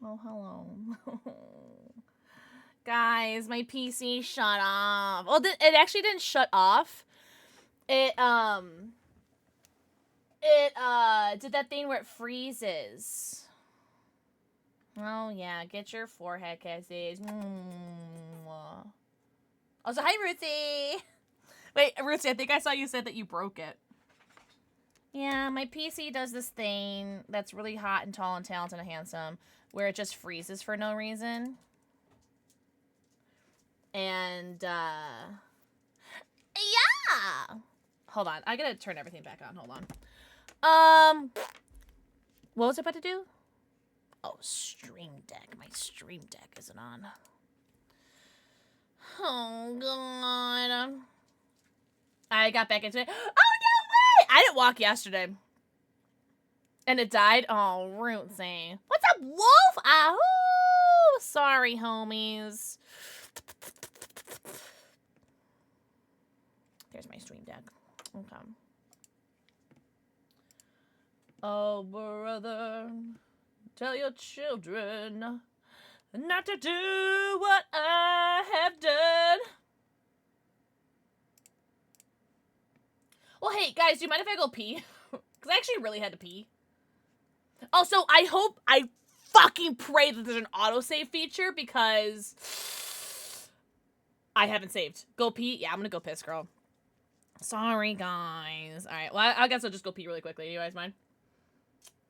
Oh, hello. Guys, my PC shut off. Well, it actually didn't shut off. It did that thing where it freezes. Oh, yeah. Get your forehead kisses. Also, hi, Ruthie. Wait, Ruthie, I think I saw you said that you broke it. Yeah, my PC does this thing that's really hot and tall and talented and handsome where it just freezes for no reason. And, yeah! Hold on, I gotta turn everything back on. Hold on. What was I about to do? Oh, Stream Deck. My Stream Deck isn't on. Oh, God. I got back into it. Oh, no way! I didn't walk yesterday. And it died? Oh, Rootsy. What's up, Wolf? Ahoo! Sorry, homies. There's my Stream Deck. Okay. Oh, brother, tell your children not to do what I have done. Well, hey, guys, do you mind if I go pee? Because I actually really had to pee. Also, I fucking pray that there's an autosave feature because I haven't saved. Go pee? Yeah, I'm gonna go piss, girl. Sorry, guys. Alright, well, I guess I'll just go pee really quickly. You guys mind?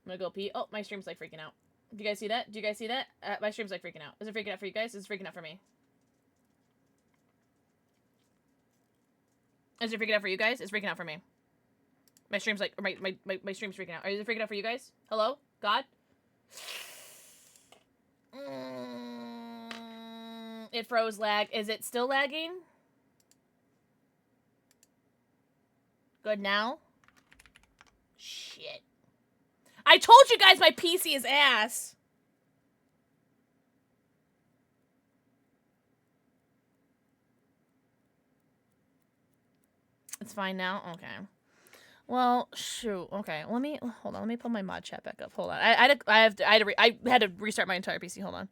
I'm gonna go pee. Oh, my stream's like freaking out. Do you guys see that? Do you guys see that? My stream's like freaking out. Is it freaking out for you guys? Is it freaking out for me? Is it freaking out for you guys? It's freaking out for me. My stream's like, my stream's freaking out. Is it freaking out for you guys? Hello? God? It froze lag. Is it still lagging? Good now? Shit. I told you guys my PC is ass. It's fine now? Okay. Well, shoot. Okay, hold on. Let me pull my mod chat back up. Hold on. I had to restart my entire PC. Hold on.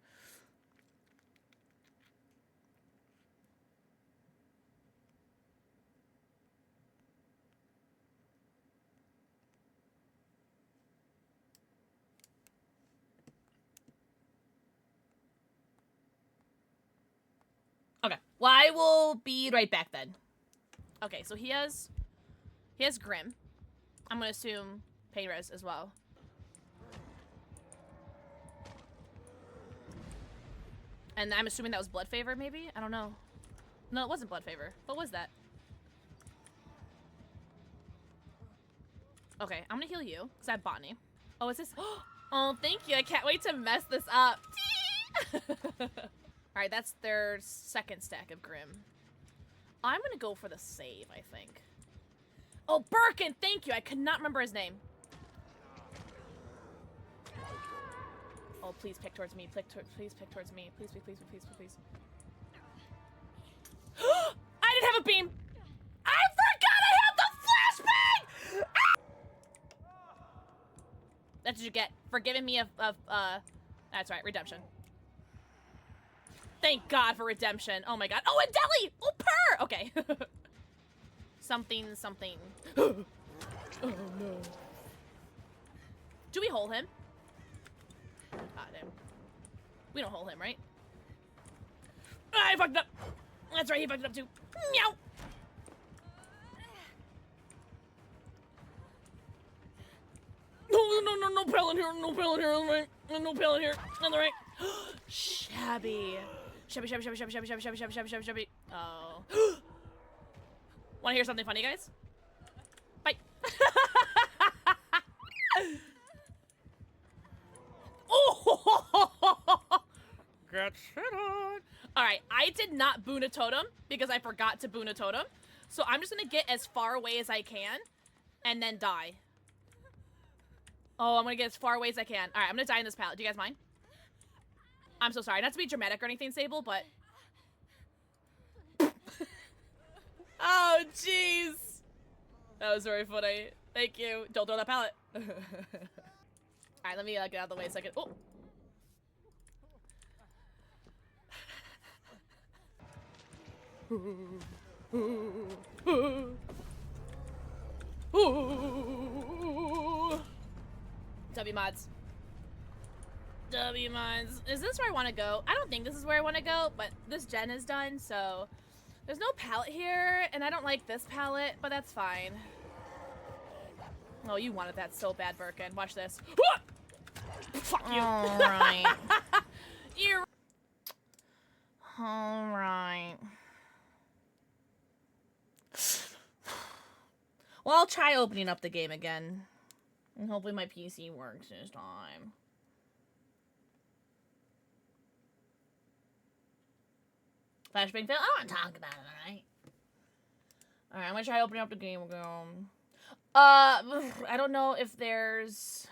Okay. Well, I will be right back then. Okay, so he has Grim. I'm gonna assume Painres as well. And I'm assuming that was Blood Favor, maybe? I don't know. No, it wasn't Blood Favor. What was that? Okay, I'm gonna heal you, because I have Botany. Oh, is this? Oh, thank you. I can't wait to mess this up. Alright, that's their second stack of Grim. I'm gonna go for the save, I think. Oh, Birkin, thank you. I could not remember his name. Oh, please pick towards me. Please pick towards me. Please, please, please, please, please, please. I didn't have a beam. I forgot I had the flashbang! Ah! That's what you get for giving me that's right, redemption. Thank God for redemption. Oh my God. Oh, and Deli! Oh, purr! Okay. Something. Oh, no. Do we hold him? God damn. We don't hold him, right? Ah, I fucked up. That's right, he fucked it up too. Meow. No pellet here, no pellet here on the right. No pellet here on the right. Shabby. Shabby. Oh. Wanna hear something funny, guys? Bye. Oh! Get shit on. Alright, I did not boon a totem because I forgot to boon a totem. So I'm just gonna get as far away as I can and then die. Oh, I'm gonna get as far away as I can. Alright, I'm gonna die in this pallet. Do you guys mind? I'm so sorry. Not to be dramatic or anything, Sable, but... Oh, jeez. That was very funny. Thank you. Don't throw that pallet. Alright, let me get out of the way a second. Oh! W mods. W mods. Is this where I want to go? I don't think this is where I want to go, but this gen is done, so there's no palette here, and I don't like this palette, but that's fine. Oh, you wanted that so bad, Birkin. Watch this. Fuck you. All right. You're All right. Well, I'll try opening up the game again. And hopefully my PC works this time. Flashbang fail? I don't want to talk about it, alright? Alright, I'm gonna try opening up the game again. I don't know if there's...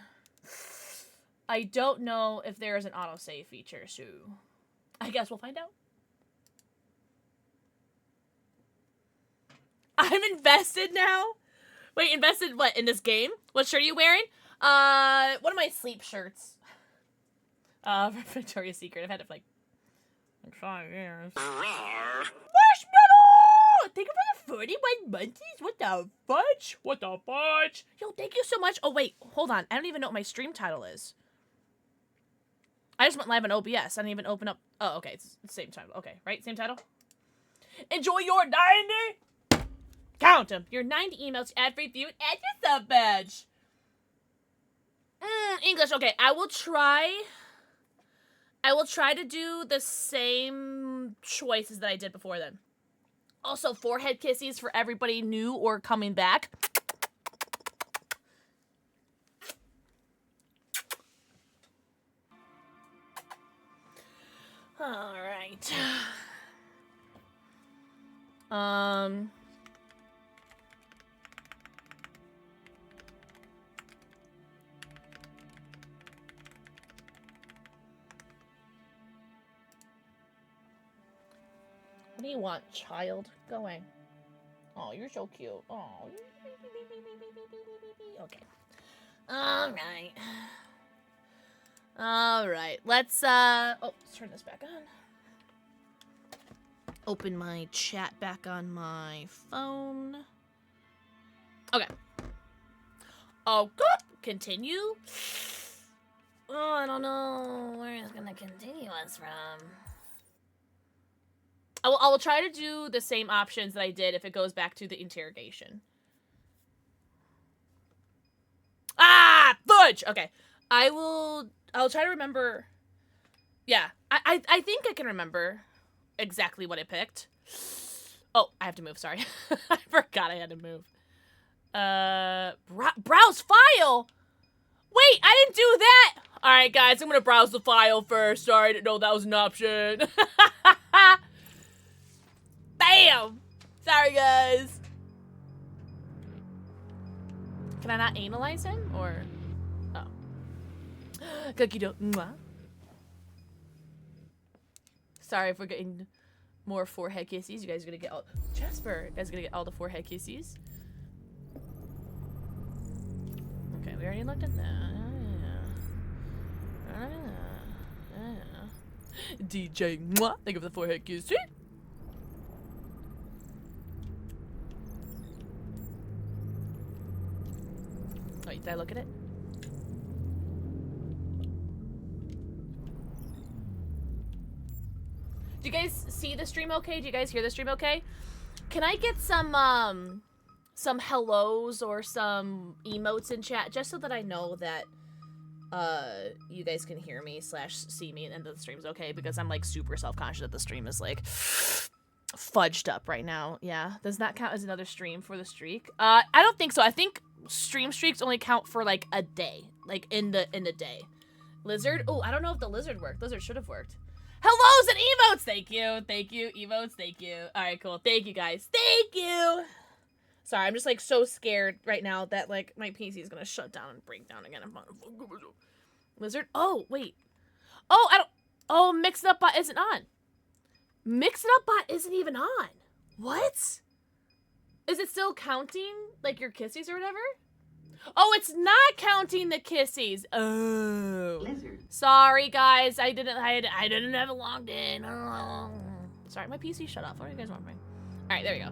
I don't know if there's an autosave feature, so... I guess we'll find out. I'm invested now? Wait, invested what? In this game? What shirt are you wearing? One of my sleep shirts. From Victoria's Secret. I've had it for like 5 years. Marshmallow! Thank you for the 41 months. What the fudge? What the fudge? Yo, thank you so much. Oh, wait. Hold on. I don't even know what my stream title is. I just went live on OBS. I didn't even open up... Oh, okay. It's the same title. Okay, right? Same title? Enjoy your 90... Count them. Your 90 emails, ad-free view, and add your sub badge. English. Okay, I will try to do the same choices that I did before then. Also, forehead kisses for everybody new or coming back. All right. What do you want, child? Go away. Oh, you're so cute. Oh. Okay. Alright. Alright. Let's turn this back on. Open my chat back on my phone. Okay. Oh, good. Continue. Oh, I don't know where it's gonna continue us from. I will try to do the same options that I did if it goes back to the interrogation. Ah, fudge! Okay. I'll try to remember. Yeah, I think I can remember exactly what I picked. Oh, I have to move, sorry. I forgot I had to move. Browse file? Wait, I didn't do that! Alright, guys, I'm gonna browse the file first. Sorry, I didn't know that was an option. Bam! Sorry, guys. Can I not analyze him, or... Oh. Cookie dough. Mwah. Sorry if we're getting more forehead kisses. You guys are gonna get all... Jasper, you guys are gonna get all the forehead kisses. Okay, we already looked at that. DJ, mwah. Think of the forehead kisses. Wait, did I look at it? Do you guys see the stream okay? Do you guys hear the stream okay? Can I get some hellos or some emotes in chat just so that I know that you guys can hear me / see me and the stream's okay, because I'm like super self-conscious that the stream is like fudged up right now. Yeah, does that count as another stream for the streak? I don't think so. I think stream streaks only count for like a day, like in the day. Lizard? Oh, I don't know if the lizard worked. Lizard should have worked. Hellos and emotes! Thank you. Thank you. Emotes, thank you. Alright, cool. Thank you, guys. Thank you! Sorry, I'm just, like, so scared right now that, like, my PC is gonna shut down and break down again. Lizard? Oh, wait. Oh, I don't... Oh, Mix It Up Bot isn't on. Mix It Up Bot isn't even on. What? Is it still counting, like, your kissies or whatever? Oh, it's not counting the kissies. Oh. Lizard. Sorry, guys. I didn't have it logged in. Oh. Sorry, my PC shut off. What do you guys want from me? Alright, there we go.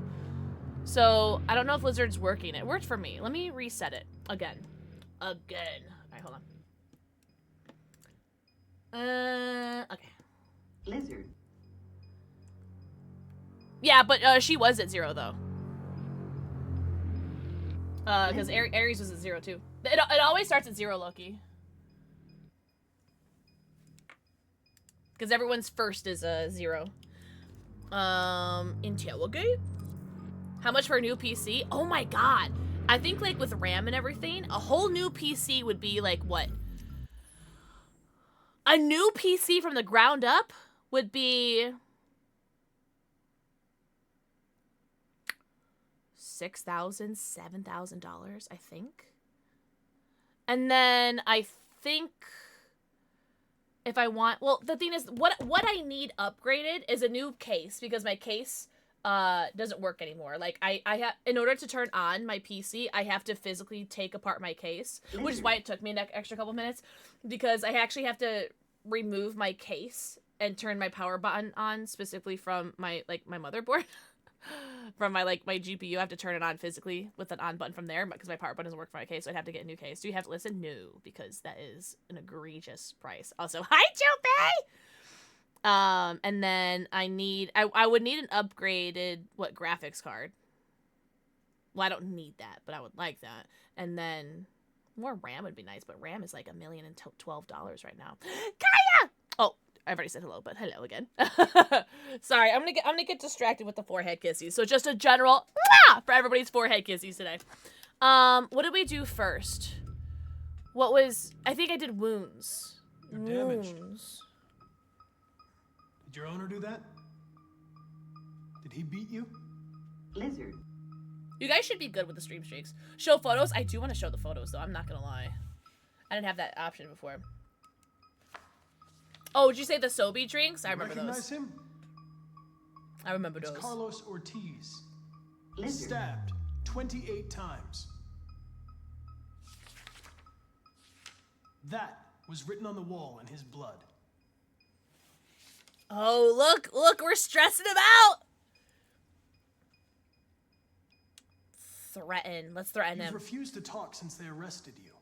So, I don't know if Lizard's working. It worked for me. Let me reset it. Again. Alright, hold on. Okay. Lizard. Yeah, but she was at 0, though. Because Aries was at 0, too. It always starts at 0, Loki. Because everyone's first is 0. Intelligate? How much for a new PC? Oh my god. I think, like, with RAM and everything, a whole new PC would be, like, what? A new PC from the ground up would be... $6,000, $7,000, I think. And then I think... if I want... Well, the thing is, what I need upgraded is a new case, because my case... doesn't work anymore. Like, I have, in order to turn on my PC, I have to physically take apart my case, which is why it took me an extra couple minutes, because I actually have to remove my case and turn my power button on, specifically from my, like, my motherboard. From my, like, my GPU, I have to turn it on physically with an on button from there, because my power button doesn't work for my case, so I'd have to get a new case. Do you have to listen? No, because that is an egregious price. Also, hi, Joe. And then I would need an upgraded, graphics card. Well, I don't need that, but I would like that. And then more RAM would be nice, but RAM is like $1,012 right now. Kaya! Oh, I've already said hello, but hello again. Sorry, I'm gonna get distracted with the forehead kisses. So just a general for everybody's forehead kisses today. What did we do first? I think I did wounds. You're damaged. Did your owner do that? Did he beat you? Lizard. You guys should be good with the stream streaks. Show photos? I do want to show the photos, though. I'm not gonna lie. I didn't have that option before. Oh, did you say the Sobe drinks? I remember Recognize those. Him? I remember It's those. Carlos Ortiz. Lizard. Stabbed 28 times. That was written on the wall in his blood. Oh, look, we're stressing him out! Let's threaten You've him. refused to talk since they arrested you.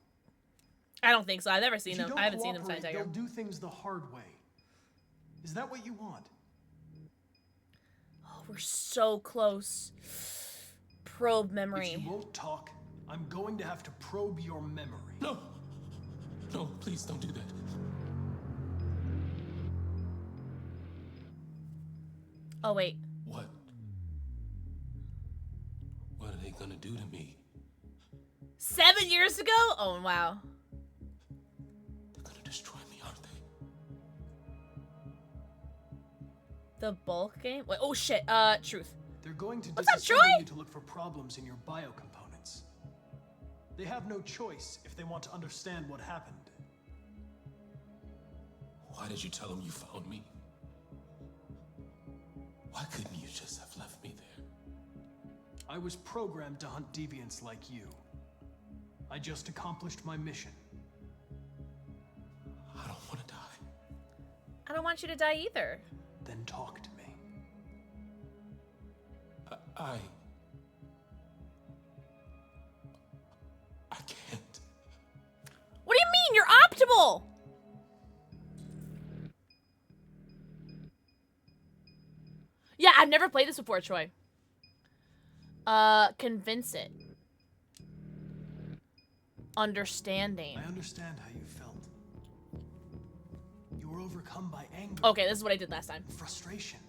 I don't think so. I've never seen If you them. don't I haven't seen them since cooperate, Tiger. they'll do things the hard way. Is that what you want? Oh, we're so close. Probe memory. If you won't talk, I'm going to have to probe your memory. No! No, please don't do that. Oh, wait. What? What are they gonna do to me? 7 years ago? Oh, wow. They're gonna destroy me, aren't they? The bulk game? Wait, oh, shit. Truth. They're going to What's up, disassemble Troy? you to look for problems in your biocomponents. They have no choice if they want to understand what happened. Why did you tell them you found me? Why couldn't you just have left me there? I was programmed to hunt deviants like you. I just accomplished my mission. I don't want to die. I don't want you to die either. Then talk to me. I can't. What do you mean? You're optimal! Yeah, I've never played this before, Troy. Convince it. Understanding. I understand how you felt. You were overcome by anger. Okay, this is what I did last time. Frustration.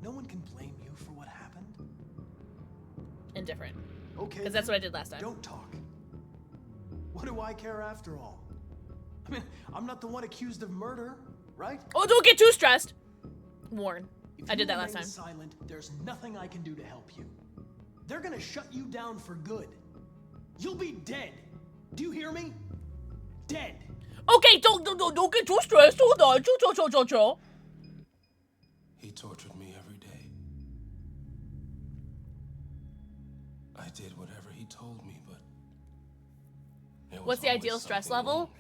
No one can blame you for what happened. Indifferent. Okay. Because that's what I did last time. Don't talk. What do I care after all? I mean, I'm not the one accused of murder, right? Oh, don't get too stressed! Warn. If I you did that last remain time. silent, there's nothing I can do to help you. They're gonna shut you down for good. You'll be dead. Do you hear me? Dead. Okay, don't get too stressed. Hold on. Chill. He tortured me every day. I did whatever he told me, but there was What's the always ideal stress something level? wrong.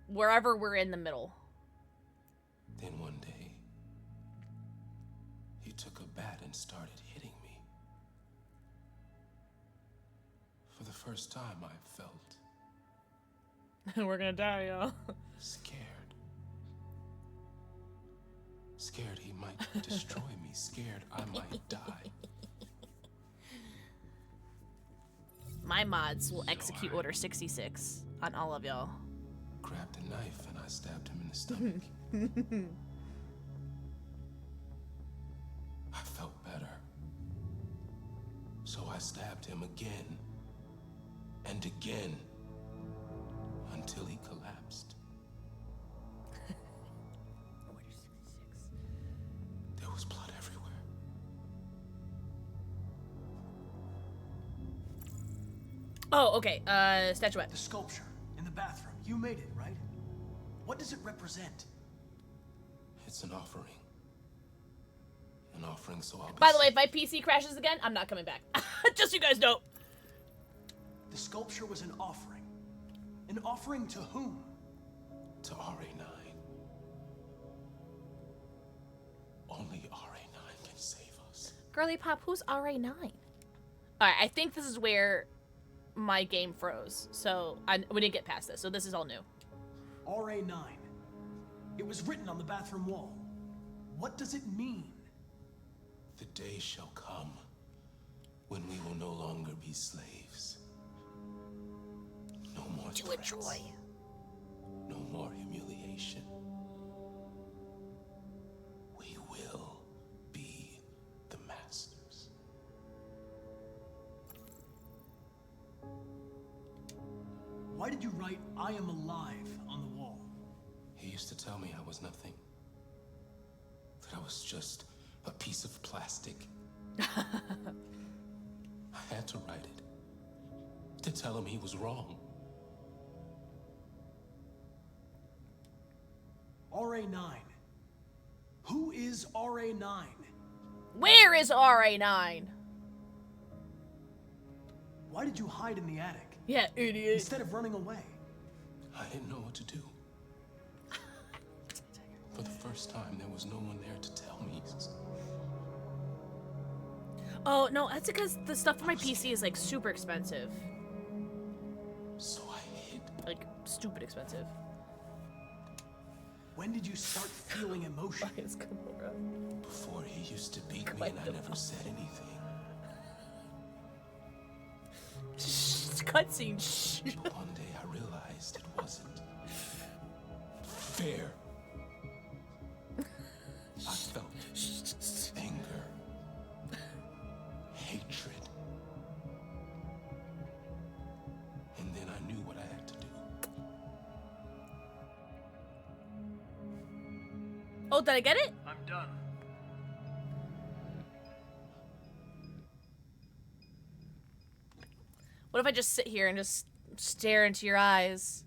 Wherever we're in the middle. Then one day, he took a bat and and started hitting me. For the first time, I felt We're gonna die, y'all. scared. Scared he might destroy me. Scared I might die. My mods will So execute I- Order 66 on all of y'all. Grabbed a knife and I stabbed him in the stomach. I felt better. So I stabbed him again and again until he collapsed. Order 66. There was blood everywhere. Oh, okay. Statuette. The sculpture in the bathroom. You made it, right? What does it represent? It's an offering. An offering so I'll be By the way, safe. if my PC crashes again, I'm not coming back. Just so you guys know. The sculpture was an offering. An offering to whom? To RA9. Only RA9 can save us. Girly Pop, who's RA9? Alright, I think this is where my game froze. So we didn't get past this. So this is all new. RA9. It was written on the bathroom wall. What does it mean? The day shall come when we will no longer be slaves. No more To threats. enjoy. No more humiliation. We will be the masters. Why did you write "I am alive" on the wall? He used to tell me I was nothing. That I was just a piece of plastic. I had to write it. To tell him he was wrong. RA9. Who is RA9? Where is RA9? Why did you hide in the attic Yeah, idiot. instead of running away? I didn't know what to do. For the first time, there was no one there to tell me. Oh, no, that's because the stuff for my PC is like super expensive. So I hid. Like, stupid expensive. When did you start feeling emotion? It's Gamora. Before he used to beat me and I never said anything. Shh, cutscene. Shh. But one day I realized it wasn't fair. I felt anger, hatred. And then I knew what I had to do. Oh, did I get it? I'm done. What if I just sit here and just stare into your eyes?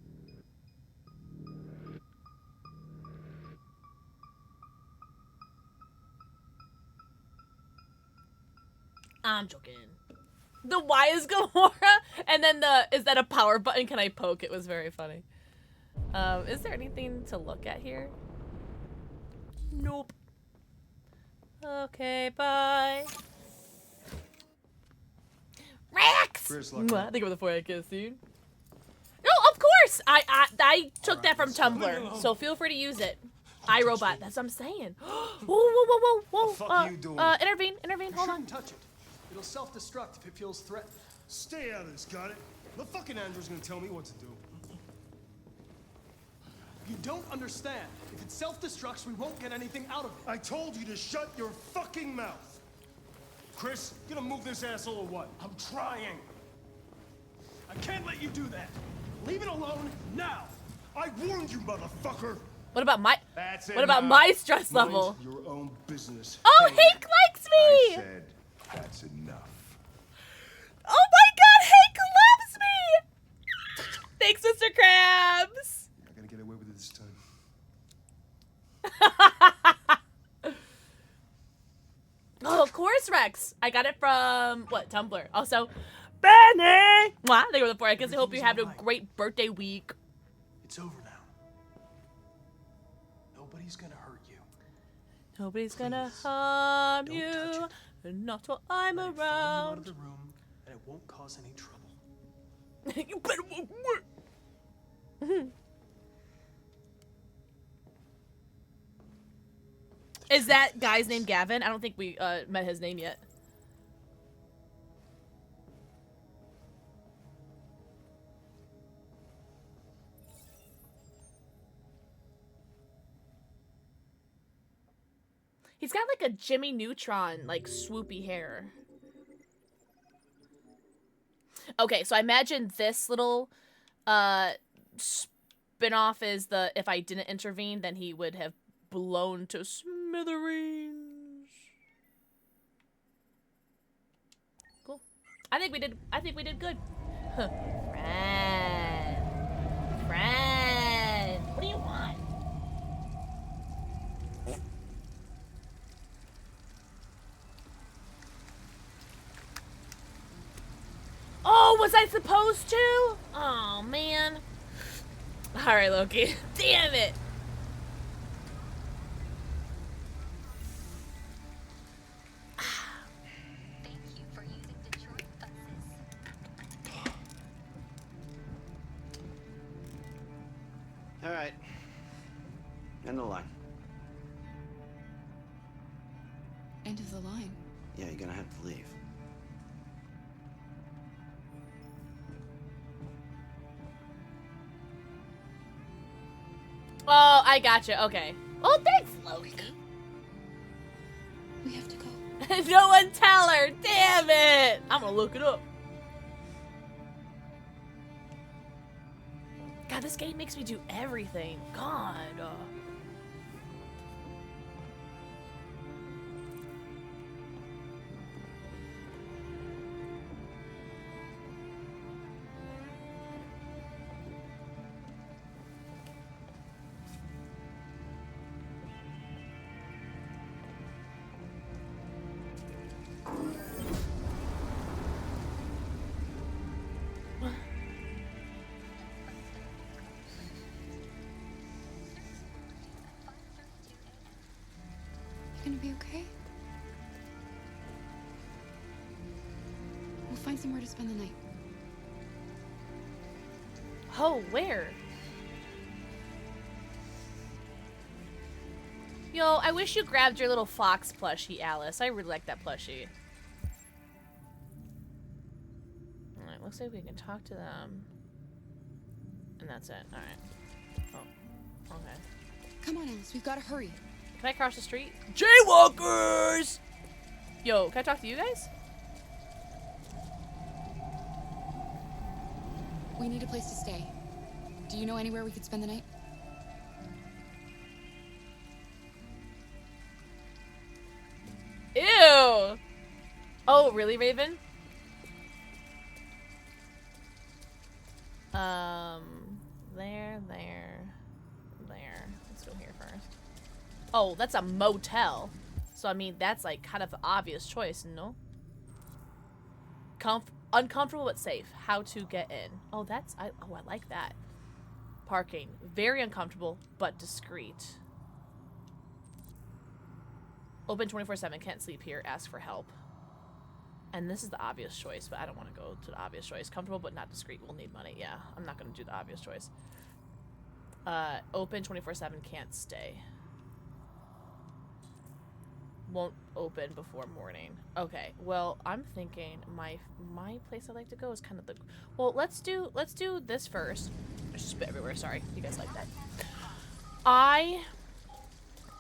I'm joking. The why is Gamora? And then the, is that a power button? Can I poke? It was very funny. Is there anything to look at here? Nope. Okay, bye. Rex! Chris, luck. Mwah, think of the forehead kiss, dude. No, of course! I took that from Tumblr, so feel free to use it. iRobot, that's what I'm saying. Whoa, whoa, whoa, whoa, whoa. The fuck you doing? Intervene, You hold on. shouldn't touch it. It'll self-destruct if it feels threatened. Stay out of this, got it? The fucking Andrew's gonna tell me what to do. You don't understand. If it self-destructs, we won't get anything out of it. I told you to shut your fucking mouth. Chris, you gonna move this asshole or what? I'm trying. I can't let you do that. Leave it alone now. I warned you, motherfucker! What about my That's it. What about my stress level? Mind your own business. Oh, Hey, Hank likes I me! said that's enough. Oh my god, Hank loves me! Thanks, Mr. Krabs! You're not gonna get away with it this time. Oh, of course, Rex. I got it from, what, Tumblr. Also, Benny! Mwah, thank you for the 4. I guess I hope you had a great birthday week. It's over now. Nobody's gonna hurt you. Nobody's gonna Please, harm don't you. touch Not while I'm Let it follow you out of around. the room, and it won't cause any trouble. You better work. Is that guy's name Gavin? I don't think we met his name yet. He's got like a Jimmy Neutron, like swoopy hair. Okay, so I imagine this little spin-off is the if I didn't intervene, then he would have blown to smithereens. Cool. I think we did good. Huh. Friend. What do you want? Oh, was I supposed to? Oh, man. Alright, Loki. Damn it. Thank you for using Detroit buses. All right. End of the line. End of the line. Yeah, you're gonna have to leave. Oh, I gotcha. Okay. Oh, thanks, Loki. We have to go. No one tell her. Damn it. I'm gonna look it up. God, this game makes me do everything. God. You gonna be okay? We'll find somewhere to spend the night. Oh, where? Yo, I wish you grabbed your little fox plushie, Alice. I really like that plushie. Alright, looks like we can talk to them. And that's it. Alright. Oh, okay. Come on, Alice. We've got to hurry. Can I cross the street? Jaywalkers! Yo, can I talk to you guys? We need a place to stay. Do you know anywhere we could spend the night? Ew! Oh, really, Raven? There. Let's go here first. Oh, that's a motel. So, I mean, that's like kind of the obvious choice, no? Uncomfortable but safe. How to get in. Oh, that's, I like that. Parking. Very uncomfortable but discreet. Open 24/7. Can't sleep here. Ask for help. And this is the obvious choice, but I don't want to go to the obvious choice. Comfortable but not discreet. Will need money. Yeah, I'm not going to do the obvious choice. Open 24/7. Can't stay. Won't open before morning. Okay. Well, I'm thinking my place I'd like to go is kind of the. Well, let's do this first. There's just spit everywhere. Sorry, you guys like that. I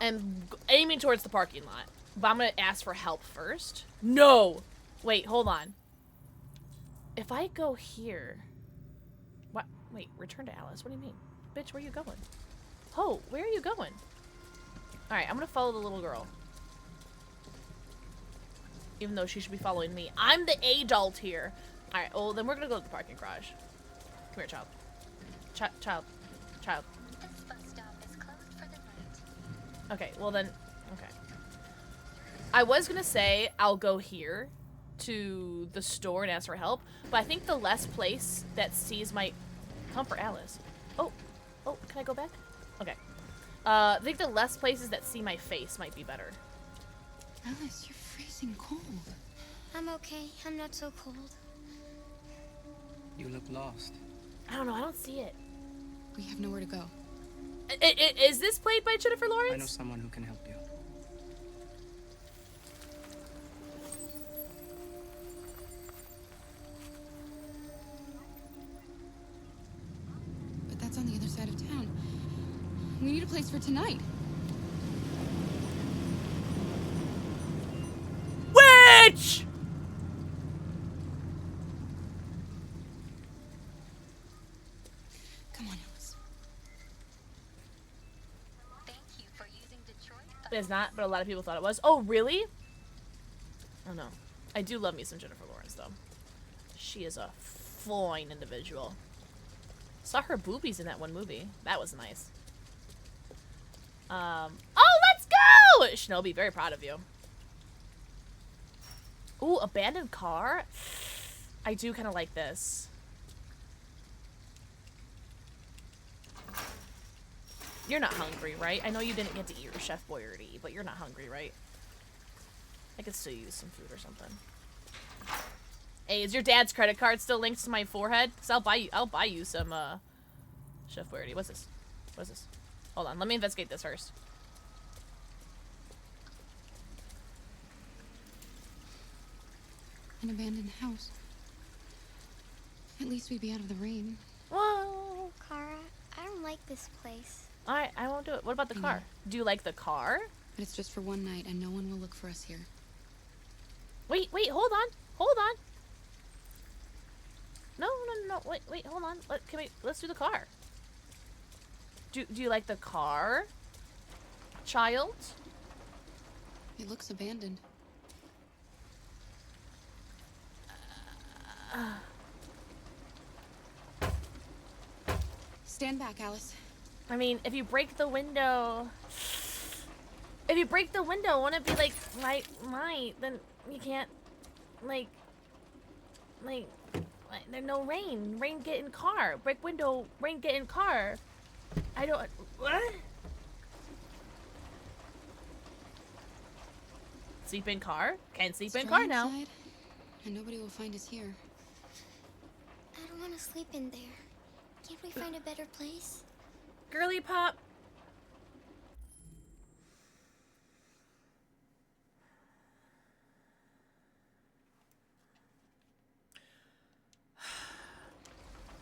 am aiming towards the parking lot, but I'm gonna ask for help first. No. Wait, hold on. If I go here... What? Wait, return to Alice. What do you mean? Bitch, where are you going? Oh, where are you going? Alright, I'm gonna follow the little girl. Even though she should be following me. I'm the adult here. Alright, well, then we're gonna go to the parking garage. Come here, child. Child. This bus stop is closed for the night. Okay, well then... Okay. I was gonna say I'll go here to the store and ask for help, but I think the less place that sees my... Come for Alice. Oh, can I go back? Okay. I think the less places that see my face might be better. Alice, you're freezing cold. I'm okay. I'm not so cold. You look lost. I don't know. I don't see it. We have nowhere to go. Is this played by Jennifer Lawrence? I know someone who can help you. But that's on the other side of town. We need a place for tonight. Witch! Come on, Alice. Thank you for using Detroit. It's not, but a lot of people thought it was. Oh, really? Oh, no. I do love me some Jennifer Lawrence, though. She is a fine individual. Saw her boobies in that one movie. That was nice. Oh, let's go! Shinobi, very proud of you. Ooh, abandoned car? I do kind of like this. You're not hungry, right? I know you didn't get to eat your Chef Boyardee, but you're not hungry, right? I could still use some food or something. Hey, is your dad's credit card still linked to my forehead? Cause I'll buy you some Chef Boyardee. What's this? What's this? Hold on, let me investigate this first. An abandoned house. At least we'd be out of the rain. Whoa. Kara, I don't like this place. Alright, I won't do it. What about the car? Do you like the car? But it's just for one night, and no one will look for us here. Wait, hold on. Hold on. No, wait, hold on. Let's do the car. Do you like the car? Child? It looks abandoned. Stand back, Alice. I mean, if you break the window... If you break the window, won't it be like, right, then you can't, like, there's no rain. Rain get in car. Break window, rain get in car. I don't, what? Sleep in car? Can't sleep in car now. Inside, and nobody will find us here. I don't want to sleep in there. Can't we find a better place? Girly pop.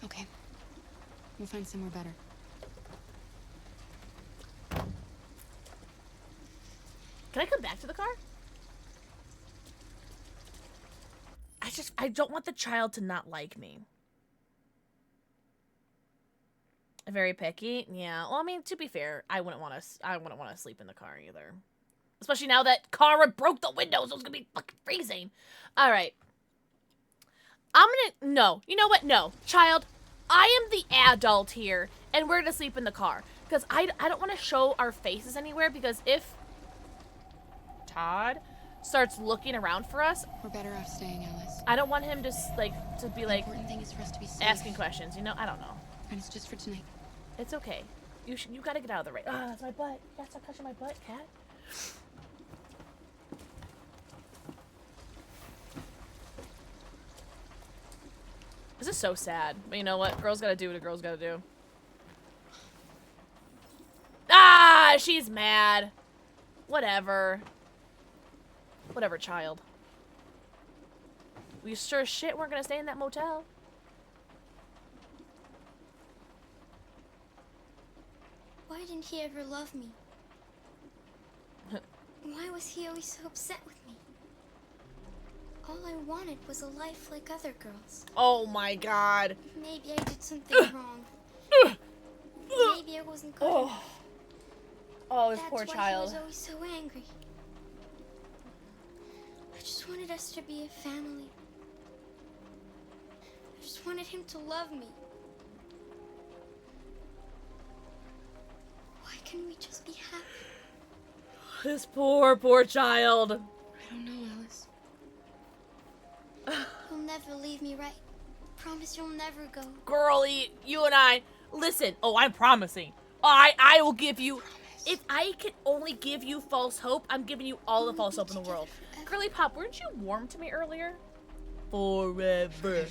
Okay. We'll find somewhere better. Can I come back to the car? I don't want the child to not like me. Very picky? Yeah. Well, I mean, to be fair, I wouldn't want to sleep in the car either. Especially now that Kara broke the windows, so it's gonna be fucking freezing. All right. No. You know what? No. Child, I am the adult here, and we're gonna sleep in the car. Because I don't want to show our faces anywhere, because if Todd starts looking around for us, we're better off staying, Alice. I don't want him to be like, the important thing is for us to be safe. asking questions, you know? I don't know. And it's just for tonight. It's okay. You gotta get out of the rain. Ah, that's my butt. You gotta stop touching my butt, cat. This is so sad. But you know what? Girls gotta do what a girl's gotta do. Ah, she's mad. Whatever. Whatever, child. We sure as shit weren't gonna stay in that motel. Why didn't he ever love me? Why was he always so upset with me? All I wanted was a life like other girls. Oh my god. Maybe I did something wrong. Maybe I wasn't good enough. Oh, this That's poor why child. he was always so angry. I just wanted us to be a family. I just wanted him to love me. Why can't we just be happy? This poor child. I don't know, Alice. You'll never leave me, right? Promise you'll never go. Girlie, you and I, listen. Oh, I'm promising. I will give you If I can only give you false hope, I'm giving you all the false hope in the world. Curly Pop, weren't you warm to me earlier? Forever.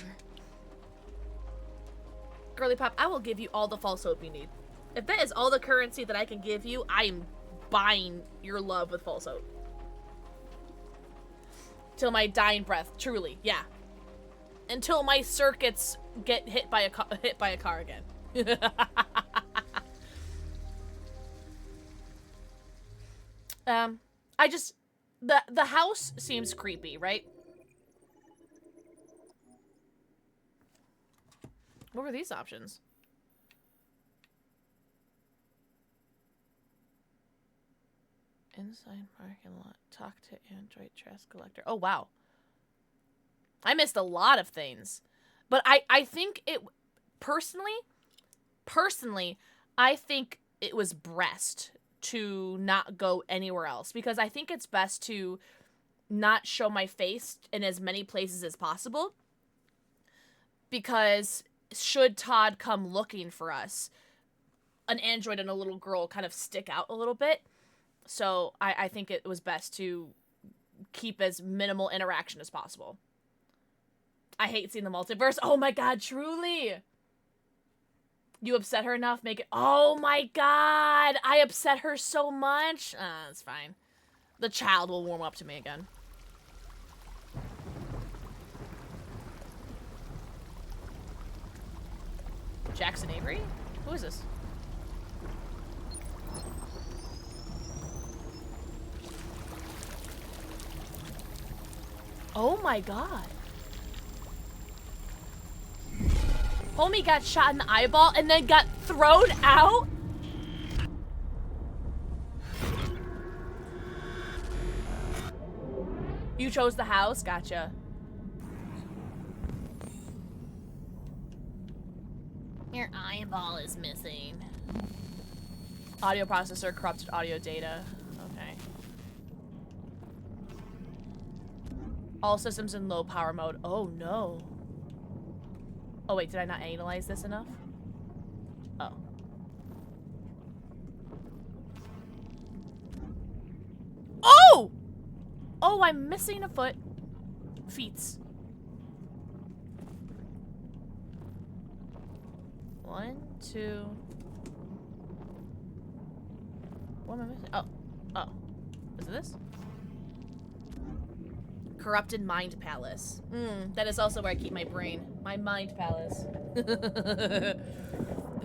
Girly Pop, I will give you all the false hope you need. If that is all the currency that I can give you, I am buying your love with false hope. Till my dying breath, truly, yeah. Until my circuits get hit by a car again. I just the house seems creepy, right? What were these options? Inside parking lot. Talk to Android trash collector. Oh, wow. I missed a lot of things. But I think it... Personally, I think it was best to not go anywhere else. Because I think it's best to not show my face in as many places as possible. Because should Todd come looking for us, an android and a little girl kind of stick out a little bit. So I think it was best to keep as minimal interaction as possible. I hate seeing the multiverse. Oh my god, truly. You upset her enough, make it... Oh my god, I upset her so much. That's fine. The child will warm up to me again. Jackson Avery? Who is this? Oh my god. Homie got shot in the eyeball and then got thrown out? You chose the house? Gotcha. Your eyeball is missing. Audio processor, corrupted audio data. Okay. All systems in low power mode. Oh no. Oh wait, did I not analyze this enough? Oh. Oh! Oh, I'm missing a foot. Feet. 1, 2. What am I missing? Oh. Oh. Is it this? Corrupted Mind Palace. That is also where I keep my brain. My Mind Palace.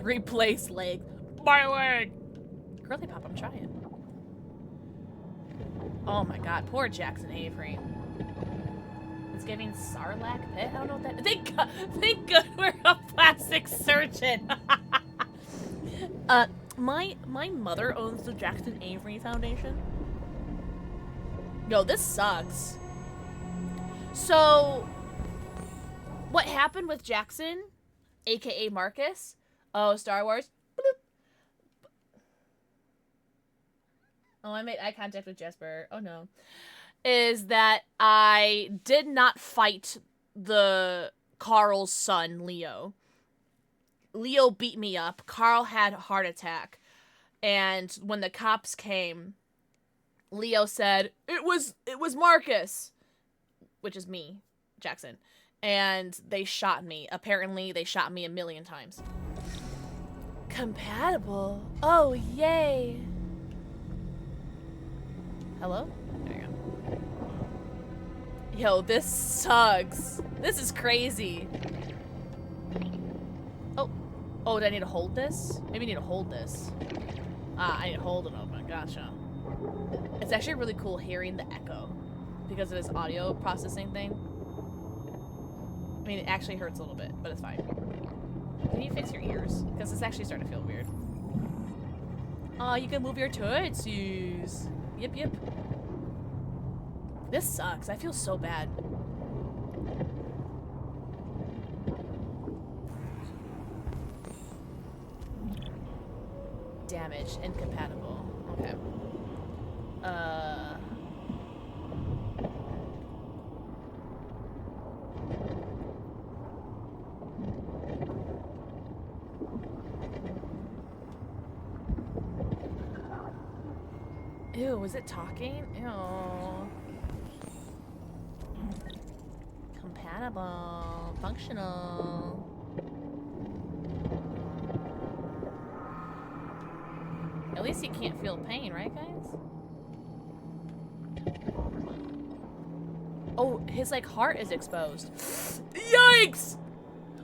Replace leg. My leg! Girly Pop, I'm trying. Oh my god, poor Jackson Avery. It's giving Sarlacc Pit? I don't know what that... Thank God we're a plastic surgeon! My mother owns the Jackson Avery Foundation. Yo, this sucks. So, what happened with Jackson, aka Marcus? Oh, Star Wars. Bloop. Oh, I made eye contact with Jesper. Oh no. Is that I did not fight Carl's son, Leo. Leo beat me up. Carl had a heart attack. And when the cops came, Leo said, it was Marcus. Which is me, Jackson. And they shot me. Apparently, they shot me 1,000,000 times. Compatible? Oh, yay. Hello? There you go. Yo, this sucks. This is crazy. Oh. Oh, do I need to hold this? Maybe I need to hold this. Ah, I need to hold it open. Gotcha. It's actually really cool hearing the echo because of this audio processing thing. I mean, it actually hurts a little bit, but it's fine. Can you fix your ears? Because it's actually starting to feel weird. Oh, you can move your tootsies. Yep, yep. This sucks. I feel so bad. Damaged. Incompatible. Okay. Ew, was it talking? Ew. Compatible. Functional. At least he can't feel pain, right, guys? Oh, his, like, heart is exposed. Yikes!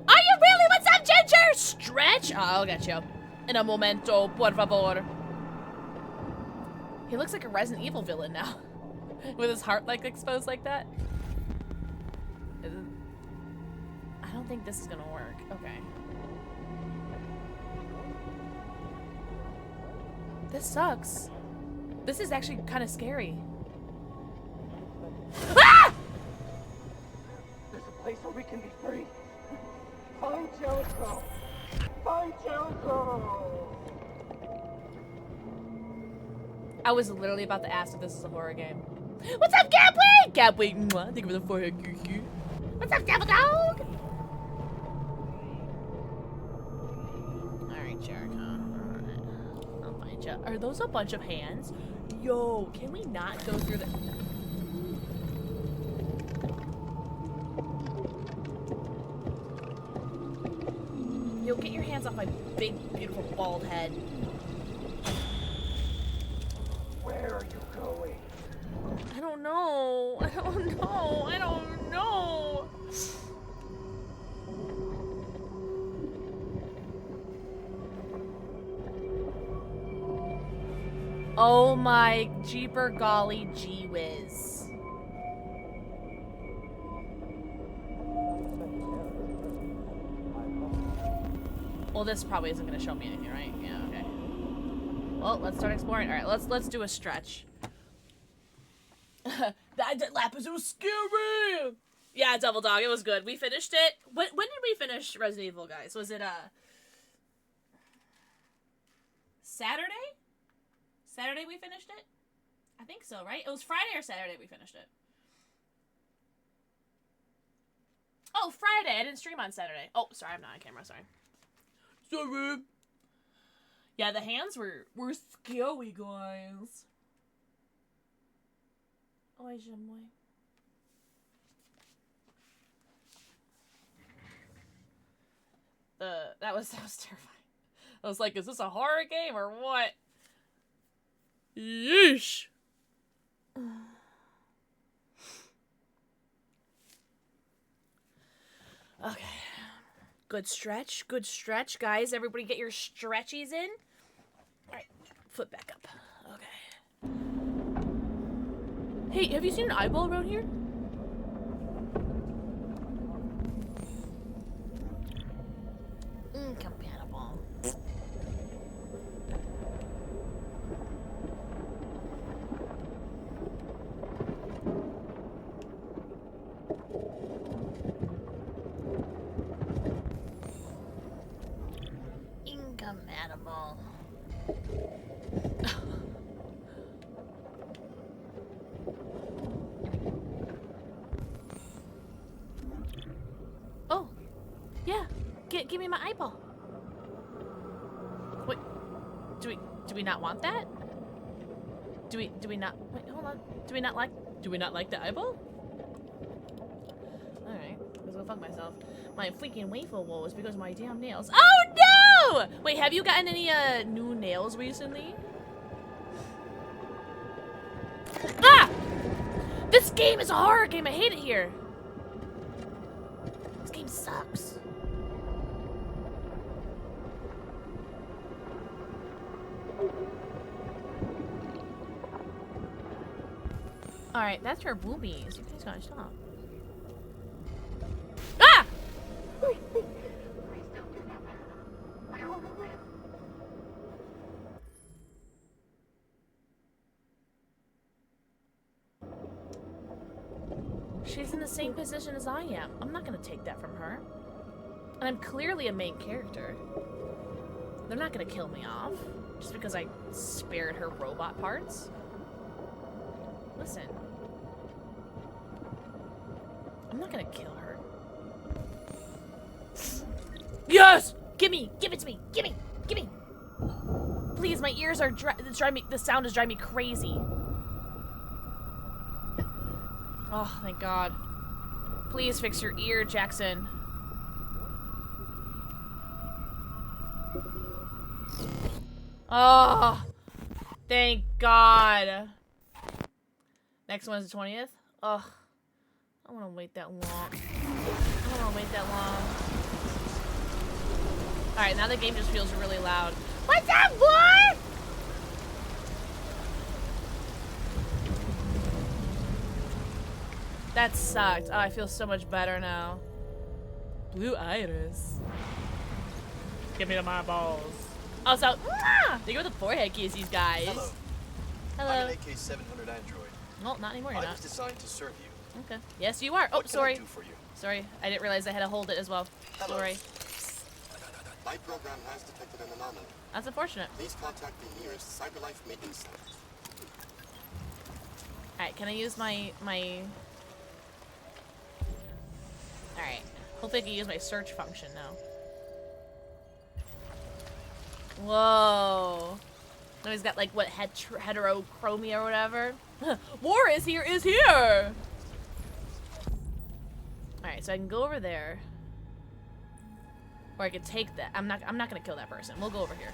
Are you really? What's up, Ginger? Stretch? Oh, I'll get you. In a momento, por favor. He looks like a Resident Evil villain now. With his heart, like, exposed like that. I don't think this is gonna work. Okay. This sucks. This is actually kind of scary. Ah! There's a place where we can be free. Find Jericho. Find Jericho. I was literally about to ask if this is a horror game. What's up, Gapwing? Gapwing, mwah. Thank you for the forehead. What's up, Devil Dog? Alright, Jericho. Alright. I'll find you. Are those a bunch of hands? Yo, can we not go through the... Yo, get your hands off my big, beautiful, bald head. Where are you going? I don't know. I don't know. I don't know. Oh my jeeper golly gee whiz. Well, this probably isn't going to show me anything, right? Yeah, okay. Well, let's start exploring. All right, let's do a stretch. That lap was so scary. Yeah, Devil Dog, it was good. We finished it. When did we finish Resident Evil, guys? Was it Saturday? Saturday we finished it? I think so, right? It was Friday or Saturday we finished it. Oh, Friday. I didn't stream on Saturday. Oh, sorry, I'm not on camera. Sorry. Sorry. Yeah, the hands were scary, guys. Oi, j'aime. That was terrifying. I was like, is this a horror game or what? Yeesh. Okay. Good stretch, guys. Everybody get your stretchies in. Alright, foot back up. Okay. Hey, have you seen an eyeball around here? Incompatible. Incompatible. Oh, yeah. Give me my eyeball. Wait, do we not want that? Do we not? Wait, hold on. Do we not like the eyeball? All right, let's go fuck myself. My freaking wafer woes because of my damn nails. Oh no! Wait, have you gotten any new nails recently? Ah! This game is a horror game. I hate it here. This game sucks. Alright, that's her boobies. You guys gotta stop. Ah! Please don't do that. I don't want to live. She's in the same position as I am. I'm not gonna take that from her. And I'm clearly a main character. They're not gonna kill me off just because I spared her robot parts. Listen. I'm not gonna kill her. Yes! Give me! Give it to me! Give me! Give me! Please, My ears are it's driving me. The sound is driving me crazy. Oh, thank God. Please fix your ear, Jackson. Oh, thank God. Next one is the 20th. Ugh. I don't want to wait that long. I don't want to wait that long. Alright, now the game just feels really loud. What's up, boy? That sucked. Oh, I feel so much better now. Blue Iris. Give me my balls. Also, they go with the forehead kisses, guys. Hello. Hello. I'm an AK-700 android. Well, not anymore, you're I not. was designed to serve you. Okay. Yes, you are. Oh, What can sorry. I do for you? Sorry, I didn't realize I had to hold it as well. Hello. Sorry. My program has detected an anomaly. That's unfortunate. Please contact the nearest CyberLife maintenance center. Alright, can I use my... Alright. Hopefully I can use my search function now. Whoa. Now he's got like, what, heterochromia or whatever? War is here! Alright, so I can go over there. Or I could take that. I'm not gonna kill that person. We'll go over here.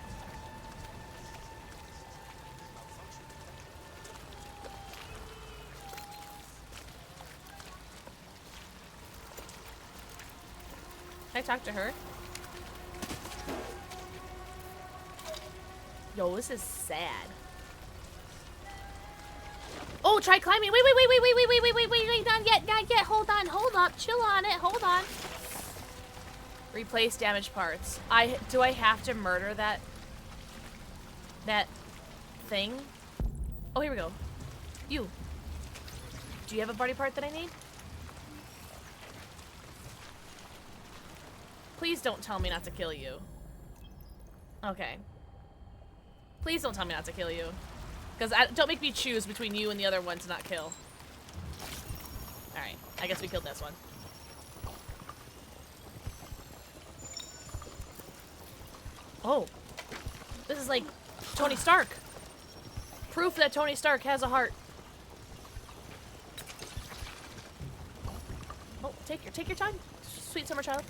Can I talk to her? Yo, this is sad. Oh, try climbing. Wait, not yet. Hold up. Chill on it. Hold on. Replace damaged parts. Do I have to murder that thing? Oh, here we go. You. Do you have a body part that I need? Please don't tell me not to kill you. Okay. Please don't tell me not to kill you. Because don't make me choose between you and the other one to not kill. Alright, I guess we killed this one. Oh. This is like Tony Stark. Proof that Tony Stark has a heart. Oh, take your time. Sweet summer child.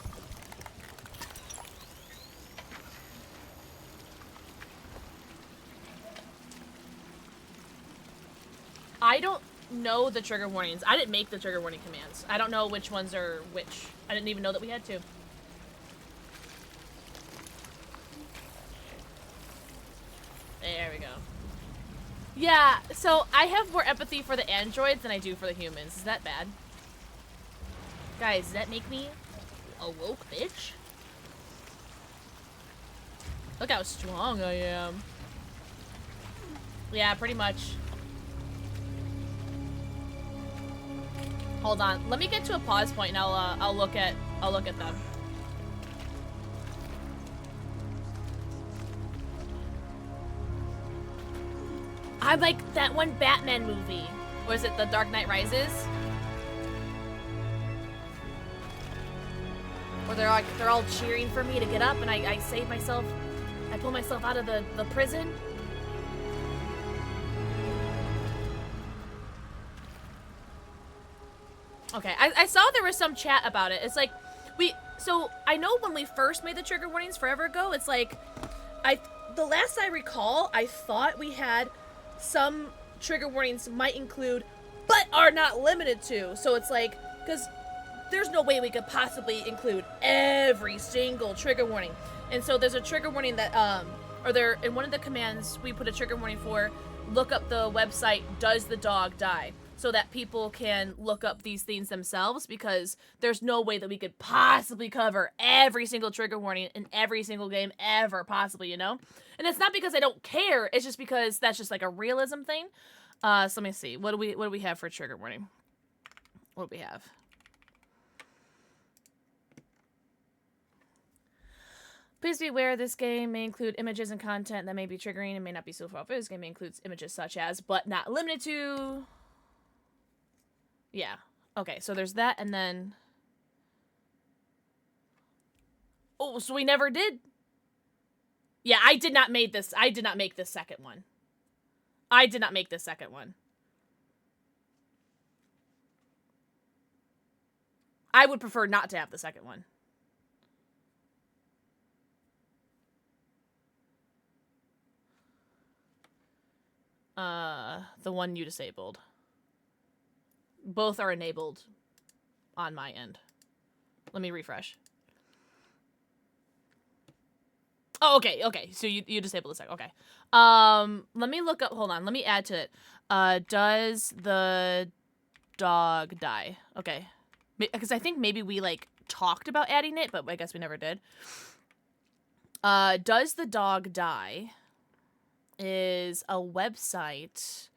I don't know the trigger warnings. I didn't make the trigger warning commands. I don't know which ones are which. I didn't even know that we had to. There we go. Yeah, so I have more empathy for the androids than I do for the humans. Is that bad? Guys, does that make me a woke bitch? Look how strong I am. Yeah, pretty much. Hold on. Let me get to a pause point and I'll look at them. I'm like that one Batman movie. Or is it The Dark Knight Rises? Where they're all cheering for me to get up and I save myself. I pull myself out of the prison. Okay, I saw there was some chat about it. It's like, so I know when we first made the trigger warnings forever ago, it's like, the last I recall, I thought we had some trigger warnings might include, but are not limited to. So it's like, because there's no way we could possibly include every single trigger warning. And so there's a trigger warning that, in one of the commands, we put a trigger warning for, look up the website, Does the Dog Die? So that people can look up these things themselves, because there's no way that we could possibly cover every single trigger warning in every single game ever, possibly, you know? And it's not because I don't care, it's just because that's just like a realism thing. So let me see. What do we have for trigger warning? What do we have? Please be aware this game may include images and content that may be triggering and may not be suitable for this game. May include images such as, but not limited to... Yeah. Okay, so there's that, and then... Oh, so we never did... Yeah, I did not make this. I did not make this second one. I did not make this second one. I would prefer not to have the second one. The one you disabled. Both are enabled on my end. Let me refresh. Oh, okay, okay. So you disabled the second. Okay. Let me look up. Hold on. Let me add to it. Does the dog die? Okay. Because I think maybe we, like, talked about adding it, but I guess we never did. Does the dog die is a website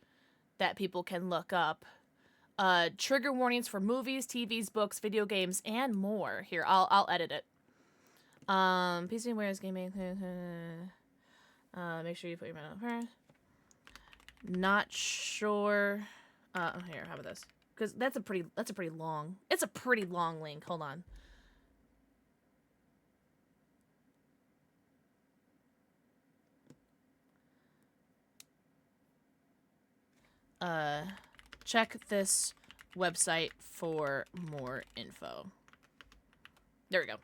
that people can look up. Trigger warnings for movies, TVs, books, video games, and more. Here, I'll edit it. PC awareness gaming. Make sure you put your mind on first. Not sure. Here, how about this? Because that's a pretty long. It's a pretty long link. Hold on. Check this website for more info. There we go.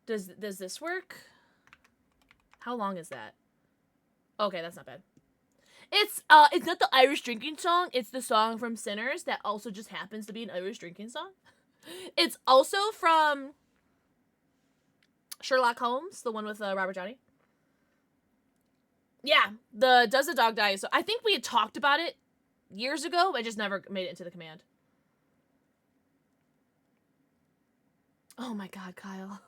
Does this work? How long is that? Okay, that's not bad. It's not the Irish drinking song. It's the song from Sinners that also just happens to be an Irish drinking song. It's also from Sherlock Holmes, the one with Robert Downey. Yeah, Does the Dog Die? So I think we had talked about it years ago. I just never made it into the command. Oh my God, Kyle.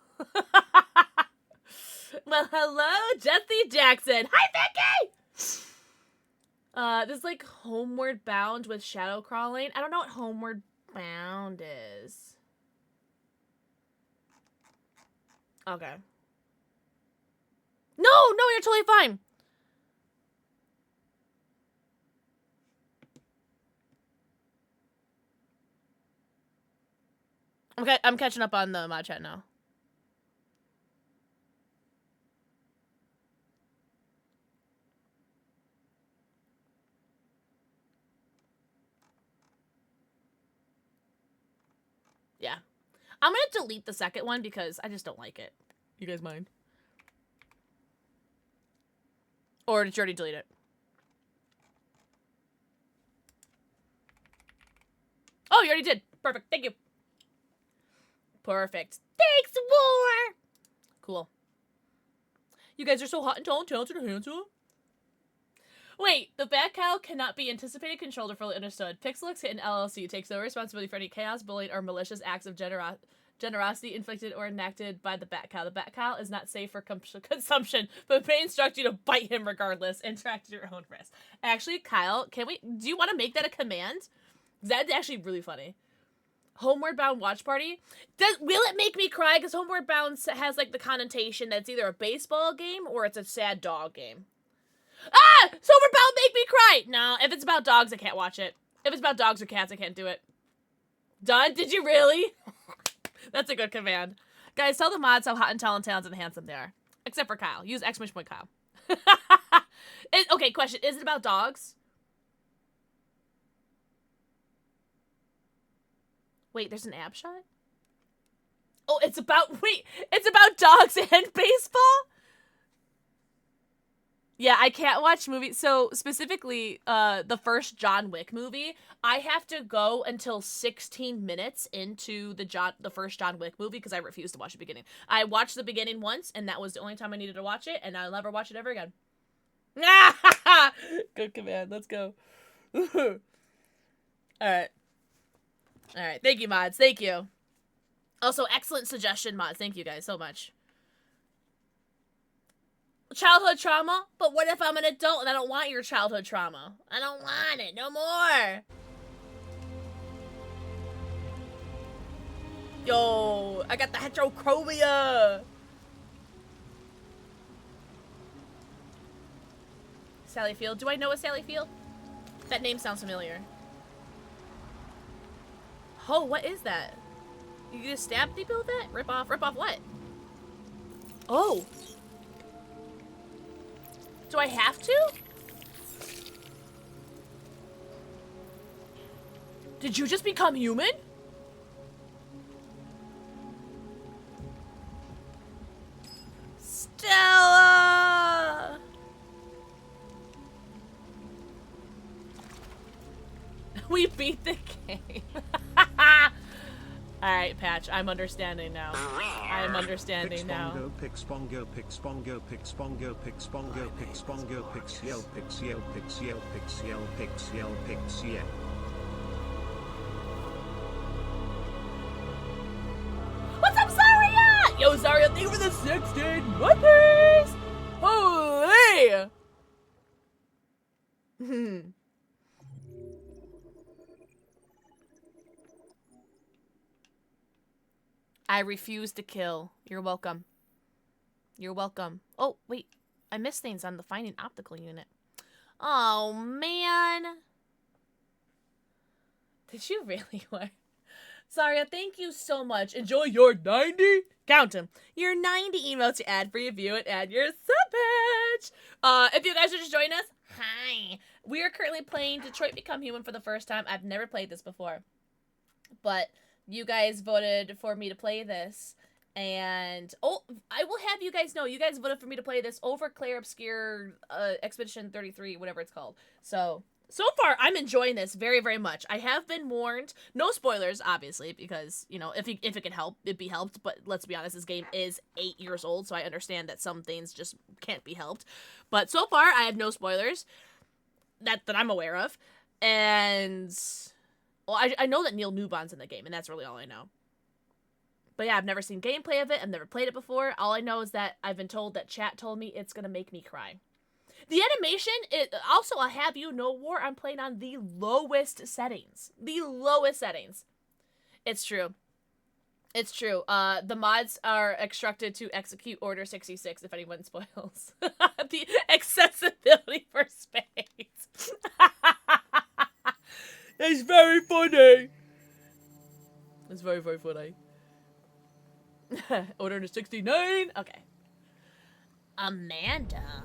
Well, hello, Jesse Jackson. Hi, Vicky! This is like Homeward Bound with shadow crawling. I don't know what Homeward Bound is. Okay. No, you're totally fine. Okay, I'm catching up on the mod chat now. Yeah. I'm gonna delete the second one because I just don't like it. You guys mind? Or did you already delete it? Oh, you already did. Perfect. Thank you. Perfect. Thanks, War! Cool. You guys are so hot and tall and talented and handsome. Wait, the Bat Cow cannot be anticipated, controlled, or fully understood. Pixelix Hit and LLC takes no responsibility for any chaos, bullying, or malicious acts of generosity inflicted or enacted by the Bat Cow. The Bat Cow is not safe for consumption, but may instruct you to bite him regardless. Interact at your own risk. Actually, Kyle, do you want to make that a command? That's actually really funny. Homeward Bound watch party. Will it make me cry? Because Homeward Bound has like the connotation that it's either a baseball game or it's a sad dog game. Ah! Homeward Bound make me cry! No, if it's about dogs, I can't watch it. If it's about dogs or cats, I can't do it. Done? Did you really? That's a good command. Guys, tell the mods how hot and talented and handsome they are. Except for Kyle. Use exclamation point Kyle. Okay, question. Is it about dogs? Wait, there's an ab shot? Oh, it's about dogs and baseball? Yeah, I can't watch movies. So, specifically, the first John Wick movie, I have to go until 16 minutes into the first John Wick movie because I refuse to watch the beginning. I watched the beginning once, and that was the only time I needed to watch it, and I'll never watch it ever again. Good command. Let's go. Alright. Alright, thank you, mods. Thank you. Also, excellent suggestion, mods. Thank you guys so much. Childhood trauma? But what if I'm an adult and I don't want your childhood trauma? I don't want it. No more. Yo, I got the heterochromia. Sally Field. Do I know a Sally Field? That name sounds familiar. Oh, what is that? You just stab people with that? Rip off what? Oh. Do I have to? Did you just become human? Stella! We beat the game. Alright, Patch, I'm understanding now. I am understanding now. Pixpongo, Pixpongo, Pixpongo, Pixpongo, Pixpongo, Pixiel, Pixiel, Pixiel, Pixiel, Pixiel, Pixiel. What's up, Zaria? Yo, Zaria, thank you for the 16 months! Holy! I refuse to kill. You're welcome. You're welcome. Oh, wait. I missed things on the finding optical unit. Oh, man. Did you really want? Zaria, thank you so much. Enjoy your 90. Count them. Your 90 emails to add for your view and add your sub badge. If you guys are just joining us, hi. We are currently playing Detroit Become Human for the first time. I've never played this before. But you guys voted for me to play this. And, oh, I will have you guys know, you guys voted for me to play this over Claire Obscure Expedition 33, whatever it's called. So far, I'm enjoying this very, very much. I have been warned. No spoilers, obviously, because, you know, if it could help, it'd be helped. But let's be honest, this game is 8 years old, so I understand that some things just can't be helped. But so far, I have no spoilers that I'm aware of. And, well, I know that Neil Newbon's in the game, and that's really all I know. But yeah, I've never seen gameplay of it. I've never played it before. All I know is that I've been told that chat told me it's going to make me cry. The animation, also, I'll have you know, War, I'm playing on the lowest settings. The lowest settings. It's true. It's true. The mods are instructed to execute Order 66 if anyone spoils. The accessibility for space. It's very funny. It's very, very funny. Order 69. Okay. Amanda.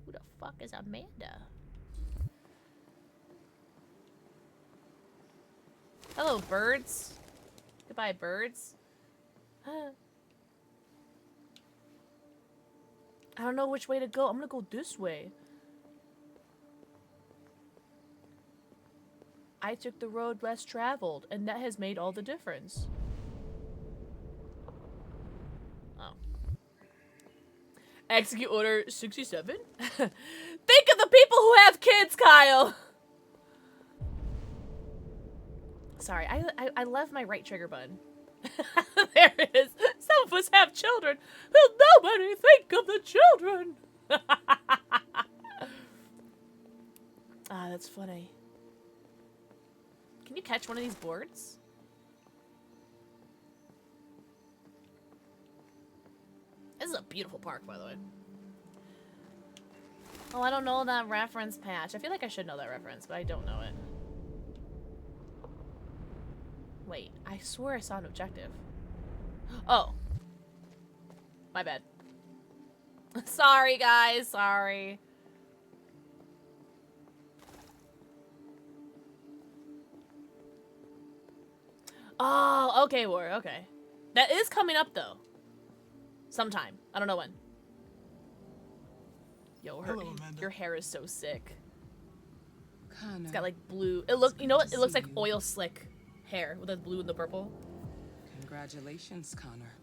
Who the fuck is Amanda? Hello, birds. Goodbye, birds. I don't know which way to go. I'm gonna go this way. I took the road less traveled, and that has made all the difference. Oh. Execute Order 67? Think of the people who have kids, Kyle! Sorry, I left my right trigger button. There it is. Some of us have children. Will nobody think of the children? Ah, that's funny. Can you catch one of these boards? This is a beautiful park, by the way. Oh, I don't know that reference, Patch. I feel like I should know that reference, but I don't know it. Wait, I swear I saw an objective. Oh. My bad. Sorry, guys. Sorry. Oh, okay, War. Okay. That is coming up, though. Sometime. I don't know when. Yo, Hello, your hair is so sick. Connor. It's got, like, blue. It looks, you know what? It looks like oil slick hair with the blue and the purple. Congratulations, Connor.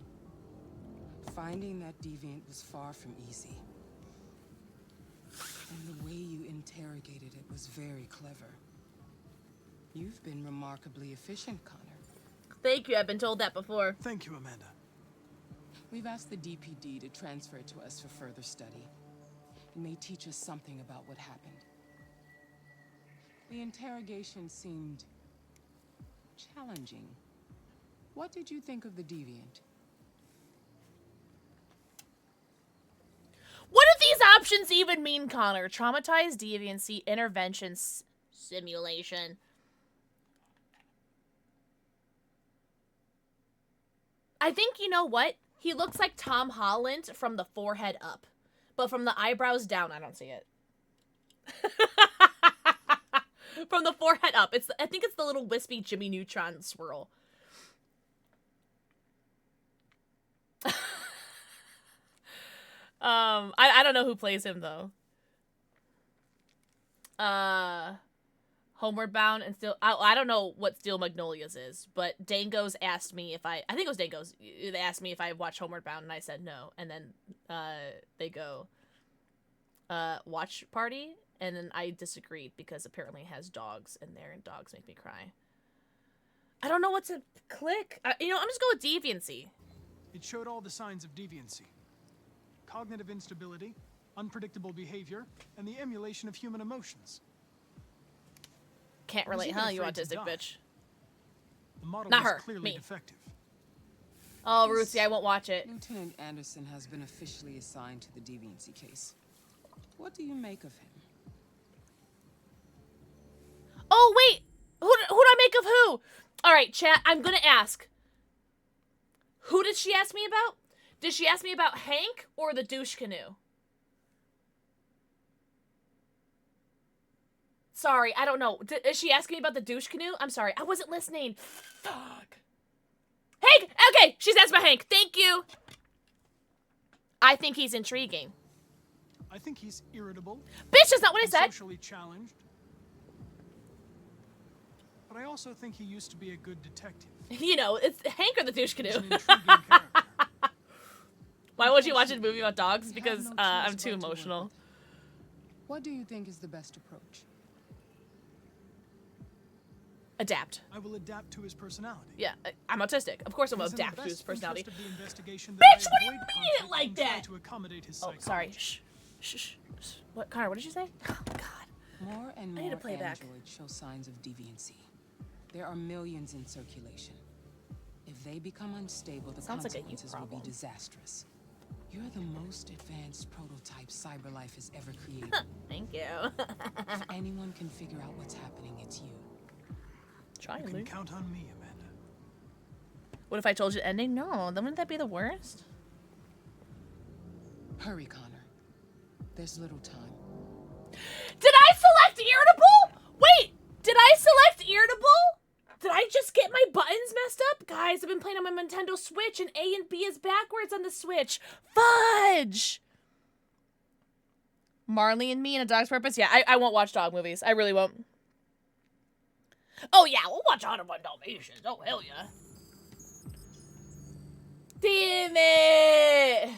Finding that deviant was far from easy. And the way you interrogated it was very clever. You've been remarkably efficient, Connor. Thank you, I've been told that before. Thank you, Amanda. We've asked the DPD to transfer it to us for further study. It may teach us something about what happened. The interrogation seemed challenging. What did you think of the deviant? What do these options even mean, Connor? Traumatized deviancy, intervention, simulation. I think, you know what? He looks like Tom Holland from the forehead up. But from the eyebrows down, I don't see it. From the forehead up. I think it's the little wispy Jimmy Neutron swirl. I don't know who plays him though. Homeward Bound and Steel. I don't know what Steel Magnolias is, but Dango's asked me if I think it was Dango's. They asked me if I watched Homeward Bound, and I said no. And then they go watch party, and then I disagreed because apparently it has dogs in there, and dogs make me cry. I don't know what to click. I'm just going with deviancy. It showed all the signs of deviancy. Cognitive instability, unpredictable behavior, and the emulation of human emotions. Can't relate, huh, you autistic bitch? The model Not was her, clearly me. defective. Oh, Ruthie, I won't watch it. Lieutenant Anderson has been officially assigned to the deviancy case. What do you make of him? Oh, wait! Who do I make of who? Alright, chat, I'm gonna ask. Who did she ask me about? Did she ask me about Hank or the douche canoe? Sorry, I don't know. Is she asking me about the douche canoe? I'm sorry, I wasn't listening. Fuck. Hank! Okay, she's asked about Hank. Thank you. I think he's intriguing. I think he's irritable. Bitch, that's not what I said. Socially challenged. But I also think he used to be a good detective. You know, it's Hank or the douche canoe. He's an intriguing character. Why would you watch a movie about dogs? Because I'm too emotional. What do you think is the best approach? Adapt. I will adapt to his personality. Yeah, I'm autistic. Of course I'm It is in the adapt to his best personality. interest of the investigation that Bitch, I what do you avoid read it conflict like and try that? to accommodate his Oh, psychology. sorry. Shh. Shh. Shh. What, Connor, what did you say? Oh, God. More and I need more to play back. androids show signs of deviancy. There are millions in circulation. If they become unstable, the Sounds like a you consequences will problem. be disastrous. You're the most advanced prototype CyberLife has ever created. Thank you. If anyone can figure out what's happening, it's you. Try You and can lose. count on me, Amanda. What if I told you the ending? No, then wouldn't that be the worst? Hurry, Connor. There's little time. Did I select irritable? Wait, did I select irritable? Did I just get my buttons messed up? Guys, I've been playing on my Nintendo Switch and A and B is backwards on the Switch. Fudge! Marley and Me and A Dog's Purpose? Yeah, I won't watch dog movies. I really won't. Oh yeah, we'll watch 101 Dalmatians. Oh, hell yeah. Damn it!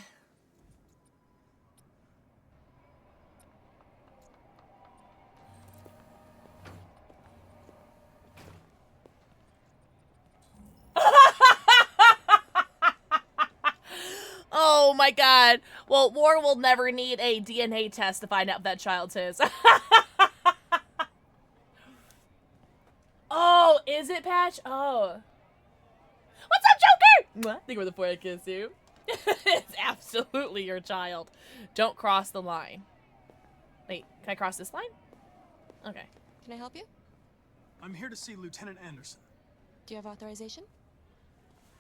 Oh my god. Well, War will never need a DNA test to find out if that child's his. Oh, is it, Patch? Oh. What's up, Joker? Mwah. Think we're the boy I kiss you. It's absolutely your child. Don't cross the line. Wait, can I cross this line? Okay. Can I help you? I'm here to see Lieutenant Anderson. Do you have authorization?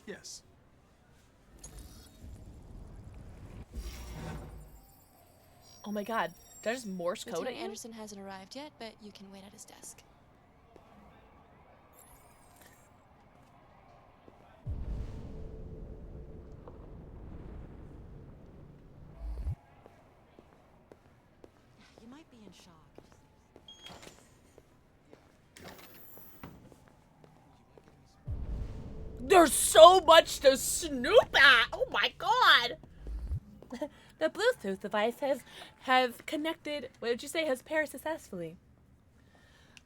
Yes. Oh my god. Did I just Morse code at Lieutenant you? Anderson hasn't arrived yet, but you can wait at his desk. You might be in shock. There's so much to snoop at! Oh my god! The Bluetooth device has connected, what did you say, has paired successfully.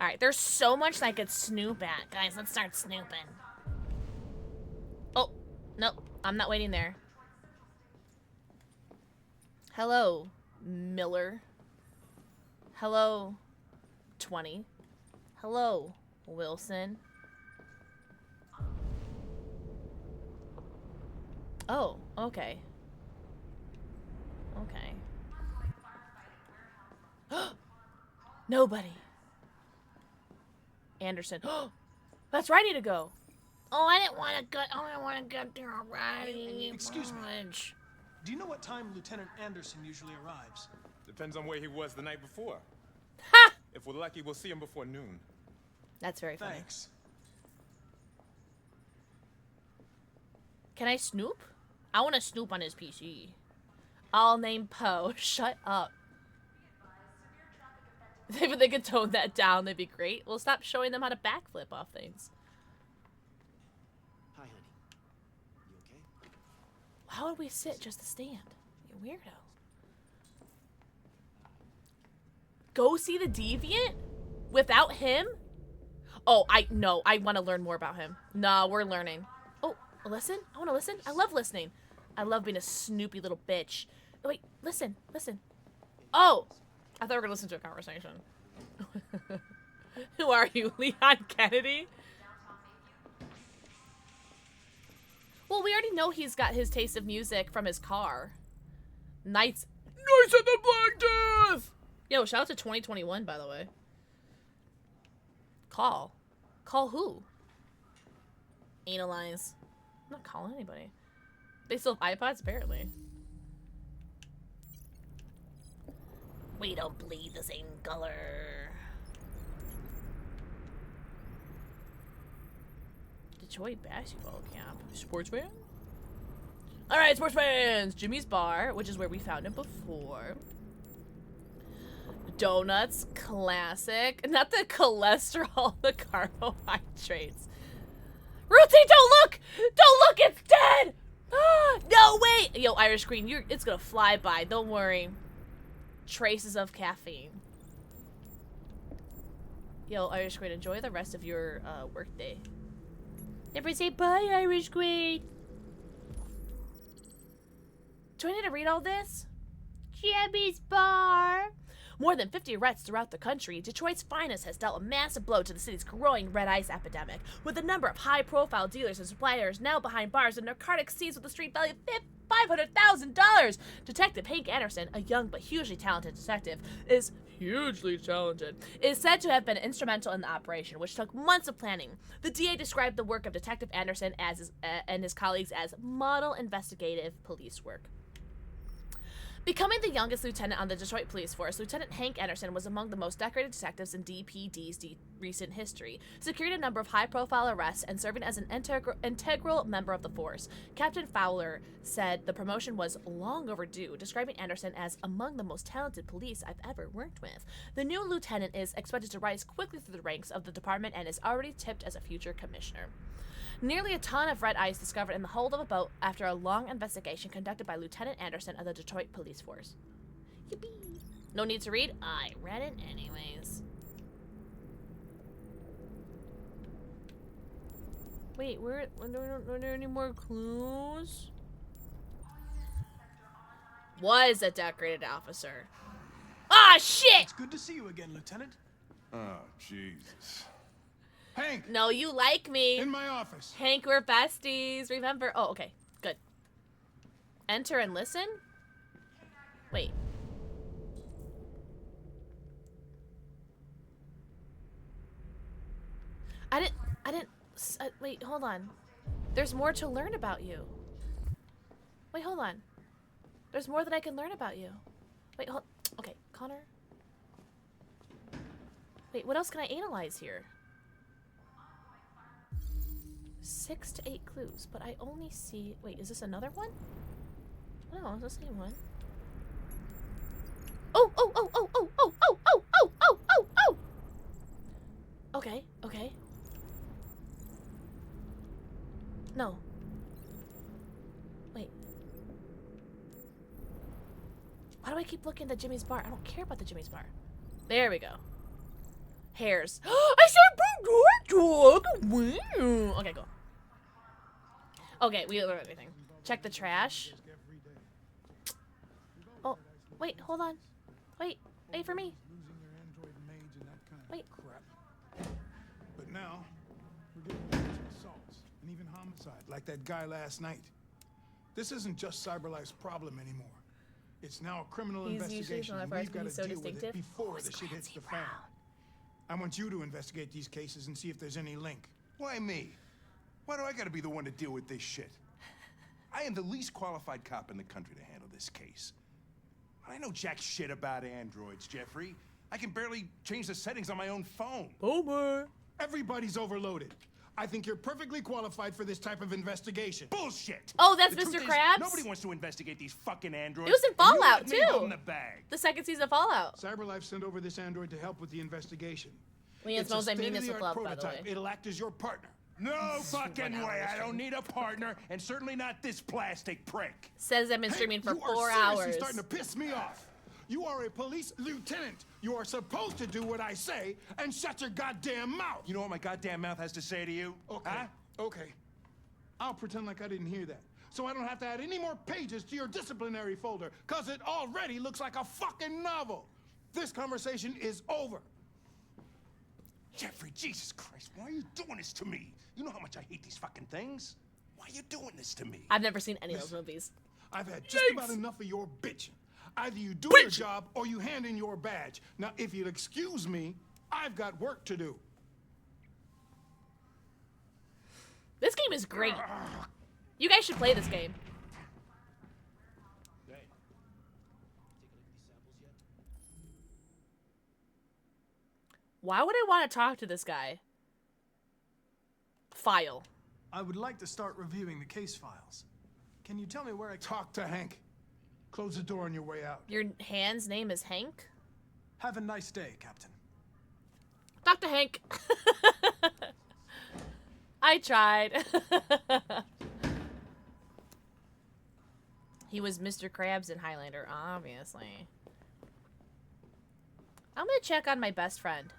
Alright, there's so much that I could snoop at. Guys, let's start snooping. Oh, nope, I'm not waiting there. Hello, Miller. Hello, 20. Hello, Wilson. Oh, okay. Okay. Nobody. Anderson. That's where I need to go. Oh, I didn't want to go. Oh, I want to get there already. Excuse me. Do you know what time Lieutenant Anderson usually arrives? Depends on where he was the night before. Ha! If we're lucky, we'll see him before noon. That's very funny. Thanks. Can I snoop? I want to snoop on his PC. I'll name Poe. Shut up. If they could tone that down, that'd be great. We'll stop showing them how to backflip off things. Hi, honey. You okay? How would we sit just to stand? You weirdo. Go see the Deviant? Without him? Oh, I want to learn more about him. Nah, we're learning. Oh, listen? I want to listen. I love listening. I love being a snoopy little bitch. Oh, wait, listen. Oh! I thought we were going to listen to a conversation. Who are you, Leon Kennedy? Well, we already know he's got his taste of music from his car. Knights of the Black Death! Yo, shout out to 2021, by the way. Call who? Analyze. I'm not calling anybody. They still have iPods, apparently. We don't bleed the same color. Detroit basketball camp. Sports fan? Alright, sports fans! Jimmy's Bar, which is where we found him before. Donuts, classic. Not the cholesterol, the carbohydrates. Ruthie, don't look! Don't look, it's dead! No, wait! Yo, Irish Queen, it's gonna fly by, don't worry. Traces of caffeine. Yo, Irish Queen, enjoy the rest of your work day. Never say bye, Irish Queen. Do I need to read all this? Jimmy's Bar. More than 50 arrests throughout the country, Detroit's Finest has dealt a massive blow to the city's growing red ice epidemic, with a number of high-profile dealers and suppliers now behind bars and narcotics seized with a street value of $500,000. Detective Hank Anderson, a young but hugely talented detective, is said to have been instrumental in the operation, which took months of planning. The DA described the work of Detective Anderson and his colleagues as model investigative police work. Becoming the youngest lieutenant on the Detroit Police Force, Lieutenant Hank Anderson was among the most decorated detectives in DPD's recent history, securing a number of high-profile arrests and serving as an integral member of the force. Captain Fowler said the promotion was long overdue, describing Anderson as among the most talented police I've ever worked with. The new lieutenant is expected to rise quickly through the ranks of the department and is already tipped as a future commissioner. Nearly a ton of red ice discovered in the hold of a boat after a long investigation conducted by Lieutenant Anderson of the Detroit Police Force. Yippee! No need to read? I read it anyways. Wait, were there any more clues? Was a decorated officer. Ah, shit! It's good to see you again, Lieutenant. Oh, Jesus. Hank! No, you like me. In my office. Hank, we're besties. Remember? Oh, okay. Good. Enter and listen? Wait. Wait, hold on. There's more to learn about you. Wait, hold on. There's more that I can learn about you. Wait, okay, Connor. Wait, what else can I analyze here? 6 to 8 clues, but I only see... Wait, is this another one? No, it's the same one. Oh! Okay. No. Wait. Why do I keep looking at Jimmy's Bar? I don't care about the Jimmy's Bar. There we go. Hairs. I said... Okay, go. Okay, we don't have anything. Check the trash. Oh, wait, hold on. Wait for me. Wait. But now, we're getting assaults and even homicide, like that guy last night. This isn't just CyberLife's problem anymore. It's now a criminal investigation, and we've got to deal with it before the shit hits the fan. I want you to investigate these cases and see if there's any link. Why me? Why do I gotta be the one to deal with this shit? I am the least qualified cop in the country to handle this case. I know jack shit about androids, Jeffrey. I can barely change the settings on my own phone. Boomer. Everybody's overloaded. I think you're perfectly qualified for this type of investigation. Bullshit! Oh, that's The Mr. truth is, Krabs? Nobody wants to investigate these fucking androids. It was in and you Fallout, let me too. hold the bag. The second season of Fallout. CyberLife sent over this android to help with the investigation. Leon's It's a knows I mean this with state-of-the-art love, by the way. prototype. It'll act as your partner. No fucking way. I don't need a partner, and certainly not this plastic prick. Says I've been streaming for you 4 are seriously hours. starting to piss me off. You are a police lieutenant. You are supposed to do what I say and shut your goddamn mouth. You know what my goddamn mouth has to say to you? Okay. Huh? Okay. I'll pretend like I didn't hear that. So I don't have to add any more pages to your disciplinary folder, because it already looks like a fucking novel. This conversation is over. Jeffrey, Jesus Christ, why are you doing this to me? You know how much I hate these fucking things. Why are you doing this to me? I've never seen any of those movies. I've had just about enough of your bitching. Either you do your job or you hand in your badge. Now, if you'll excuse me, I've got work to do. This game is great. You guys should play this game. Why would I want to talk to this guy? File. I would like to start reviewing the case files. Can you tell me where I talk to Hank? Close the door on your way out. Your hand's name is Hank? Have a nice day, Captain. Dr. Hank. I tried. He was Mr. Krabs in Highlander, obviously. I'm gonna check on my best friend.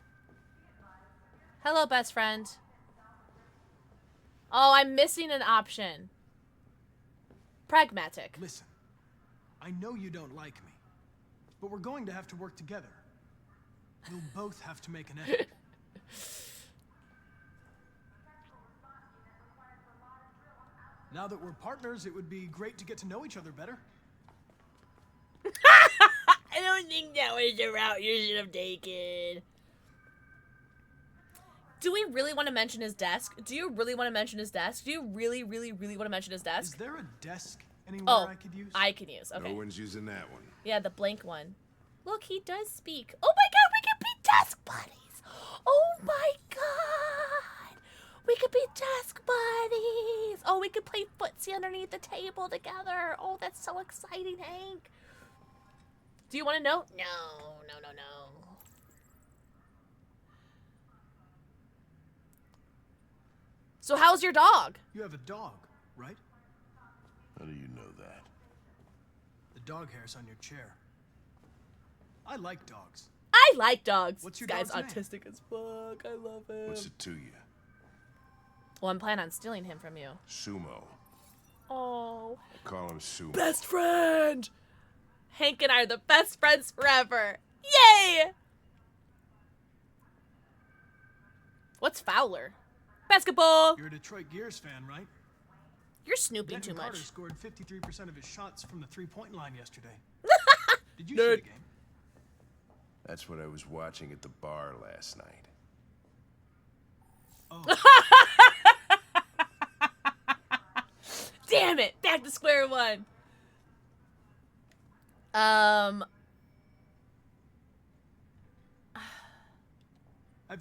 Hello, best friend. Oh, I'm missing an option. Pragmatic. Listen, I know you don't like me, but we're going to have to work together. We'll both have to make an effort. Now that we're partners, it would be great to get to know each other better. I don't think that was the route you should have taken. Do we really want to mention his desk? Do you really want to mention his desk? Do you really, really, really want to mention his desk? Is there a desk anywhere Oh, I could use? I can use. Okay. No one's using that one. Yeah, the blank one. Look, he does speak. Oh my god, we can be desk buddies! Oh my god! We could be desk buddies! Oh, we could play footsie underneath the table together. Oh, that's so exciting, Hank. Do you want to know? No. So how's your dog? You have a dog, right? How do you know that? The dog hair's on your chair. I like dogs. I like dogs. What's your This guy's dog's name? autistic as fuck. I love him. What's it to you? Well, I'm planning on stealing him from you. Sumo. Oh. I call him Sumo. Best friend! Hank and I are the best friends forever. Yay! What's Fowler? Basketball! You're a Detroit Gears fan, right? You're snooping Denton too Carter much. scored 53% of his shots from the three-point line yesterday. Did you Nerd. see the game? That's what I was watching at the bar last night. Damn it! Back to square one. Have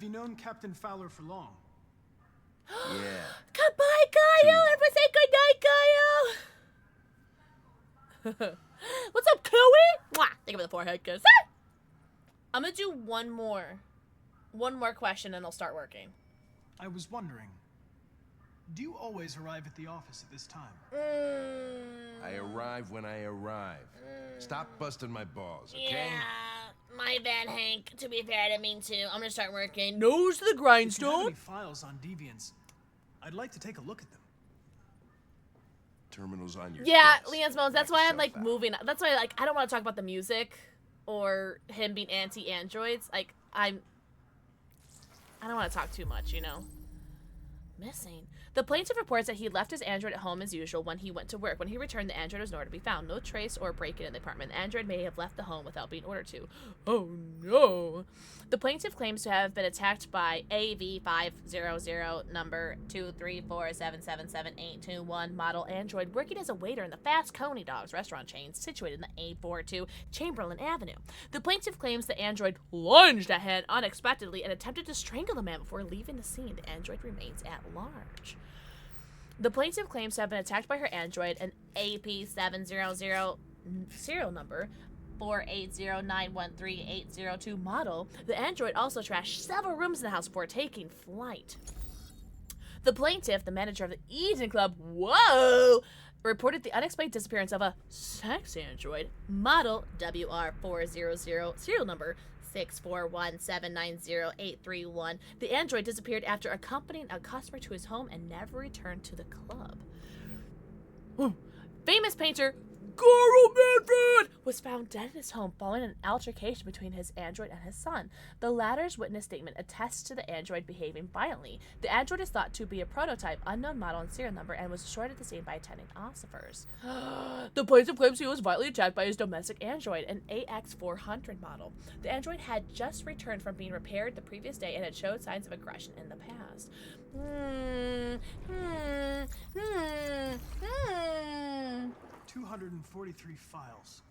you known Captain Fowler for long? Yeah. Goodbye, Kaio! Everyone say goodnight, Kaio! What's up, Chloe? Mwah! Think of the forehead, cause I'm gonna do one more question and I'll start working. I was wondering, do you always arrive at the office at this time? I arrive when I arrive. Stop busting my balls, okay? Yeah, my bad, Hank. To be fair, I didn't mean to. I'm gonna start working. Nose to the If you have grindstone. any files on Deviants, I'd like to take a look at them. Terminals on your Yeah, desk. Leon's Moans. That's Knock why I'm yourself like out. moving. That's why like I don't want to talk about the music or him being anti-androids. Like I don't want to talk too much, you know. Missing. The plaintiff reports that he left his android at home as usual when he went to work. When he returned, the android was nowhere to be found. No trace or break-in in the apartment. The android may have left the home without being ordered to. Oh no. The plaintiff claims to have been attacked by AV500 number 234777821 model android working as a waiter in the Fast Coney Dogs restaurant chain situated in the A42 Chamberlain Avenue. The plaintiff claims the android lunged at him unexpectedly and attempted to strangle the man before leaving the scene. The android remains at large. The plaintiff claims to have been attacked by her android, an AP700 serial number 480913802 model. The android also trashed several rooms in the house before taking flight. The plaintiff, the manager of the Eden Club, reported the unexplained disappearance of a sex android, model WR400, serial number 641790831. The android disappeared after accompanying a customer to his home and never returned to the club. Famous painter Carl Manfred was found dead in his home following an altercation between his android and his son. The latter's witness statement attests to the android behaving violently. The android is thought to be a prototype, unknown model and serial number, and was destroyed at the scene by attending officers. The plaintiff claims he was violently attacked by his domestic android, an AX400 model. The android had just returned from being repaired the previous day and had showed signs of aggression in the past. 243 files.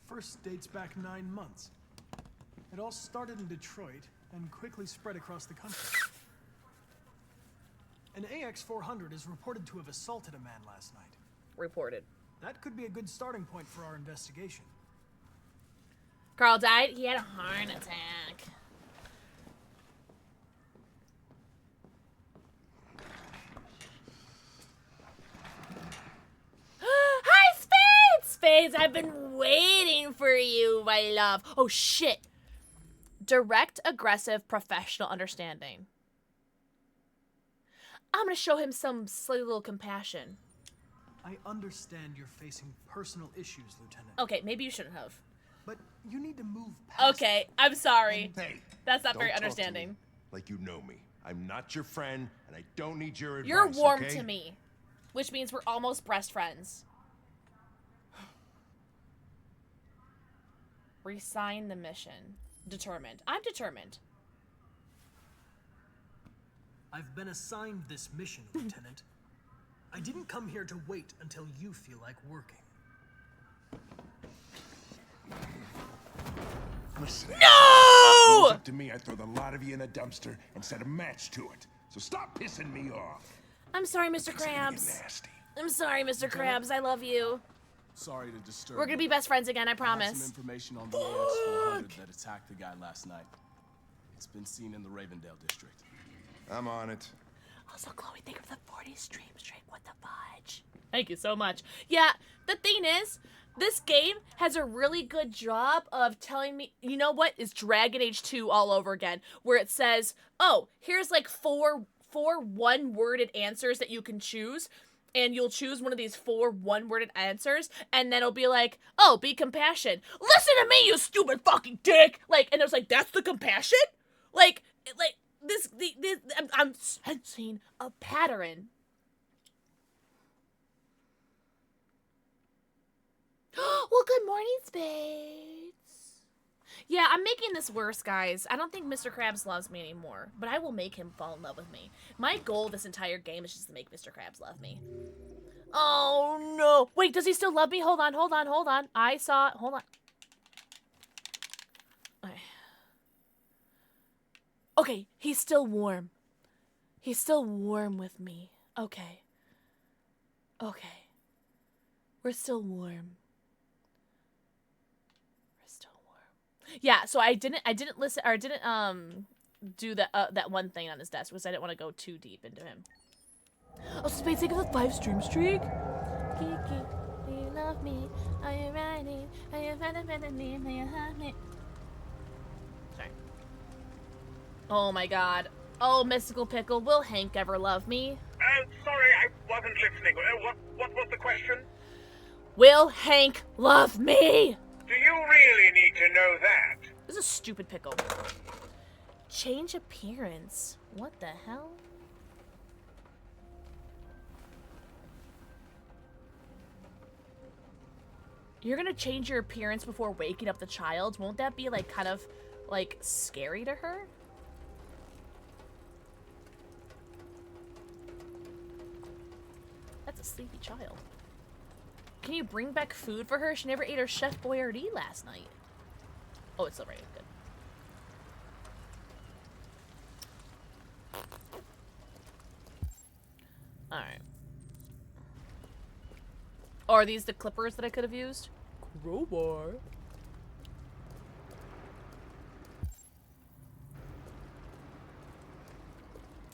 First dates back 9 months. It all started in Detroit and quickly spread across the country. An AX400 is reported to have assaulted a man last night. Reported. That could be a good starting point for our investigation. Carl died. He had a heart attack. Hi, Spades! Spades, I've been waiting for you, my love. Oh, shit. Direct, aggressive, professional understanding. I'm gonna show him some slightly little compassion. I understand you're facing personal issues, Lieutenant. Okay, maybe you shouldn't have. But you need to move past Okay, I'm sorry. Hey, that's not don't very talk to understanding. me like you know me. I'm not your friend, and I don't need your advice. You're warm okay? to me, which means we're almost best friends. Resign the mission. Determined. I'm determined. I've been assigned this mission, Lieutenant. I didn't come here to wait until you feel like working. Listen. No! If it was up to me, I'd throw the lot of you in a dumpster and set a match to it. So stop pissing me off. I'm sorry, Mr. Krabs. I'm sorry, Mr. Krabs. I love you. Sorry to disturb. We're gonna be best friends again, I I have promise. some information on the AX400 that attacked the guy last night. It's been seen in the Ravendale district. I'm on it. Also, Chloe, think of the 40 stream streak. What the fudge? Thank you so much. Yeah, the thing is, this game has a really good job of telling me, you know what? It's Dragon Age 2 all over again, where it says, oh, here's like four one-worded answers that you can choose, and you'll choose one of these 4 one-worded answers, and then it'll be like, oh, be compassionate. Listen to me, you stupid fucking dick! Like, and it was like, that's the compassion? Like, this I'm sensing a pattern. Well, good morning, Spades. Yeah, I'm making this worse, guys. I don't think Mr. Krabs loves me anymore, but I will make him fall in love with me. My goal this entire game is just to make Mr. Krabs love me. Oh, no. Wait, does he still love me? Hold on. Hold on. Hold on. Hold on. Okay, he's still warm. He's still warm with me. Okay. Okay. We're still warm. Yeah, so I didn't listen, or I didn't do that one thing on his desk because I didn't want to go too deep into him. Oh, Spades, think of the 5 stream streak. Kiki, do you love me? Are you riding? Are you me? Are you hug me? Sorry. Oh my God. Oh, Mystical Pickle, will Hank ever love me? Sorry, I wasn't listening. What was the question? Will Hank love me? Do you really need to know that? This is a stupid pickle. Change appearance. What the hell? You're gonna change your appearance before waking up the child? Won't that be like kind of like scary to her? That's a sleepy child. Can you bring back food for her? She never ate her Chef Boyardee last night. Oh, it's still ready. Good. Alright. Oh, are these the clippers that I could have used? Crowbar.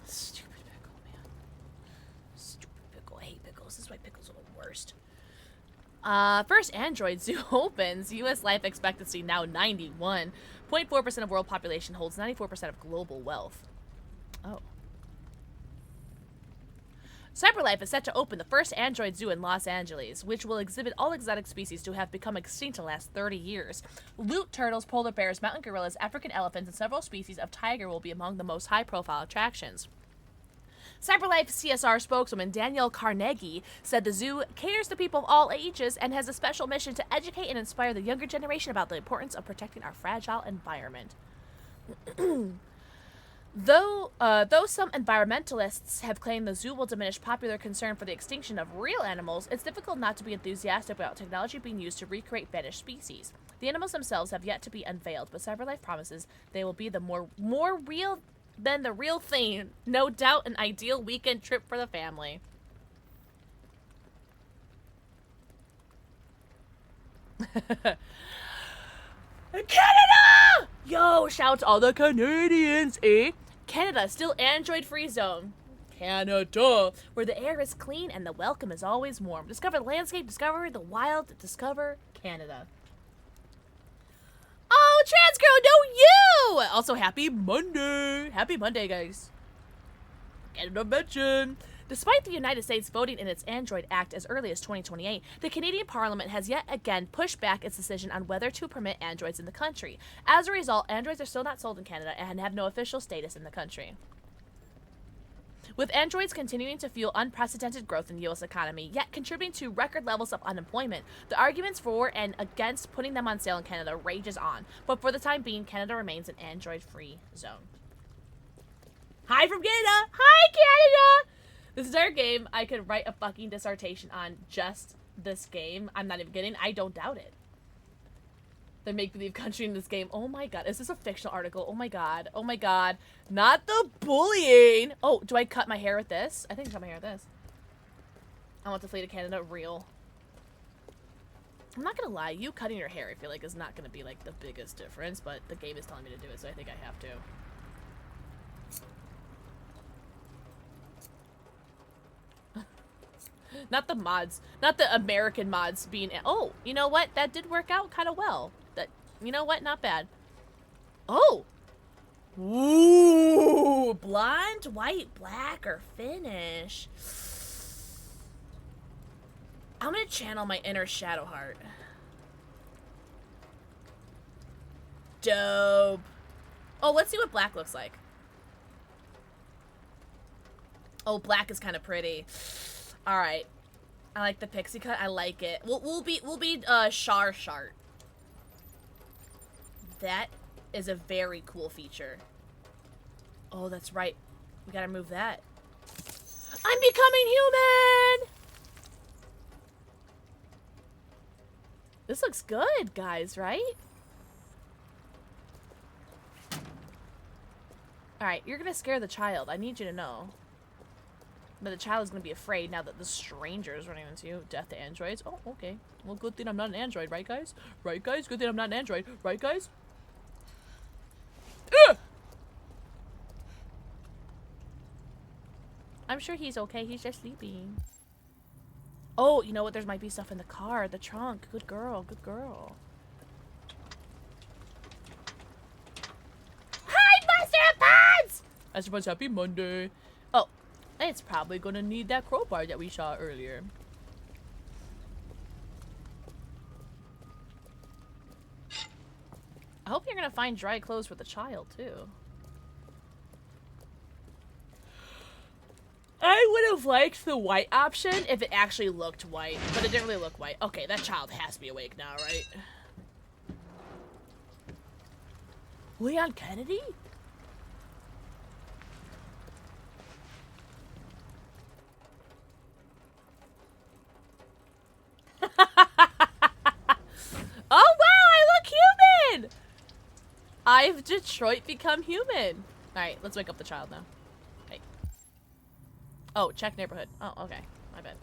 Stupid pickle, man. Stupid pickle. I hate pickles. This is why pickles are the worst. First Android Zoo opens. U.S. life expectancy now 91. 0.4% of world population holds 94% of global wealth. Oh. CyberLife is set to open the first Android Zoo in Los Angeles, which will exhibit all exotic species to have become extinct in the last 30 years. Loot turtles, polar bears, mountain gorillas, African elephants, and several species of tiger will be among the most high-profile attractions. CyberLife CSR spokeswoman Danielle Carnegie said the zoo caters to people of all ages and has a special mission to educate and inspire the younger generation about the importance of protecting our fragile environment. Though some environmentalists have claimed the zoo will diminish popular concern for the extinction of real animals, it's difficult not to be enthusiastic about technology being used to recreate vanished species. The animals themselves have yet to be unveiled, but CyberLife promises they will be the more real than the real thing. No doubt an ideal weekend trip for the family. Canada! Yo, shout to all the Canadians, eh? Canada, still Android-free zone. Canada, where the air is clean and the welcome is always warm. Discover the landscape, discover the wild, discover Canada. Oh, trans girl, no you! Also, happy Monday. Happy Monday, guys. Canada mention. Despite the United States voting in its Android Act as early as 2028, the Canadian Parliament has yet again pushed back its decision on whether to permit androids in the country. As a result, androids are still not sold in Canada and have no official status in the country. With androids continuing to fuel unprecedented growth in the U.S. economy, yet contributing to record levels of unemployment, the arguments for and against putting them on sale in Canada rages on. But for the time being, Canada remains an android-free zone. Hi from Canada! Hi, Canada! This entire game, I could write a fucking dissertation on just this game. I'm not even kidding. I don't doubt it. The make-believe country in this game. Oh my god. Is this a fictional article? Oh my god. Oh my god. Not the bullying! Oh, do I cut my hair with this? I think I cut my hair with this. I want to flee to Canada real. I'm not gonna lie. You cutting your hair, I feel like, is not gonna be, like, the biggest difference, but the game is telling me to do it, so I think I have to. Not the mods. Not the American mods being... Oh, you know what? That did work out kind of well. That, you know what? Not bad. Oh! Ooh! Blonde, white, black, or finish. I'm gonna channel my inner Shadowheart. Dope. Oh, let's see what black looks like. Oh, black is kind of pretty. All right, I like the pixie cut. I like it. We'll be Char Shart. That is a very cool feature. Oh, that's right. We gotta move that. I'm becoming human. This looks good, guys. Right? All right, you're gonna scare the child. I need you to know. But the child is going to be afraid now that the stranger is running into you. Death to androids. Oh, okay. Well, good thing I'm not an android, right, guys? Right, guys? Good thing I'm not an android. Right, guys? Ugh! I'm sure he's okay. He's just sleeping. Oh, you know what? There might be stuff in the car. The trunk. Good girl. Good girl. Hi, Buster Buds! Buster Buds, happy Monday. Oh. It's probably gonna need that crowbar that we saw earlier. I hope you're gonna find dry clothes for the child, too. I would have liked the white option if it actually looked white, but it didn't really look white. Okay, that child has to be awake now, right? Leon Kennedy? Oh wow, I look human! I've Detroit become human. Alright, let's wake up the child now. Okay. Oh, check neighborhood. Oh, okay. My bad.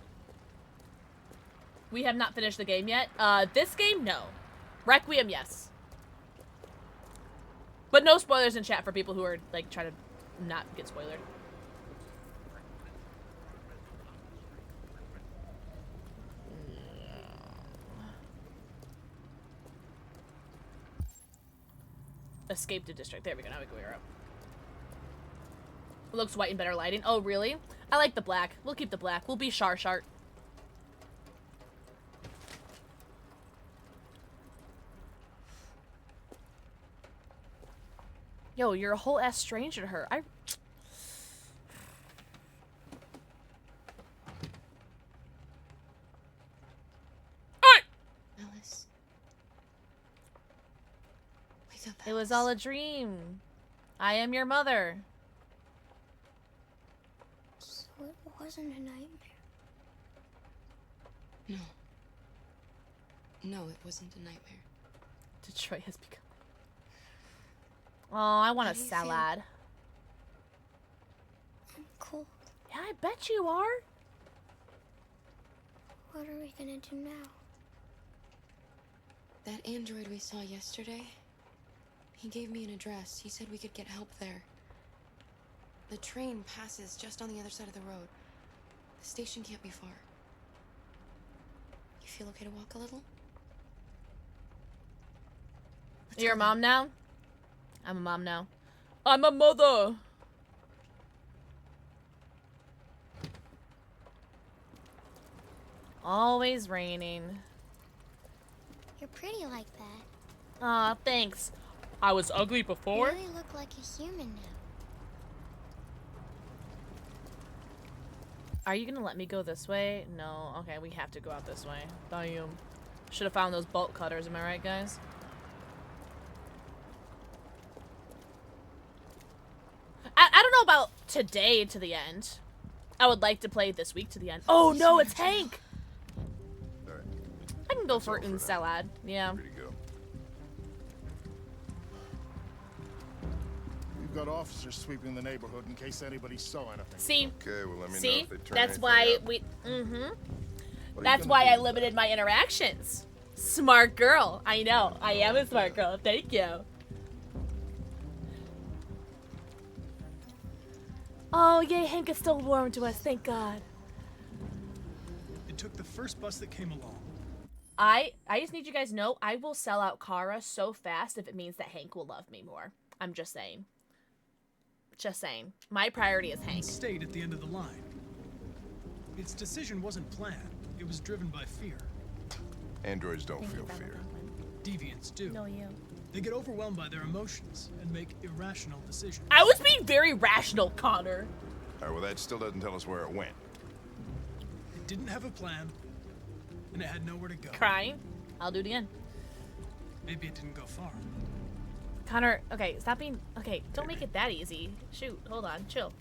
We have not finished the game yet. This game, no. Requiem, yes. But no spoilers in chat for people who are, like, trying to not get spoiled. Escape the district. There we go. Now we can go up. It looks white and better lighting. Oh, really? I like the black. We'll keep the black. We'll be Shart. Yo, you're a whole ass stranger to her. Alice. Wake up, It was all a dream. I am your mother. So it wasn't a nightmare. No. No, it wasn't a nightmare. Detroit has become... Oh, I want a salad. I'm cold. Yeah, I bet you are. What are we gonna do now? That android we saw yesterday, he gave me an address. He said we could get help there. The train passes just on the other side of the road. The station can't be far. You feel okay to walk a little? You're a mom now? I'm a mom now. I'm a mother! Always raining. You're pretty like that. Aw, thanks. I was ugly before? You really look like a human now. Are you gonna let me go this way? No. Okay, we have to go out this way. Damn. Should have found those bolt cutters, am I right, guys? I don't know about today to the end. I would like to play this week to the end. Oh no, it's Hank! Alright. I can go for it in salad. Yeah. Ready to go. We've got officers sweeping the neighborhood in case anybody saw anything. See? Okay, well let me know See? if they turn That's anything why up. we... What are That's you why gonna I do? limited my interactions. Smart girl. I know. I am a smart girl. Thank you. Oh, yay, Hank is still warm to us. Thank God. It took the first bus that came along. I just need you guys to know I will sell out Kara so fast if it means that Hank will love me more. I'm just saying. Just saying. My priority is Hank. It stayed at the end of the line. Its decision wasn't planned. It was driven by fear. Androids don't feel fear. Deviants do. No, you. They get overwhelmed by their emotions and make irrational decisions. I was being very rational, Connor. Alright, well that still doesn't tell us where it went. It didn't have a plan, and it had nowhere to go. Crying? I'll do it again. Maybe it didn't go far. Connor, okay, stop being... Okay, don't make it that easy. Shoot, hold on, chill.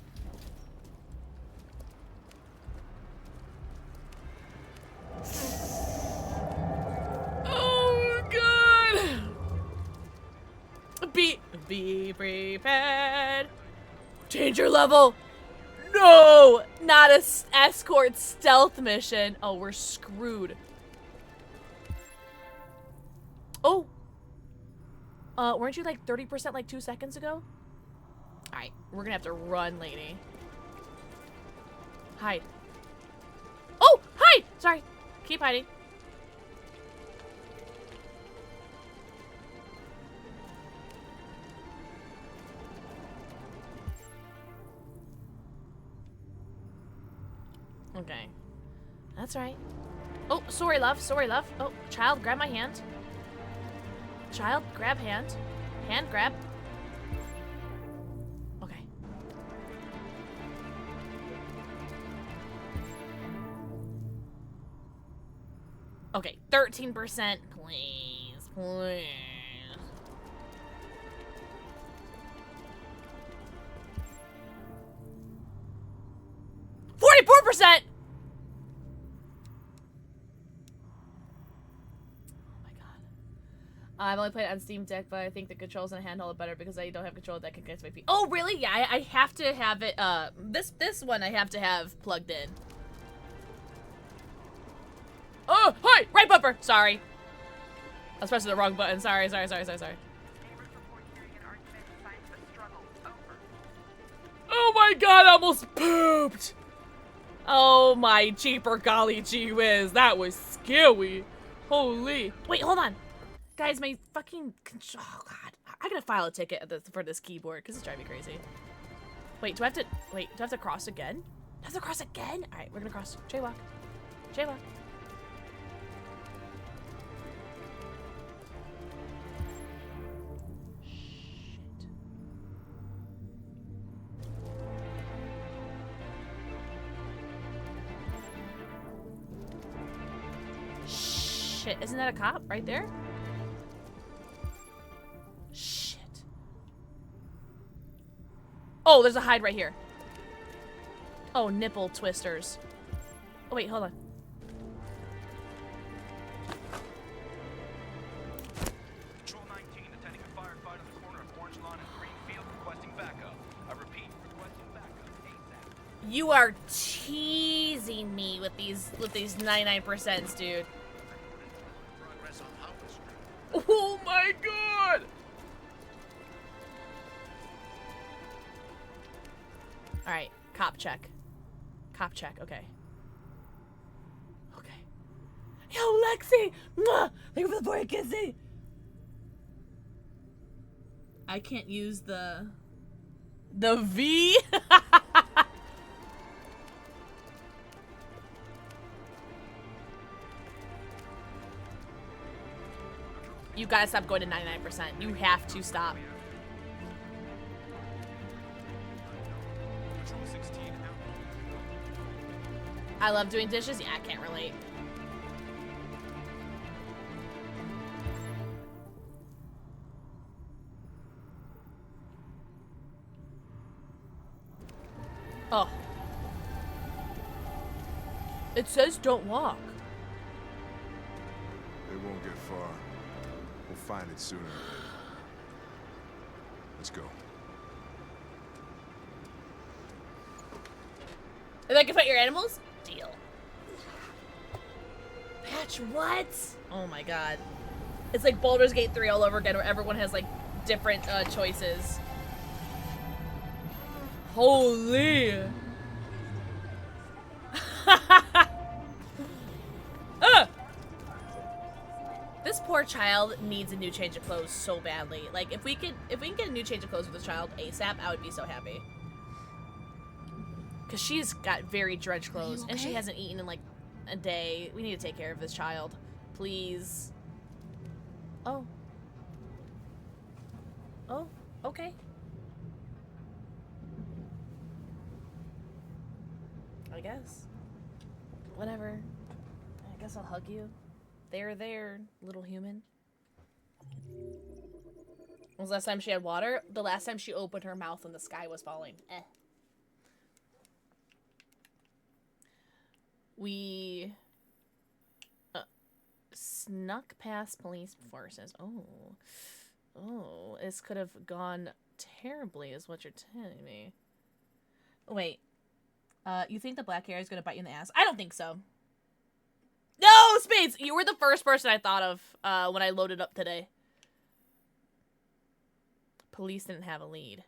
Oh, God! Be prepared. Change your level. No, not a escort stealth mission. Oh, we're screwed. Oh. Weren't you like 30% like 2 seconds ago? Alright, we're gonna have to run, lady. Hide. Oh, hide! Sorry. Keep hiding. Okay. That's right. Oh, sorry, love. Sorry, love. Oh, child, grab my hand. Child, grab hand. Hand grab. Okay. 13%. Please, please. 44%! I've only played it on Steam Deck, but I think the controls and handheld are better because I don't have control that can get my feet. Oh, really? Yeah, I have to have it, this one I have to have plugged in. Oh, hi! Right bumper! Sorry. I was pressing the wrong button. Sorry. Oh my god, I almost pooped! Oh my jeeper golly gee whiz, that was scary. Holy. Wait, hold on. Guys, my fucking control. Oh god, I gotta file a ticket for this keyboard because it's driving me crazy. Wait, do I have to cross again? Do I have to cross again? All right, we're gonna cross. Jaywalk. Shit, isn't that a cop right there? Shit. Oh, there's a hide right here. Oh, nipple twisters. Oh, wait, hold on. Control 19, attending a firefight on the corner of Orange Lawn and Greenfield, requesting backup. I repeat, requesting backup ASAP. You are teasing me with these 99%, dude. Oh my god! Alright, cop check. Okay. Yo, Lexi! Mwah! Thank you for the boy, Kissy! I can't use the V? You gotta stop going to 99%. You have to stop. I love doing dishes. Yeah, I can't relate. Oh. It says don't walk. They won't get far. We'll find it sooner or later. Let's go. And I can pet your animals? Deal. Patch, what? Oh my god. It's like Baldur's Gate 3 all over again where everyone has like different choices. Holy. This poor child needs a new change of clothes so badly. Like if we can get a new change of clothes for this child ASAP, I would be so happy. Cause she's got very drenched clothes and she hasn't eaten in like a day. We need to take care of this child. Please. Oh. Oh, okay. I guess. Whatever. I guess I'll hug you. There, little human. When was the last time she had water? The last time she opened her mouth when the sky was falling. We snuck past police forces. Oh, this could have gone terribly is what you're telling me. Wait, you think the black hair is gonna bite you in the ass? I don't think so. No, Spades! You were the first person I thought of when I loaded up today. Police didn't have a lead.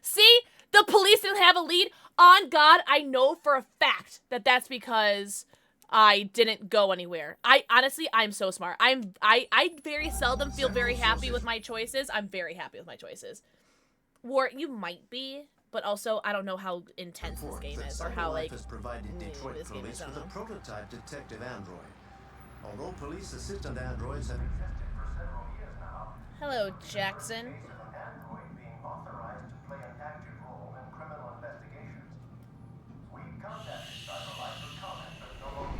See? The police didn't have a lead? On God, I know for a fact that that's because I didn't go anywhere. Honestly, I'm so smart. I very seldom feel very happy with my choices. I'm very happy with my choices. War, you might be, but also I don't know how intense this game is or how like has provided Detroit this game police is. with a prototype detective android. Although police assistant androids have existed for several years now. Hello, Jackson. Android being authorized to play an active role in criminal investigations. We've contacted CyberLife for comment, but no more.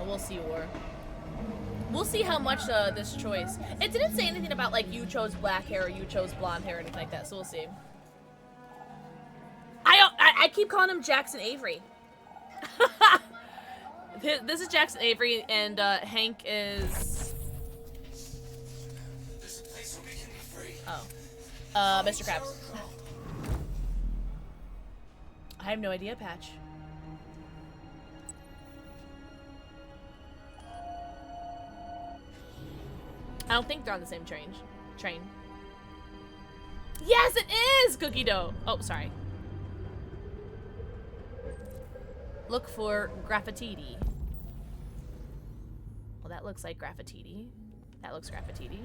we'll see, War. We'll see how much this choice. It didn't say anything about like you chose black hair or you chose blonde hair or anything like that, so we'll see. I keep calling him Jackson Avery. This is Jackson Avery, and Hank is. Oh, Mr. Krabs. I have no idea, Patch. I don't think they're on the same train. Yes, it is Cookie Dough. Oh, sorry. Look for Graffitidi. Well, that looks like Graffitidi. That looks Graffitidi.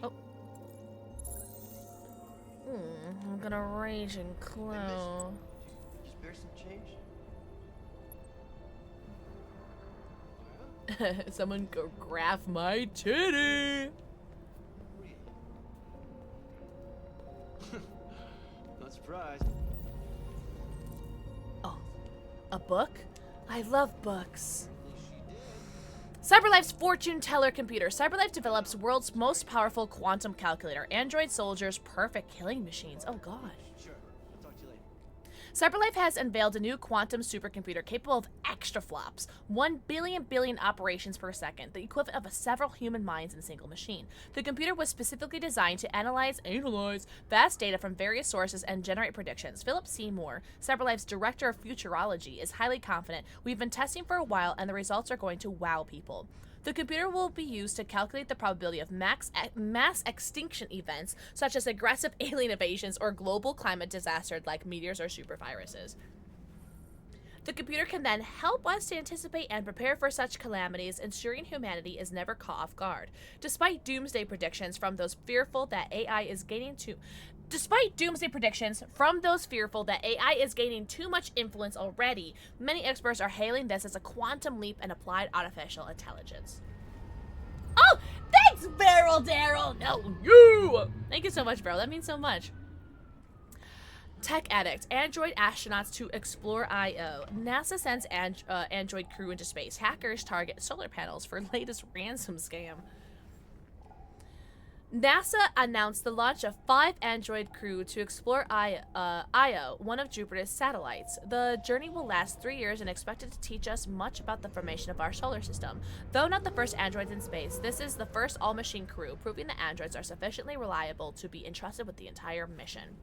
Oh. I'm gonna rage and claw. Spare some change? Someone go graph my titty. Not surprised. Oh, a book? I love books. CyberLife's fortune teller computer. CyberLife develops world's most powerful quantum calculator. Android soldiers' perfect killing machines. Oh god. Sure. I'll talk to you later. CyberLife has unveiled a new quantum supercomputer capable of extraflops, 1 billion operations per second, the equivalent of several human minds in a single machine. The computer was specifically designed to analyze vast data from various sources and generate predictions. Philip Seymour, CyberLife's director of futurology, is highly confident. We've been testing for a while and the results are going to wow people. The computer will be used to calculate the probability of mass extinction events, such as aggressive alien invasions or global climate disasters like meteors or superviruses. The computer can then help us to anticipate and prepare for such calamities, ensuring humanity is never caught off guard. Despite doomsday predictions from those fearful that AI is gaining too much influence already, many experts are hailing this as a quantum leap in applied artificial intelligence. Oh, thanks, Beryl Daryl! No, you! Thank you so much, Beryl. That means so much. Tech Addict. Android astronauts to explore Io. NASA sends Android crew into space. Hackers target solar panels for latest ransom scam. NASA announced the launch of 5 Android crew to explore Io, one of Jupiter's satellites. The journey will last 3 years and expected to teach us much about the formation of our solar system. Though not the first androids in space, this is the first all-machine crew, proving that androids are sufficiently reliable to be entrusted with the entire mission.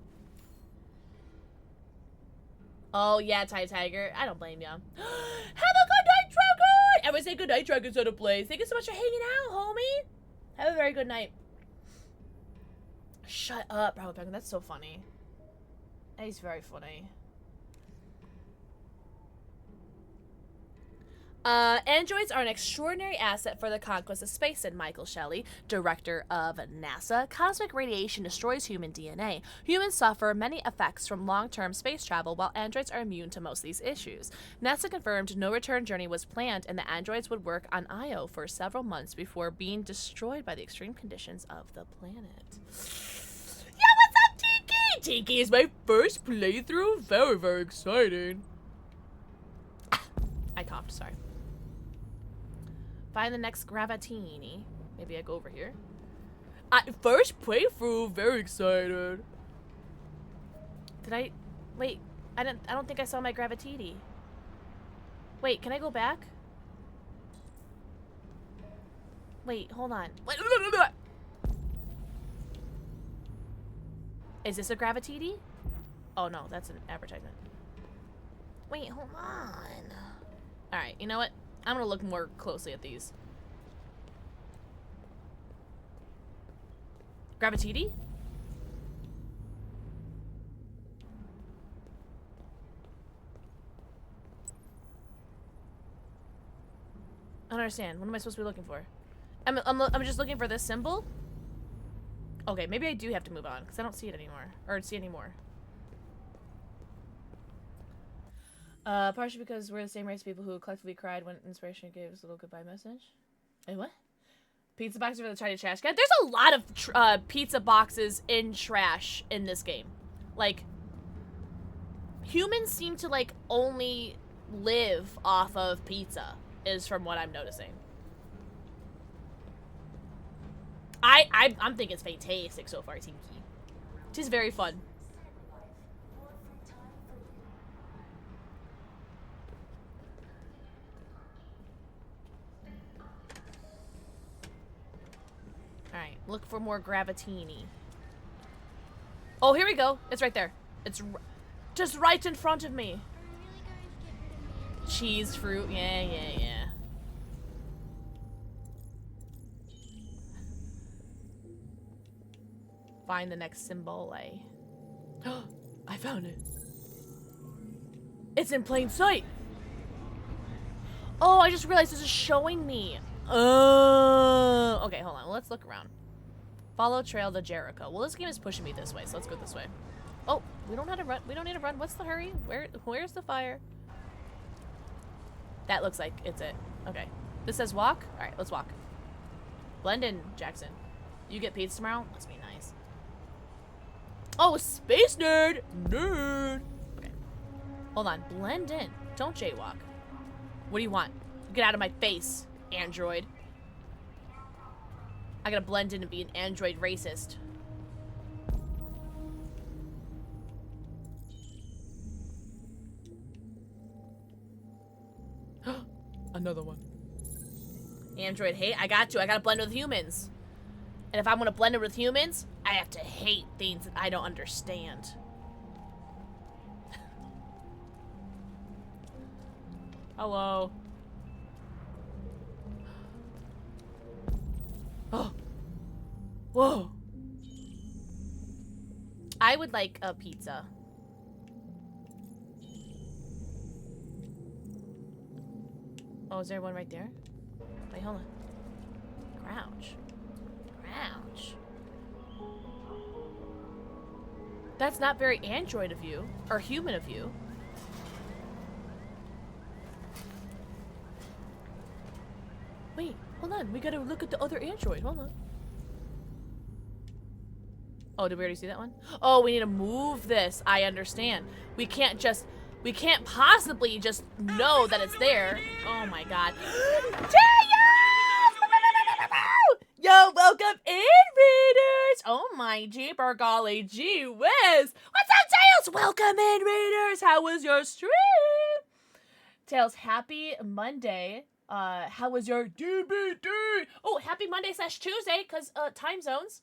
Oh yeah, Tiger. I don't blame you. Have a good night, Dragon! Everyone say good night, Dragon's out of place. Thank you so much for hanging out, homie. Have a very good night. Shut up, Bravo Penguin. That's so funny. That is very funny. Androids are an extraordinary asset for the conquest of space, said Michael Shelley, director of NASA. Cosmic radiation destroys human DNA. Humans suffer many effects from long-term space travel, while androids are immune to most of these issues. NASA confirmed no return journey was planned, and the androids would work on Io for several months before being destroyed by the extreme conditions of the planet. Yo, what's up, Tiki? Tiki is my first playthrough. Very, very exciting. I coughed, sorry. Find the next Gravatini. Maybe I go over here. First playthrough, very excited. Did I wait? I don't think I saw my Gravatini. Wait, can I go back? Wait, hold on. Wait, is this a Gravatini? Oh no, that's an advertisement. Wait, hold on. Alright, you know what? I'm gonna look more closely at these. Gravatini? I don't understand. What am I supposed to be looking for? I'm just looking for this symbol? Okay, maybe I do have to move on, because I don't see it anymore. Or see it anymore. Partially because we're the same race of people who collectively cried when inspiration gave us a little goodbye message. Wait, what? Pizza boxes for the tiny trash can. There's a lot of pizza boxes in trash in this game. Like, humans seem to, like, only live off of pizza, is from what I'm noticing. I'm thinking it's fantastic so far, Team Key. It is very fun. Alright, look for more Gravitini. Oh, here we go. It's right there. It's just right in front of me. Cheese, fruit, yeah. Find the next symbol, I found it. It's in plain sight. Oh, I just realized this is showing me. Okay, hold on. Let's look around. Follow trail to Jericho. Well, this game is pushing me this way, so let's go this way. Oh, we don't have to run. We don't need to run. What's the hurry? Where's the fire? That looks like it's it. Okay. This says walk? Alright, let's walk. Blend in, Jackson. You get pizza tomorrow? Must be nice. Oh, space nerd! Nerd! Okay. Hold on. Blend in. Don't jaywalk. What do you want? Get out of my face, android. I gotta blend in and be an android racist. Another one. Android hate? I got to. I gotta blend with humans. And if I want to blend it with humans, I have to hate things that I don't understand. Hello. Oh. Whoa. I would like a pizza. Oh, is there one right there? Wait, hold on. Crouch. Crouch. That's not very android of you. Or human of you. Wait, hold on. We gotta look at the other android. Hold on. Oh, did we already see that one? Oh, we need to move this. I understand. We can't possibly just know that it's there. Oh my god. Yo, welcome in, Raiders! Oh my jeeper golly gee whiz! What's up, Tails? Welcome in, Raiders! How was your stream? Tails, happy Monday. How was your DBD? Oh, happy Monday / Tuesday, because time zones.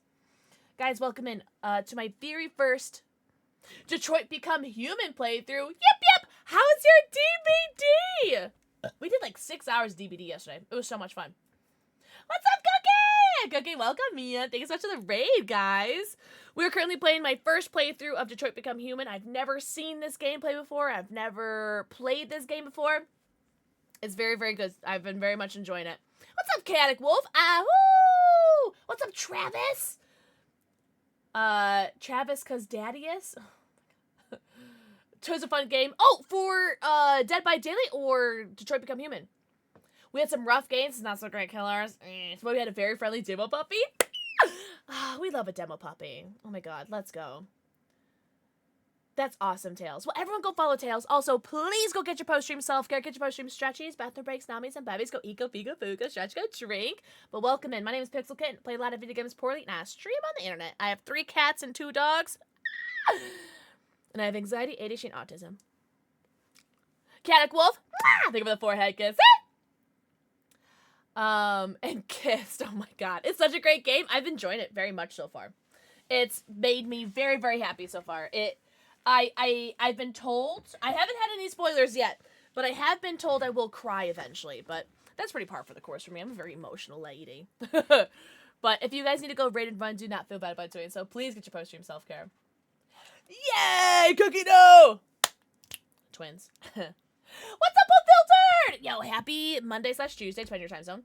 Guys, welcome in to my very first Detroit Become Human playthrough. Yep. How was your DBD? We did like 6 hours DBD yesterday. It was so much fun. What's up, Cookie? Cookie, welcome, Mia. Thank you so much for the raid, guys. We're currently playing my first playthrough of Detroit Become Human. I've never seen this gameplay before. I've never played this game before. It's very, very good. I've been very much enjoying it. What's up, Chaotic Wolf? Ahoo! What's up, Travis? Travis Cosdadius? It was a fun game. Oh, for Dead by Daylight or Detroit Become Human? We had some rough games, not so great killers. But we had a very friendly demo puppy. We love a demo puppy. Oh my god, let's go. That's awesome, Tails. Well, everyone go follow Tails. Also, please go get your post-stream self-care, get your post-stream stretchies, bathroom breaks, namis, and babies. Go eat, go feed, go food, go stretch, go drink. But welcome in. My name is Pixel Kitten. Play a lot of video games poorly, and I stream on the internet. I have 3 cats and 2 dogs. And I have anxiety, ADHD, and autism. Chaotic Wolf. Think of the forehead kiss. And Kissed. Oh my god. It's such a great game. I've enjoyed it very much so far. It's made me very, very happy so far. I've been told, I haven't had any spoilers yet, but I have been told I will cry eventually, but that's pretty par for the course for me. I'm a very emotional lady. But if you guys need to go raid and run, do not feel bad about doing so. Please get your post-stream self-care. Yay! Cookie dough! Twins. What's up, Unfiltered? Yo, happy Monday / Tuesday, depending on your time zone.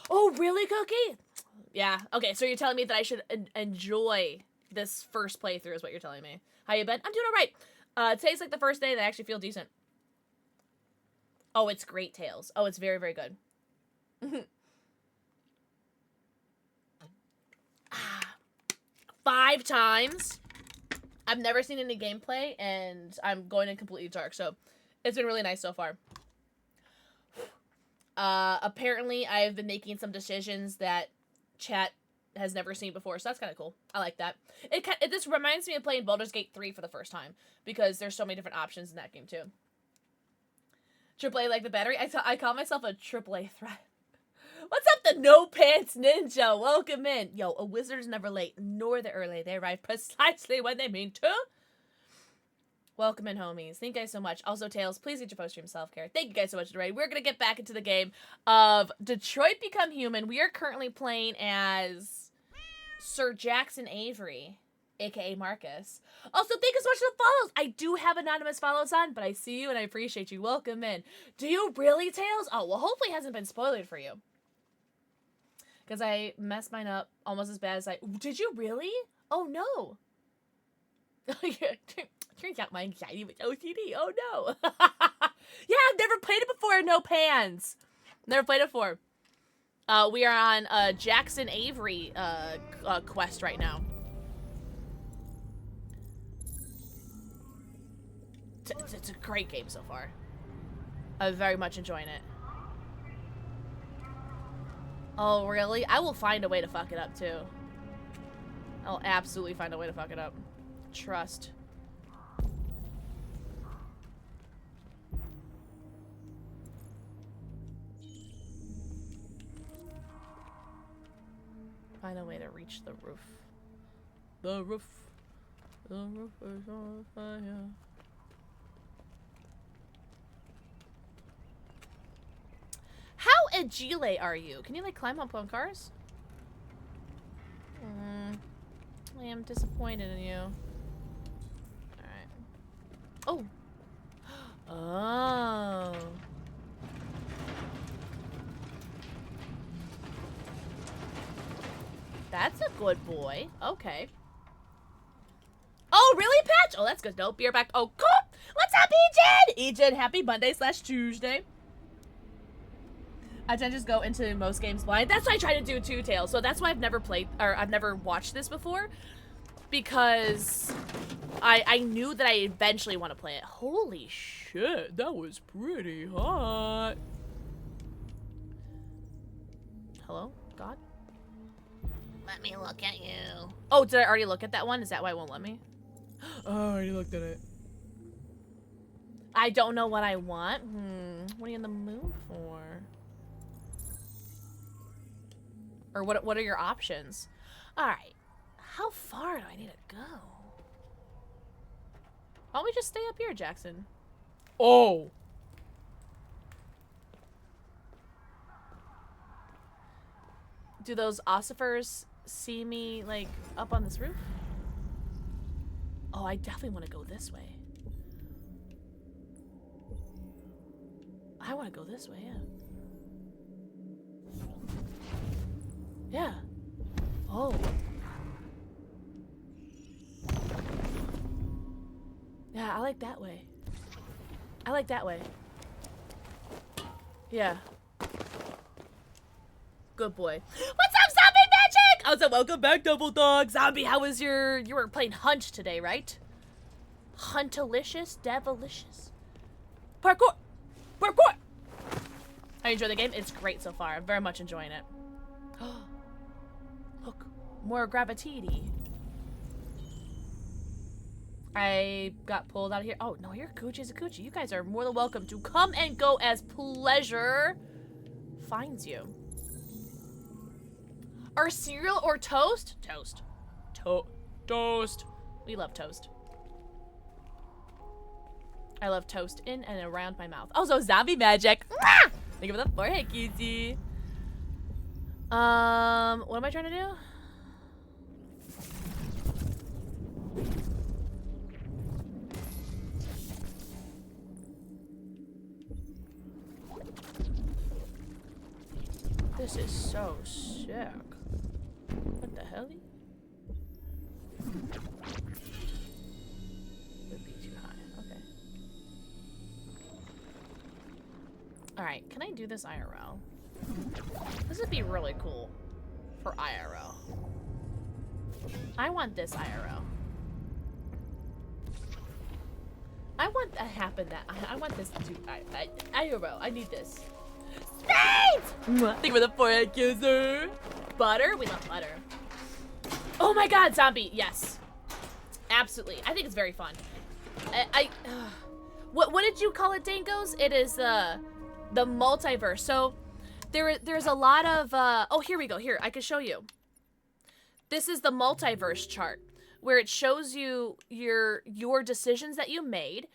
Oh, really, Cookie? Yeah. Okay, so you're telling me that I should enjoy this first playthrough is what you're telling me. How you been? I'm doing alright. Today's like the first day that I actually feel decent. Oh, it's great, Tails. Oh, it's very, very good. 5 times. I've never seen any gameplay, and I'm going in completely dark, so it's been really nice so far. Apparently, I've been making some decisions that chat has never seen before, so that's kind of cool. I like that. This reminds me of playing Baldur's Gate 3 for the first time, because there's so many different options in that game, too. AAA like the battery? I call myself a AAA threat. What's up, the No Pants Ninja? Welcome in. Yo, a wizard is never late, nor the early. They arrive precisely when they mean to. Welcome in, homies. Thank you guys so much. Also, Tails, please get your post-stream self-care. Thank you guys so much, Ray. We're going to get back into the game of Detroit Become Human. We are currently playing as Sir Jackson Avery, a.k.a. Marcus. Also, thank you so much for the follows. I do have anonymous follows on, but I see you and I appreciate you. Welcome in. Do you really, Tails? Oh, well, hopefully it hasn't been spoiled for you. Because I messed mine up almost as bad as I... Did you really? Oh, no. Turns out my anxiety was OCD. Oh, no. Yeah, I've never played it before. No pans. Never played it before. We are on Jackson Avery quest right now. It's a great game so far. I'm very much enjoying it. Oh, really? I will find a way to fuck it up, too. I'll absolutely find a way to fuck it up. Trust. Find a way to reach the roof. The roof. The roof is on fire. How agile are you? Can you, like, climb up on cars? I am disappointed in you. Alright. Oh! Oh. That's a good boy. Okay. Oh, really, Patch? Oh, that's good. Nope, you're back. Oh, cool! What's up, Ejin? Ejin, happy Monday/Tuesday. I tend to just go into most games blind. That's what I try to do too, Tails. So that's why I've never played, or I've never watched this before. Because I knew that I eventually want to play it. Holy shit, that was pretty hot. Hello, God? Let me look at you. Oh, did I already look at that one? Is that why it won't let me? Oh, I already looked at it. I don't know what I want. What are you in the mood for? Or what are your options? Alright. How far do I need to go? Why don't we just stay up here, Jackson? Oh! Do those ossifers see me, like, up on this roof? Oh, I definitely want to go this way. I want to go this way, yeah. Yeah. Oh. Yeah, I like that way. I like that way. Yeah. Good boy. What's up, Zombie Magic? Also, welcome back, Double Dog. Zombie, how was you were playing Hunt today, right? Huntalicious? Devilicious? Parkour! Parkour! I enjoy the game. It's great so far. I'm very much enjoying it. Look, more gravity. I got pulled out of here. Oh, no, your coochie is a coochie. You guys are more than welcome to come and go as pleasure finds you. Are cereal or toast? Toast. Toast. We love toast. I love toast in and around my mouth. Also, Zombie Magic. Think of the forehead, cutie. What am I trying to do? This is so sick. What the hell? Would be too high. Okay. Alright, can I do this IRL? This would be really cool for IRL. I want this IRL. I want that happen. That I want this to. I don't know. I need this. Spades! Thank you for the forehead kisser. Butter? We love butter. Oh my god, zombie. Yes. Absolutely. I think it's very fun. What did you call it, Dangos? It is the multiverse. So there's a lot of oh, here we go. Here, I can show you. This is the multiverse chart where it shows you your decisions that you made,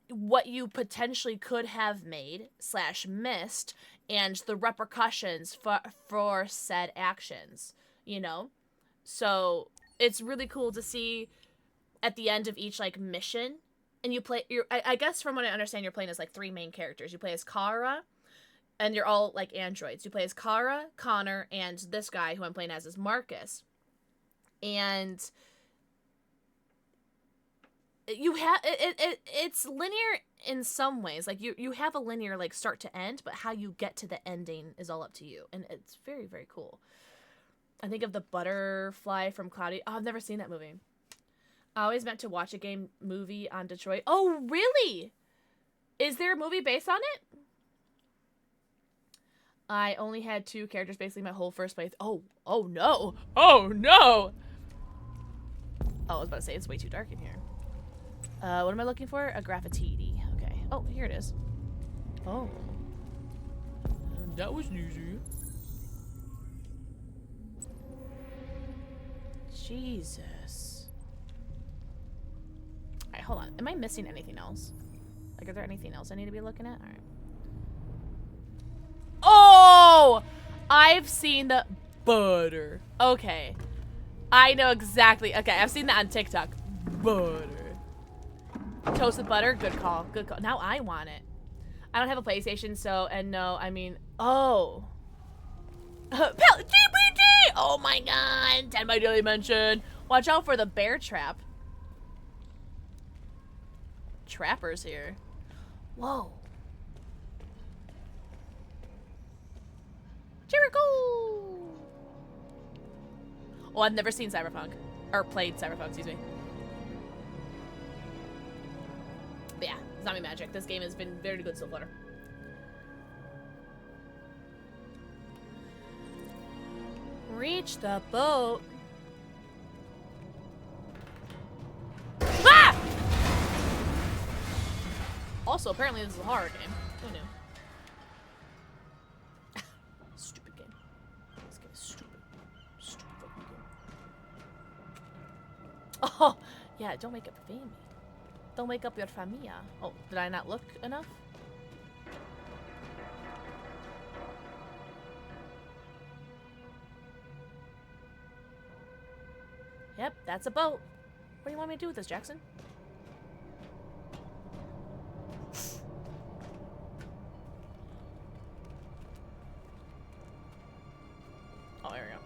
what you potentially could have made / missed, and the repercussions for said actions, you know? So it's really cool to see at the end of each like mission, and you play, I guess from what I understand, you're playing as like 3 main characters. You play as Kara, and you're all like androids. You play as Kara, Connor, and this guy who I'm playing as is Marcus. And you have it's linear in some ways. Like you have a linear like start to end, but how you get to the ending is all up to you, and it's very, very cool. I think of the butterfly from Cloudy. Oh, I've never seen that movie. I always meant to watch a movie on Detroit. Oh, really? Is there a movie based on it? I only had 2 characters basically my whole first play. Oh no. Oh no. Oh, I was about to say it's way too dark in here. What am I looking for? A graffiti. Okay. Oh, here it is. Oh. That was easy. Jesus. Alright, hold on. Am I missing anything else? Like, are there anything else I need to be looking at? Alright. Oh! I've seen the butter. Okay. I know exactly. Okay, I've seen that on TikTok. Butter. Toast with butter? Good call. Good call. Now I want it. I don't have a PlayStation, so, and no, I mean, oh. DPD! Oh my god! 10 my daily mention. Watch out for the bear trap. Trappers here. Whoa. Jericho! Oh, I've never seen Cyberpunk. Or played Cyberpunk, excuse me. But yeah, Zombie Magic. This game has been very good so far. Reach the boat. Ah! Also, apparently this is a horror game. Who knew? Stupid game. This game is stupid. Stupid fucking game. Oh, yeah, don't wake up your family. Don't wake up your familia. Oh, did I not look enough? Yep, that's a boat. What do you want me to do with this, Jackson? Oh, there we go.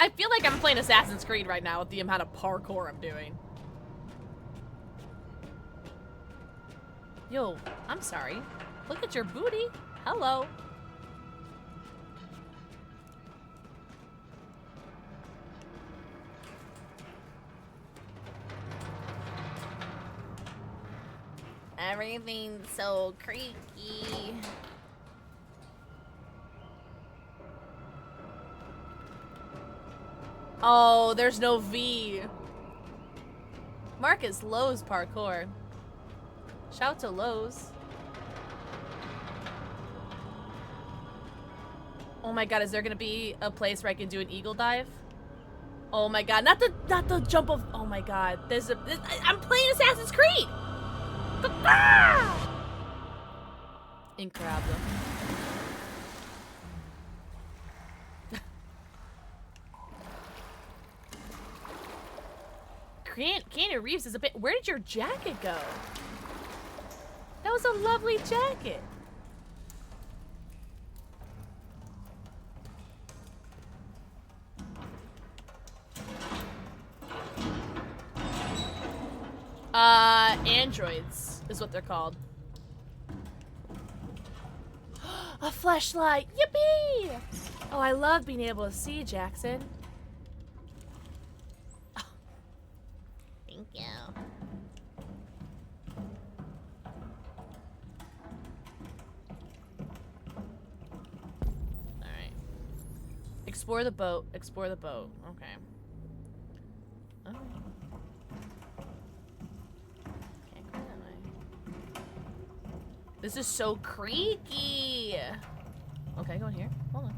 I feel like I'm playing Assassin's Creed right now with the amount of parkour I'm doing. Yo, I'm sorry. Look at your booty. Hello. Everything's so creaky. Oh, there's no V. Marcus Lowe's parkour. Shout to Lowe's. Oh my god, is there gonna be a place where I can do an eagle dive? Oh my god, not the jump of. Oh my god, I'm playing Assassin's Creed. Incredible. Keanu Reeves is a bit. Where did your jacket go? That was a lovely jacket. Androids is what they're called. A flashlight. Yippee! Oh, I love being able to see, Jackson. Oh. Thank you. Alright. Explore the boat. Explore the boat. Okay. Alright. Can't go that way. This is so creaky. Okay, go in here. Hold on.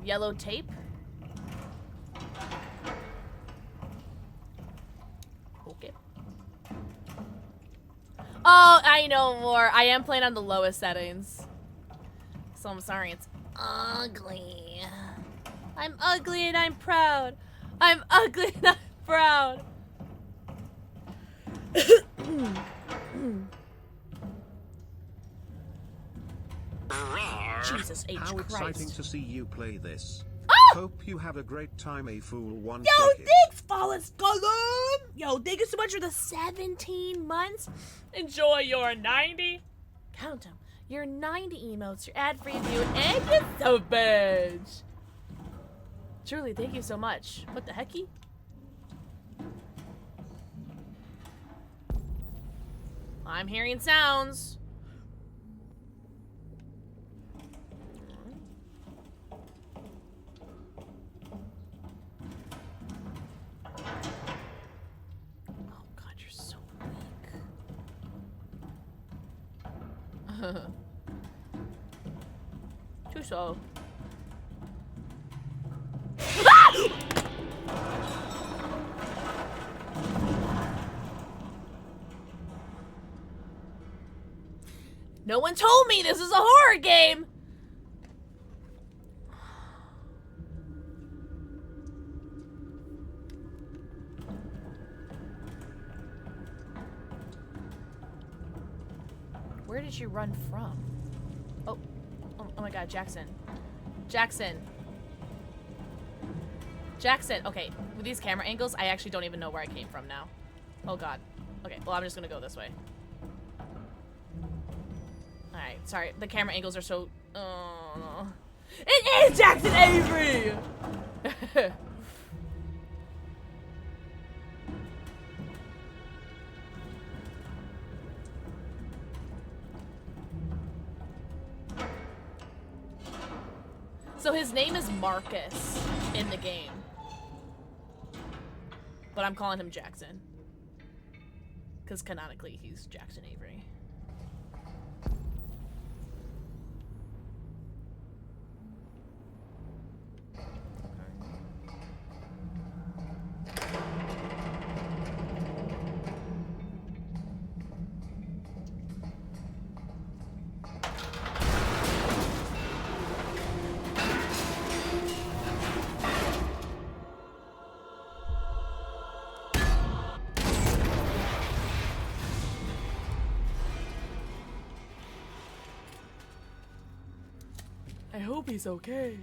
Yellow tape. Okay. Oh, I know more. I am playing on the lowest settings. So I'm sorry, it's ugly. I'm ugly and I'm proud. I'm ugly and I'm proud. Jesus H. How Christ. exciting to see you play this. Ah! Hope you have a great time, a fool one. Yo, Check it. thanks, Fallen Skullum! Yo, thank you so much for the 17 months. Enjoy your 90. Count them. Your 90 emotes, your ad-free view, and your sub badge. Truly, thank you so much. What the hecky? I'm hearing sounds. Too slow. No one told me this is a horror game. Where did you run from? Oh, oh my God, Jackson. Jackson. Jackson. Okay, with these camera angles, I actually don't even know where I came from now. Oh God. Okay, well, I'm just gonna go this way. Alright, sorry. The camera angles are so... Oh, no. It is Jackson Avery! So his name is Marcus in the game. But I'm calling him Jackson. Because canonically, he's Jackson Avery. I hope he's okay.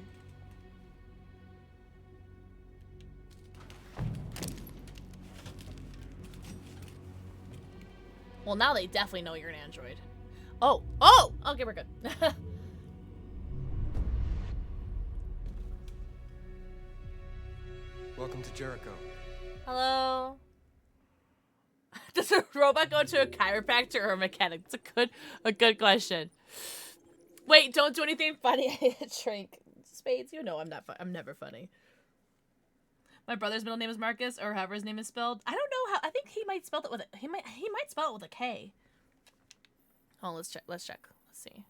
Well, now they definitely know you're an android. Oh! Oh! Okay, we're good. Welcome to Jericho. Hello? Does a robot go to a chiropractor or a mechanic? It's a good question. Wait, don't do anything funny. I shrink. Spades, you know I'm never funny. My brother's middle name is Marcus, or however his name is spelled. I don't know how. I think he might spell it with a, he might spell it with a K. Oh, let's check. Let's check. Let's see.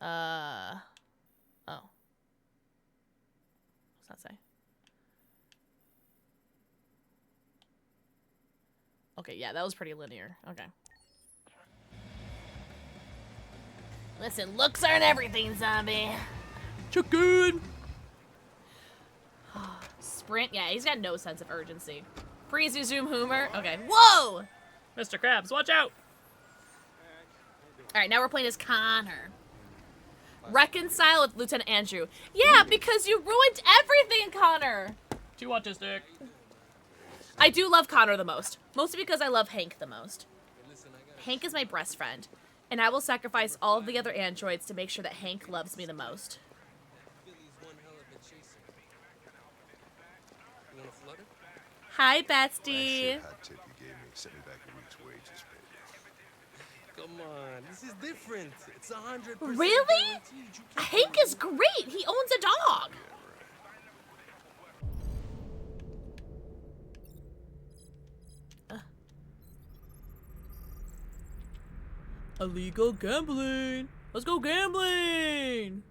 Oh. What's that say? Okay, yeah, that was pretty linear. Okay. Listen, looks aren't everything, zombie. Chicken. Sprint. Yeah, he's got no sense of urgency. Freezy zoom humor. Okay. Whoa! Mr. Krabs, watch out! Alright, now we're playing as Connor. Reconcile with Lieutenant Andrew. Yeah, because you ruined everything, Connor! Too autistic. I do love Connor the most. Mostly because I love Hank the most. Hank is my best friend. And I will sacrifice all of the other androids to make sure that Hank loves me the most. Hi, Betsy. Hot tip you gave me. Sent me back a week's wages, baby. Come on, this is different. It's 100%. Really? Hank is great. He owns a dog. Illegal gambling. Let's go gambling.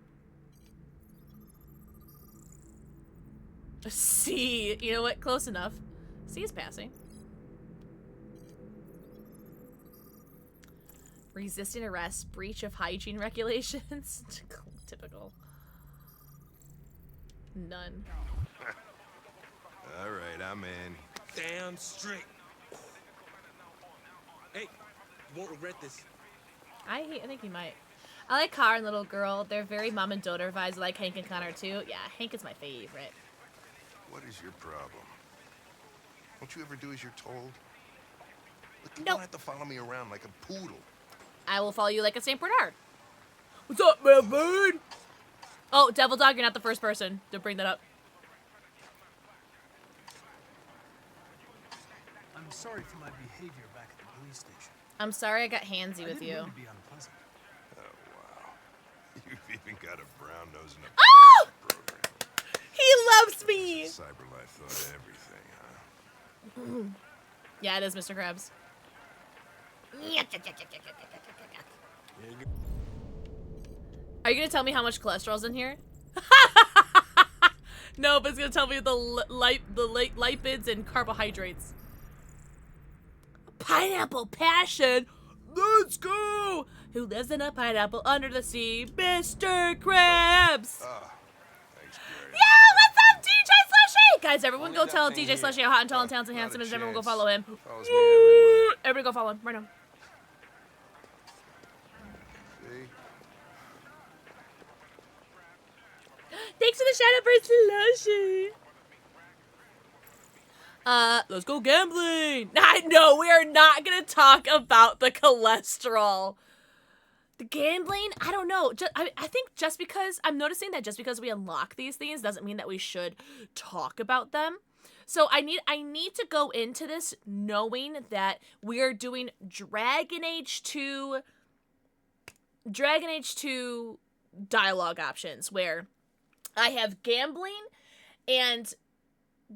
C. You know what? Close enough. C is passing. Resisting arrest, breach of hygiene regulations. Typical. None. All right, I'm in. Damn straight. Hey, you won't regret this. I think he might. I like Car and Little Girl. They're very mom and daughter vibes. I like Hank and Connor too. Yeah, Hank is my favorite. What is your problem? Don't you ever do as you're told? Look, you Nope. don't have to follow me around like a poodle. I will follow you like a St. Bernard. What's up, man, bird? Oh, Devil Dog, you're not the first person to bring that up. I'm sorry for my behavior back at the police station. I'm sorry I got handsy with I didn't you. mean to be unpleasant. Oh, wow. You've even got a brown nose and a Oh! He loves me! CyberLife thought everything, huh? Yeah, it is, Mr. Krabs. Are you gonna tell me how much cholesterol's in here? No, but it's gonna tell me the lipids and carbohydrates. Pineapple passion. Let's go. Who lives in a pineapple under the sea? Mr. Krabs. Thanks, Gary. Yeah, what's up, DJ Slushy? Guys, everyone go tell DJ Slushy how hot and tall and talented and handsome is. Everyone go follow him. Follows me everywhere. Everybody go follow him right now. See? Thanks for the shout out for Slushy. Let's go gambling. No, we are not gonna talk about the cholesterol. The gambling, I don't know. I think just because, I'm noticing that just because we unlock these things doesn't mean that we should talk about them. So I need to go into this knowing that we are doing Dragon Age 2 dialogue options where I have gambling and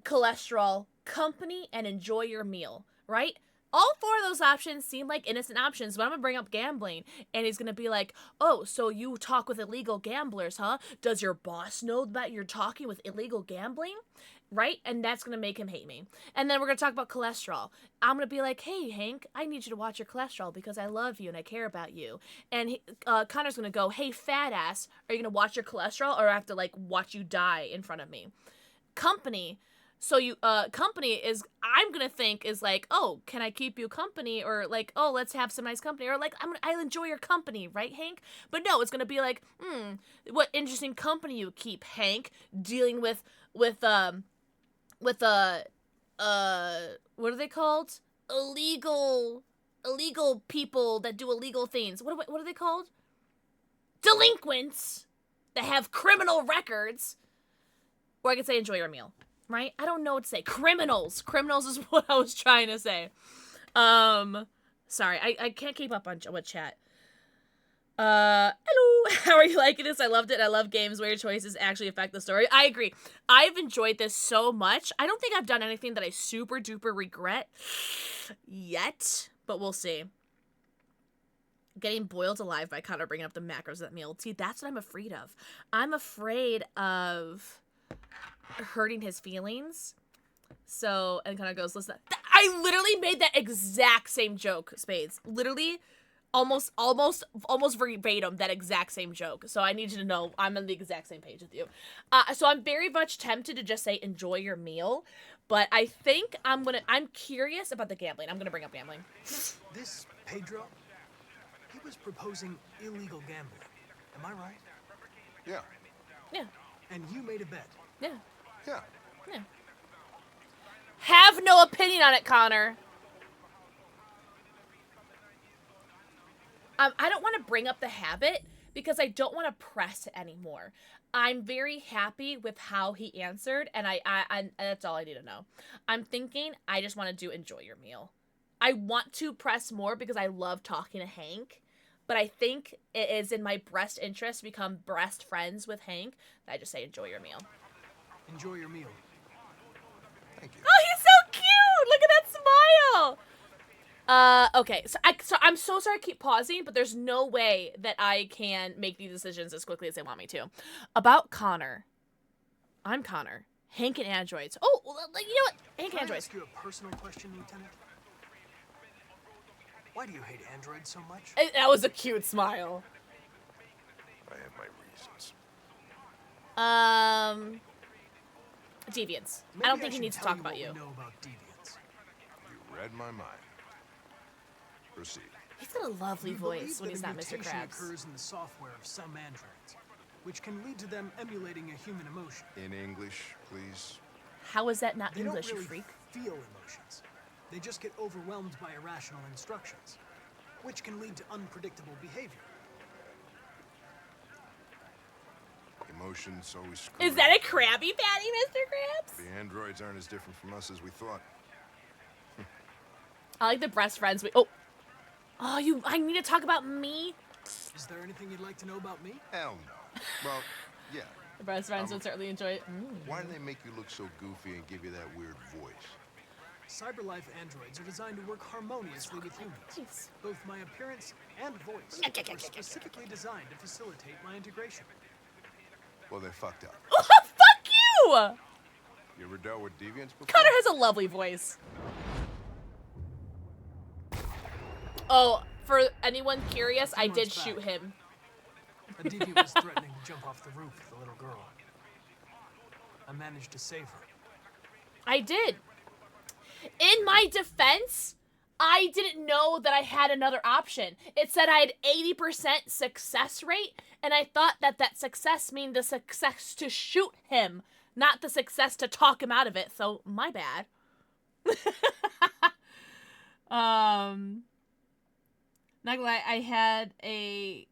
cholesterol, company, and enjoy your meal, right? All four of those options seem like innocent options, but I'm gonna bring up gambling, and he's gonna be like, oh, so you talk with illegal gamblers, huh? Does your boss know that you're talking with illegal gambling? Right? And that's gonna make him hate me. And then we're gonna talk about cholesterol. I'm gonna be like, hey, Hank, I need you to watch your cholesterol because I love you and I care about you. And Connor's gonna go, hey, fat ass, are you gonna watch your cholesterol or I have to, like, watch you die in front of me? Company. So company is, I'm gonna think is like, oh, can I keep you company? Or like, oh, let's have some nice company. Or like, I'll enjoy your company, right, Hank? But no, it's gonna be like, what interesting company you keep, Hank, dealing with what are they called? Illegal people that do illegal things. What are they called? Delinquents that have criminal records. Or I could say enjoy your meal. Right? I don't know what to say. Criminals. Criminals is what I was trying to say. Sorry. I can't keep up on what chat. Hello. How are you liking this? I loved it. I love games where your choices actually affect the story. I agree. I've enjoyed this so much. I don't think I've done anything that I super duper regret yet, but we'll see. Getting boiled alive by Connor bringing up the macros of that meal. See, that's what I'm afraid of. I'm afraid of hurting his feelings. So, and kind of goes, listen, I literally made that exact same joke, Spades. Literally, almost verbatim, that exact same joke. So I need you to know I'm on the exact same page with you. So I'm very much tempted to just say, enjoy your meal. But I think I'm curious about the gambling. I'm gonna bring up gambling. This Pedro, he was proposing illegal gambling. Am I right? Yeah. Yeah. And you made a bet. Yeah. Yeah. Yeah. Have no opinion on it, Connor. I don't want to bring up the habit because I don't want to press it anymore. I'm very happy with how he answered, and and that's all I need to know. I'm thinking I just want to do enjoy your meal. I want to press more because I love talking to Hank, but I think it is in my best interest to become best friends with Hank that I just say enjoy your meal. Enjoy your meal. Thank you. Oh, he's so cute! Look at that smile! Okay, so I'm so sorry I keep pausing, but there's no way that I can make these decisions as quickly as they want me to. About Connor. I'm Connor. Hank and androids. Oh, you know what? Hank and androids. Can I ask you a personal question, Lieutenant? Why do you hate androids so much? That was a cute smile. I have my reasons. Deviants. Maybe I don't think he should needs to tell talk about what you. we know about deviants. You read my mind. Proceed. He's got a lovely We voice when believe he's that not a Mr. mutation Krabs. occurs in the software of some androids, which can lead to them emulating a human emotion. In English, please. How is that not They English, don't really you freak? feel emotions. They just get overwhelmed by irrational instructions, which can lead to unpredictable behavior. Emotions always screw. Is that a Krabby Patty, Mr. Krabs? The androids aren't as different from us as we thought. I like the best friends we. Oh, I need to talk about me. Is there anything you'd like to know about me? Hell no. Well, yeah. The best friends would certainly enjoy it. Why do they make you look so goofy and give you that weird voice? Cyberlife androids are designed to work harmoniously with humans. Both my appearance and voice are specifically designed to facilitate my integration. Well, they fucked up. Fuck you! You ever dealt with deviants before? Connor has a lovely voice. Oh, for anyone curious, I did shoot him. A deviant was threatening to jump off the roof with a little girl. I managed to save her. I did. In my defense, I didn't know that I had another option. It said I had 80% success rate, and I thought that that success meant the success to shoot him, not the success to talk him out of it, so my bad. Not gonna lie, I had a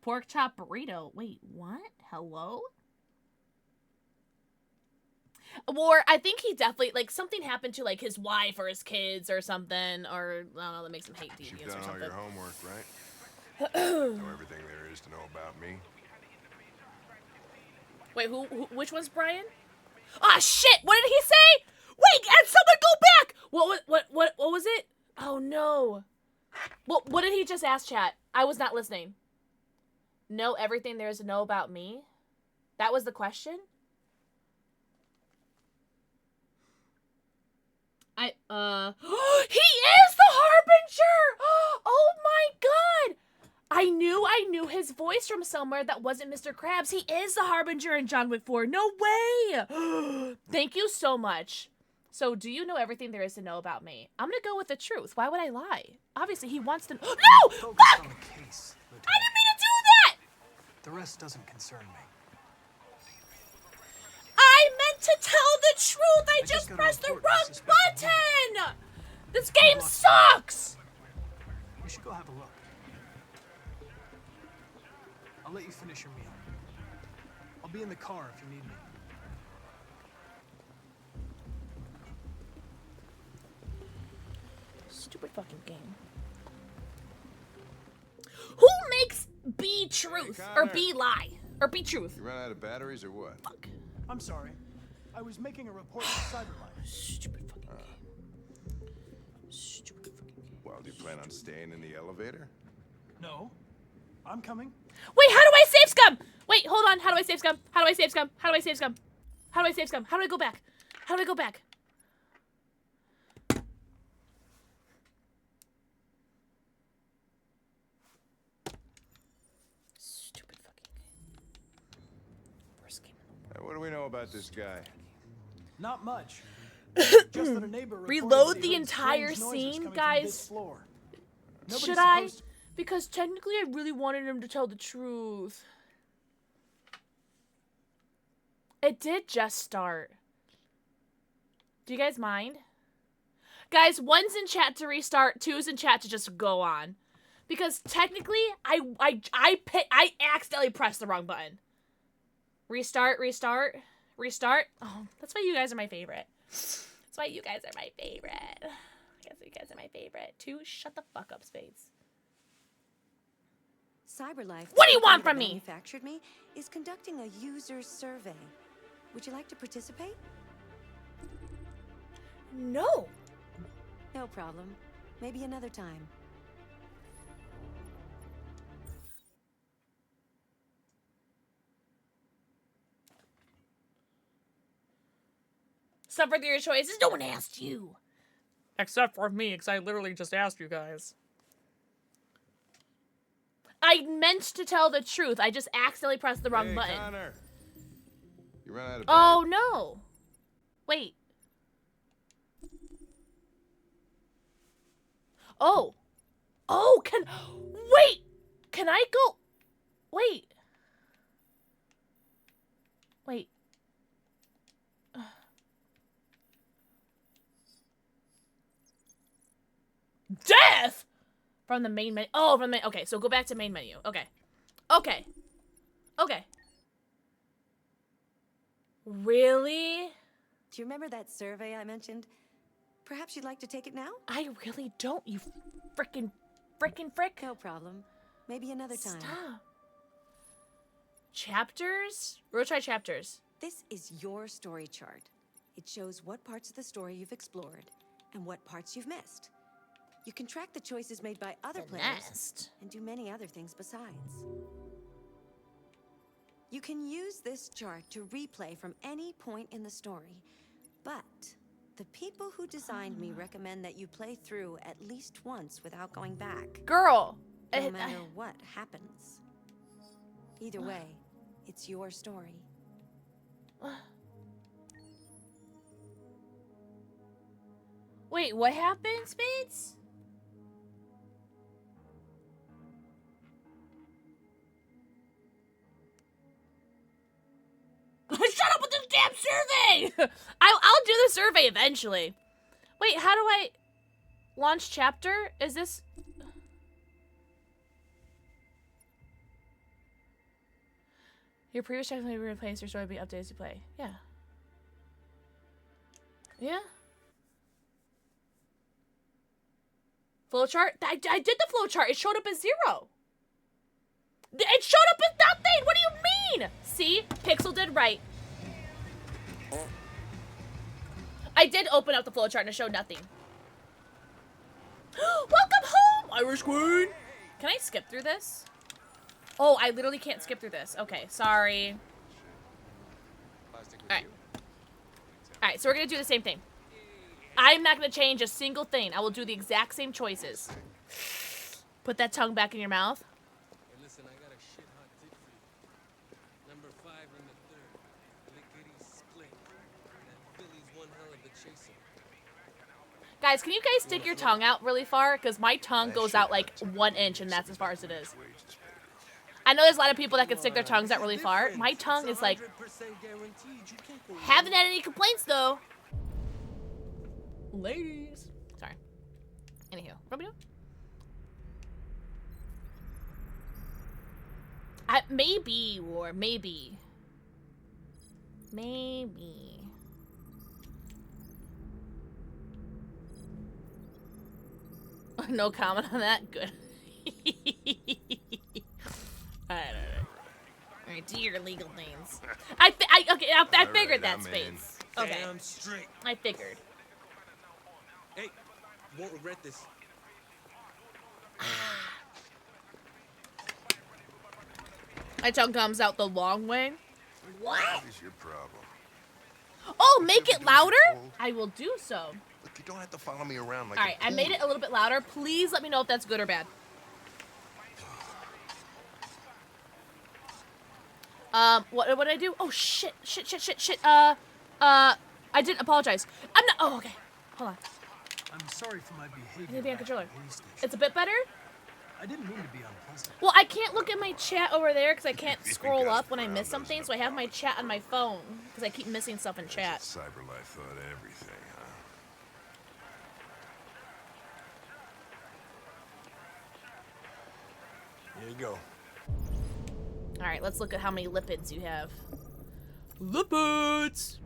pork chop burrito. Wait, what? Hello? Or I think he definitely, like, something happened to, like, his wife or his kids or something, or, I don't know, that makes him hate deviants You've or done all something. your homework, right? Know everything there is to know about me. Wait, who which one's Brian? Ah, shit! What did he say? Wait, and someone go back! What was it? Oh, no. What did he just ask, chat? I was not listening. Know everything there is to know about me? That was the question? He is the Harbinger! Oh my god! I knew his voice from somewhere that wasn't Mr. Krabs. He is the Harbinger in John Wick 4. No way! Thank you so much. So, do you know everything there is to know about me? I'm gonna go with the truth. Why would I lie? Obviously, he wants to. No! Fuck! I didn't mean to do that! The rest doesn't concern me. I meant to tell the truth! I just pressed the wrong button! This game sucks! We should go have a look. I'll let you finish your meal. I'll be in the car if you need me. Stupid fucking game. Who makes B truth? Or B lie? Or B truth? You ran out of batteries or what? Fuck. I'm sorry. I was making a report to Cyberlife. Stupid fucking game. Stupid fucking game. Well, do you plan on staying in the elevator? No. I'm coming. Wait, how do I save scum? Wait, hold on. How do I save scum? How do I save scum? How do I save scum? How do I save scum? How do I go back? How do I go back? Stupid fucking game. Worst game in the world. What do we know about this guy? Not much. Just that a neighbor reported Reload that the he heard entire strange noises scene, coming from guys. this floor. Nobody's Should I? supposed- Because technically I really wanted him to tell the truth. It did just start. Do you guys mind? Guys, 1's in chat to restart, 2's in chat to just go on. Because technically, I accidentally pressed the wrong button. Restart. Oh, that's why you guys are my favorite. That's why you guys are my favorite. You guys are my favorite. Two, shut the fuck up, Spades. CyberLife, what do you want from me? Manufactured me is conducting a user survey. Would you like to participate? No. No problem. Maybe another time. Suffer through your choices. No one asked you. Except for me, because I literally just asked you guys. I meant to tell the truth. I just accidentally pressed the wrong button. Connor. You ran out of oh, no. Wait. Oh. Oh, wait. Can I go? Wait. Wait. Death! From the main menu. Oh, from the main. Okay, so go back to main menu. Okay. Okay. Okay. Really? Do you remember that survey I mentioned? Perhaps you'd like to take it now? I really don't, you frick. No problem. Maybe another time. Stop. Chapters? We'll try chapters. This is your story chart. It shows what parts of the story you've explored and what parts you've missed. You can track the choices made by other players and do many other things besides. You can use this chart to replay from any point in the story, but the people who designed me recommend that you play through at least once without going back. Girl! No matter what happens. Either way, it's your story. Wait, what happened, Spades? Shut up with this damn survey! I'll do the survey eventually. Wait, how do I launch chapter? Is this... Your previous chapter may be replaced, your story will be updated as you play. Yeah. Yeah. Flowchart? I did the flowchart. It showed up as 0. It showed up as nothing! What do you mean? See? Pixel did right. I did open up the flowchart and it showed nothing. Welcome home, Irish Queen! Can I skip through this? Oh, I literally can't skip through this. Okay, sorry. Alright. Alright, so we're gonna do the same thing. I'm not gonna change a single thing. I will do the exact same choices. Put that tongue back in your mouth. Hey, listen, I got a shit hot tip for you. Number 5 in the 3rd. Lickety split. That Billy's one hell of a chaser. Guys, can you guys stick your tongue out really far? Because my tongue goes out like 1 inch and that's as far as it is. I know there's a lot of people that can stick their tongues out really far. My tongue is like... Haven't had any complaints though. Ladies. Sorry. Anywho, what are we doing? Maybe, or maybe. Maybe. No comment on that? Good. I don't know. Alright, do your legal things. I figured that, Spades. Okay. Damn straight. I figured. Hey, you won't regret this. My tongue comes out the long way. What? What is your problem? Oh, make it louder? I will do so. Look, you don't have to follow me around like Alright, I made it a little bit louder. Please let me know if that's good or bad. What did I do? Oh, shit. I didn't apologize. I'm not... Oh, okay. Hold on. I'm sorry for my behavior. I need to be on controller. It's a bit better? I didn't mean to be unpleasant. Well, I can't look at my chat over there because I can't scroll up when I miss something, so I have my chat on my phone because I keep missing stuff in chat. CyberLife thought everything, huh? Here you go. All right, let's look at how many lipids you have. Lipids!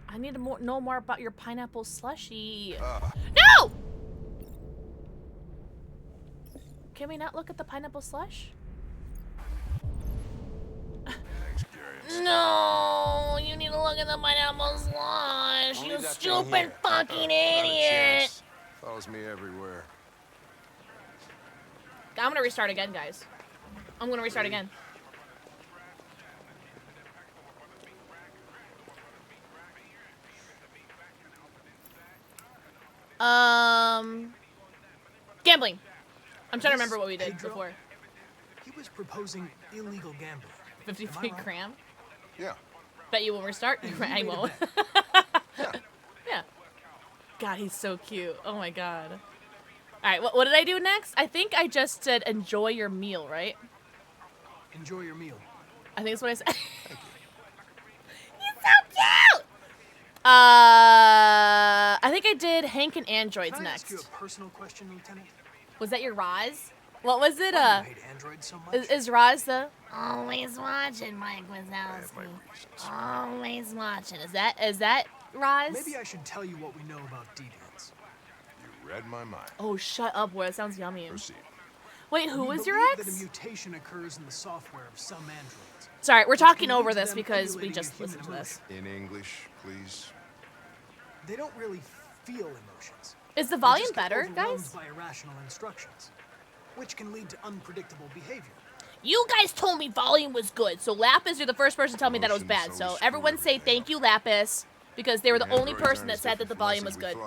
I need to know more about your pineapple slushy. No! Can we not look at the pineapple slush? No, you need to look at the pineapple slush. You stupid fucking idiot. Follows me everywhere. I'm gonna restart again, guys. I'm gonna restart again. Gambling. I'm trying to remember what we did before. He was proposing illegal gambling. 53 cram? Yeah. Bet you will restart? I won't. Yeah. God, he's so cute. Oh my god. Alright, what did I do next? I think I just said enjoy your meal, right? Enjoy your meal. I think that's what I said. He's so cute! I think I did Hank and Androids Can I next. ask you a personal question, Lieutenant? Was that your Roz? What was it? Why do you hate androids so much? Is Roz the always watching Mike Wazowski? Always watching. Is that Roz? Maybe I should tell you what we know about deviants. You read my mind. Oh, shut up, boy. That sounds yummy. Proceed. Wait, who We was your believe ex? that a mutation occurs in the software of some androids. Sorry, we're which talking can lead over to this them because we emulating just a human listened to this. In English, please. They don't really feel emotions. Is the They volume just get better, overwhelmed guys? by irrational instructions, which can lead to unpredictable behavior. You guys told me volume was good, so Lapis, you're the first person to tell me that it was bad. So everyone say thank you, Lapis, because they were the only person that said that the volume was good.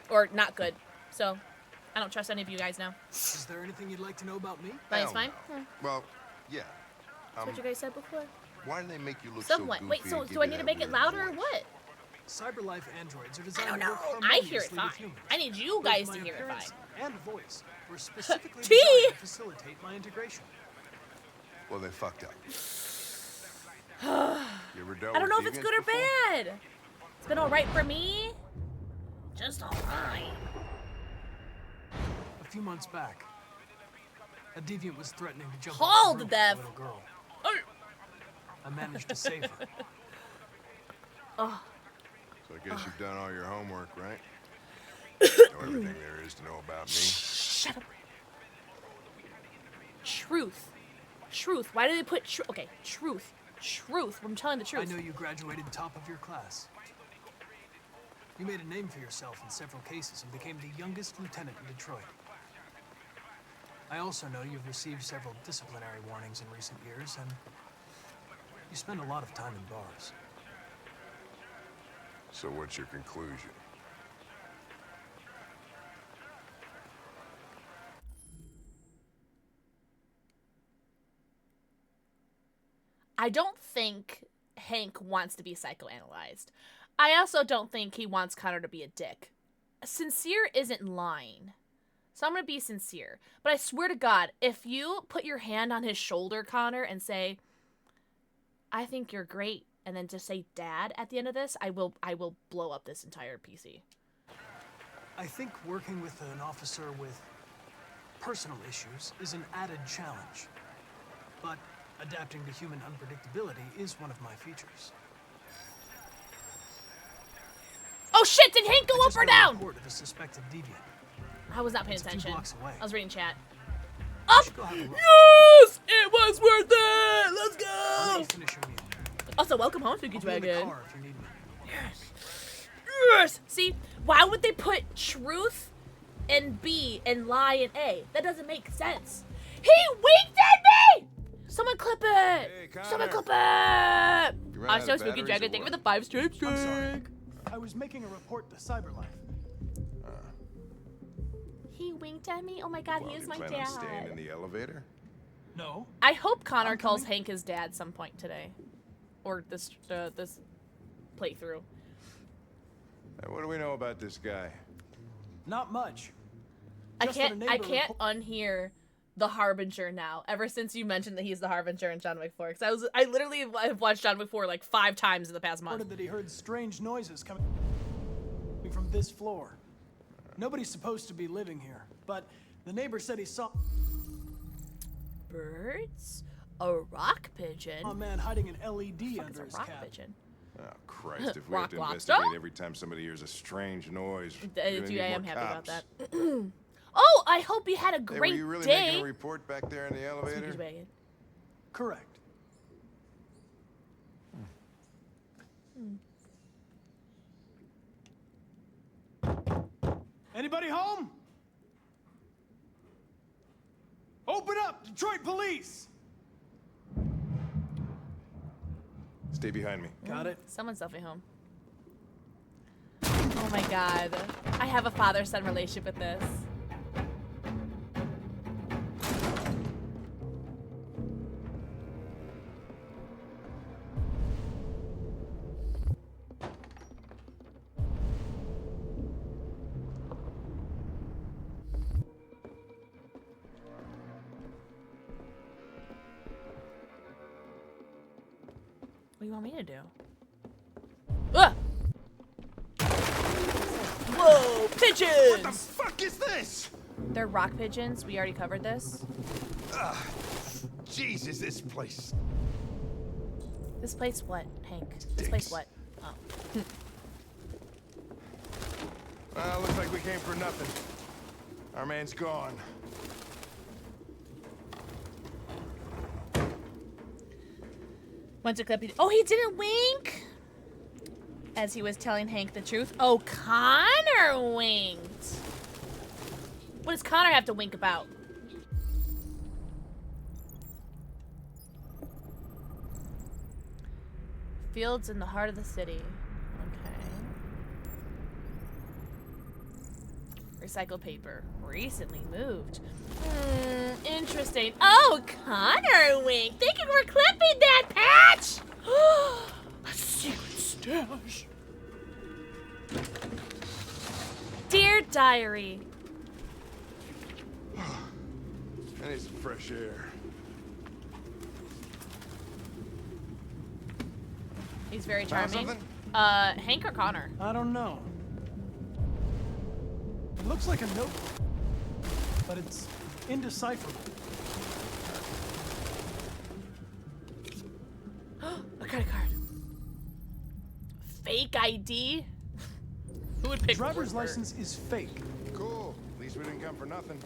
Or not good. So, I don't trust any of you guys now. Is there anything you'd like to know about me? Volume's fine? Well, yeah. That's what you guys said before. Why do they make you look Somewhat. so goofy? Wait, so and do give I you need to that make it weird louder or voice? what? CyberLife androids are I designed don't to know. work I hear it harmoniously fine. with humans. I need you Both guys my to hear it fine. appearance and voice were specifically T! designed to facilitate my integration. Well, they fucked up. You ever dealt I don't know if with it's good or deviants bad. It's been alright for me. Just alright. A few months back, a deviant was threatening to jump Hold off the roof death. of a little girl. I managed to save her. Oh. So I guess you've done all your homework, right? Know everything there is to know about me. Shut up. Truth. Truth. Why do they put truth? Okay, truth. Truth. I'm telling the truth. I know you graduated top of your class. You made a name for yourself in several cases and became the youngest lieutenant in Detroit. I also know you've received several disciplinary warnings in recent years, and you spend a lot of time in bars. So what's your conclusion? I don't think Hank wants to be psychoanalyzed. I also don't think he wants Connor to be a dick. Sincere isn't lying. So I'm going to be sincere. But I swear to God, if you put your hand on his shoulder, Connor, and say, I think you're great, and then just say dad at the end of this, I will blow up this entire PC. I think working with an officer with personal issues is an added challenge. But adapting to human unpredictability is one of my features. Oh shit, did Hank go up or down? Report of a suspected deviant. I was not paying It's a few attention. blocks away. I was reading chat. Up! Yes! It was worth it! Let's I'll let go! you finish your meal. Also, welcome home, Spooky I'll be in the Dragon. car if you need me. Yes! See, why would they put truth and B and lie and A? That doesn't make sense. He winked at me! Someone clip it! Someone clip it! You ran out Also, of Spooky batteries Dragon, or thank you for what? the 5 stripes. I'm sorry. I was making a report to CyberLife. He winked at me? Oh my god, Well, he is you my plan dad. on staying in the elevator? No. I hope Connor calls Hank his dad some point today. Or this playthrough. Hey, what do we know about this guy? Not much. I Just that a can't neighbor unhear the Harbinger now. Ever since you mentioned that he's the Harbinger in John Wick 4, because I literally have watched John Wick 4 like 5 times in the past month. reported that he heard strange noises coming from this floor. Nobody's supposed to be living here, but the neighbor said he saw birds? A rock pigeon? a man hiding an LED What under is his a rock cab. pigeon? Oh, Christ, if we have Rock to lobster? investigate every time somebody hears a strange noise, we're gonna Dude, need I am more happy about cops. that. Oh, I hope you had a Hey, great were you really day. making a report back there in the elevator? Squeaky wagon. Correct. Anybody home? Open up, Detroit police! Stay behind me. Got it. Someone's definitely home. Oh my god. I have a father-son relationship with this. What do you want me to do? Ah! Whoa! Pigeons! What the fuck is this? They're rock pigeons. We already covered this. Jesus, this place. This place what, Hank? This place what? Oh. Well, looks like we came for nothing. Our man's gone. Went to clip. Oh, he didn't wink? As he was telling Hank the truth. Oh, Connor winked. What does Connor have to wink about? Fields in the heart of the city. Okay. Recycled paper. Recently moved. Interesting. Oh, Connor winked. Thank you for clipping that, Patch! A secret stash. Dear Diary. I need some fresh air. He's very Found charming. something? Hank or Connor? I don't know. It looks like a note, but it's indecipherable. A credit card. Fake ID? Who would pick Driver's Rupert? license is fake. Cool. At least we didn't come for nothing.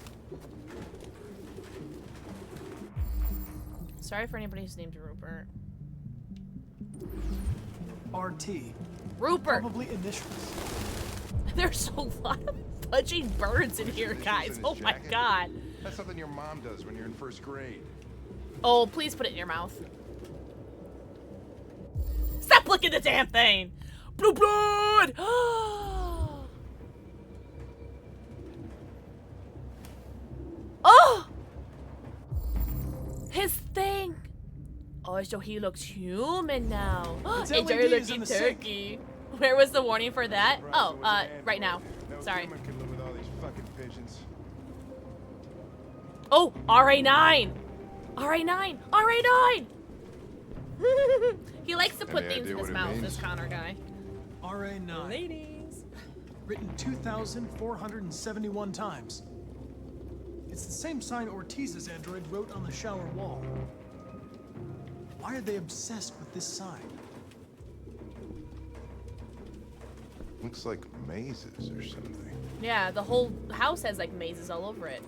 Sorry for anybody who's named Rupert. RT. Rupert! Probably initials. There's a lot of fudging birds in here, guys. his Oh my jacket? god. That's something your mom does when you're in first grade. Oh, please put it in your mouth. Stop looking at the damn thing! Blue blood! Oh! His thing! Oh, so he looks human now. Its It's LED a is in looking the sink. turkey. Where was the warning for that? Oh, right now. No Sorry. human can live with all these fucking pigeons. Oh, RA9! RA9! RA9! He likes to put Any things idea in his what it mouth, means? this Connor guy. RA9. Ladies. Written 2,471 times. It's the same sign Ortiz's android wrote on the shower wall. Why are they obsessed with this sign? Looks like mazes or something. Yeah, the whole house has like mazes all over it.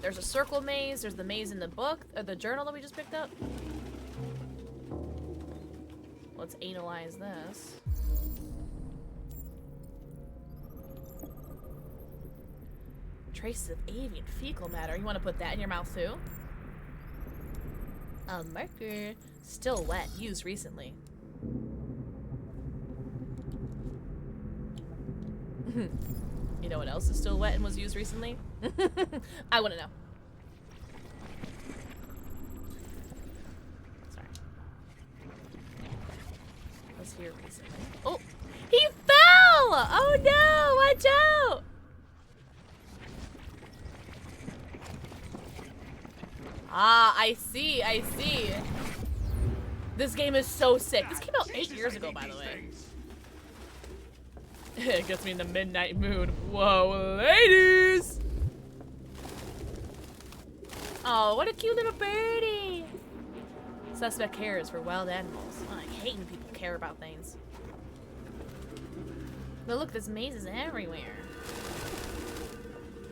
There's a circle maze, there's the maze in the book, or the journal that we just picked up. Let's analyze this. Traces of avian fecal matter. You want to put that in your mouth too? A marker. Still wet. Used recently. You know what else is still wet and was used recently? I want to know. Sorry. Was here recently. Oh! He fell! Oh no! Watch out! Ah, I see, I see. This game is so sick. This came out 8 years ago, by the way. It gets me in the midnight mood. Whoa, ladies! Oh, what a cute little birdie! Suspect cares for wild animals. Oh, I hate when people care about things. But look, this maze is everywhere.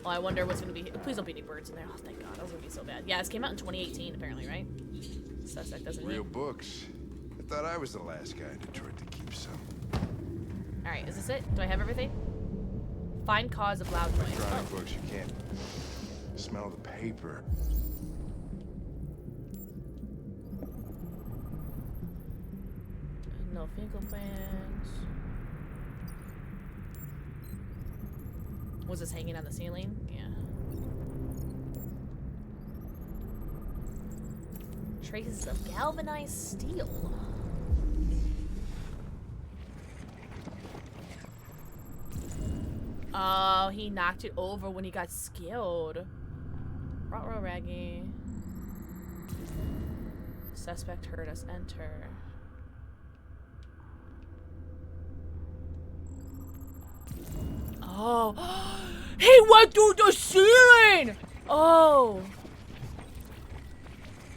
Oh, I wonder what's gonna be. Please don't be any birds in there. Oh, thank God. That was gonna be so bad. Yeah, this came out in 2018, apparently, right? Suspect doesn't Real need. books. I thought I was the last guy in Detroit to keep some. Alright, is this it? Do I have everything? Find cause of loud noise. Electronic Oh. books, you can't smell the paper. No fingerprints. Was this hanging on the ceiling? Yeah. Traces of galvanized steel. Oh, he knocked it over when he got skilled. Ruh-roh, Raggy. Suspect heard us enter. Oh, he went through the ceiling! Oh.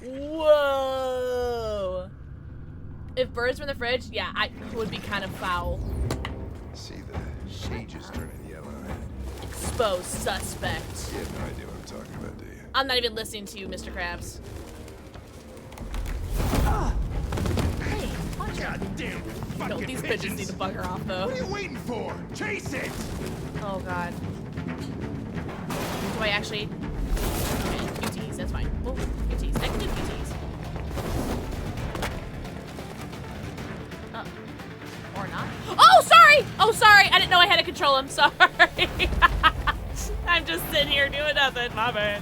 Whoa. If birds were in the fridge, yeah, it would be kind of foul. See the pages turning yellow. Exposed suspect. You have no idea what I'm talking about, do you? I'm not even listening to you, Mr. Krabs. Hey, watch God damn No, these pigeons need to bugger off, though. What are you waiting for? Chase it! Oh, God. Do I actually... Okay, QTs, that's fine. Oh, QTs. I can do QTs. Or not. Oh, sorry! Oh, sorry! I didn't know I had to control him. Sorry. I'm just sitting here doing nothing. My bad.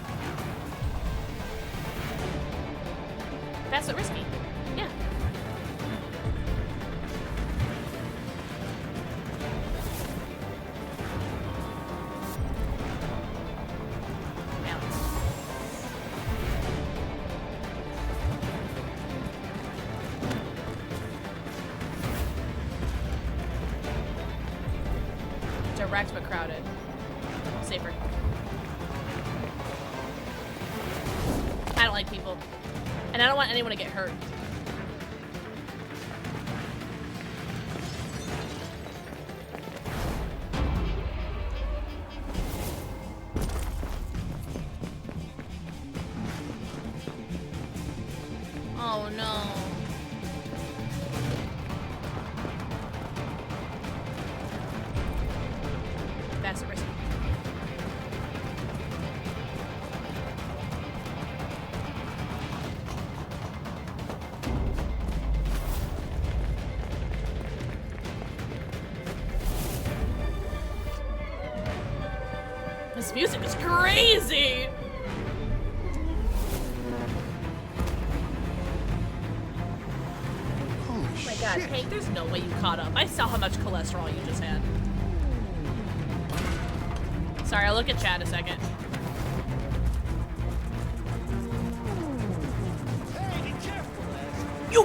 That's so risky. Yeah. Balance. Direct but crowded. Safer. I don't like people. And I don't want anyone to get hurt. Oh no. That's risky. This music is crazy! Holy Oh my god, Hank, there's no way you caught up. I saw how much cholesterol you just had. Sorry, I'll look at chat a second. Hey, be careful, lads. You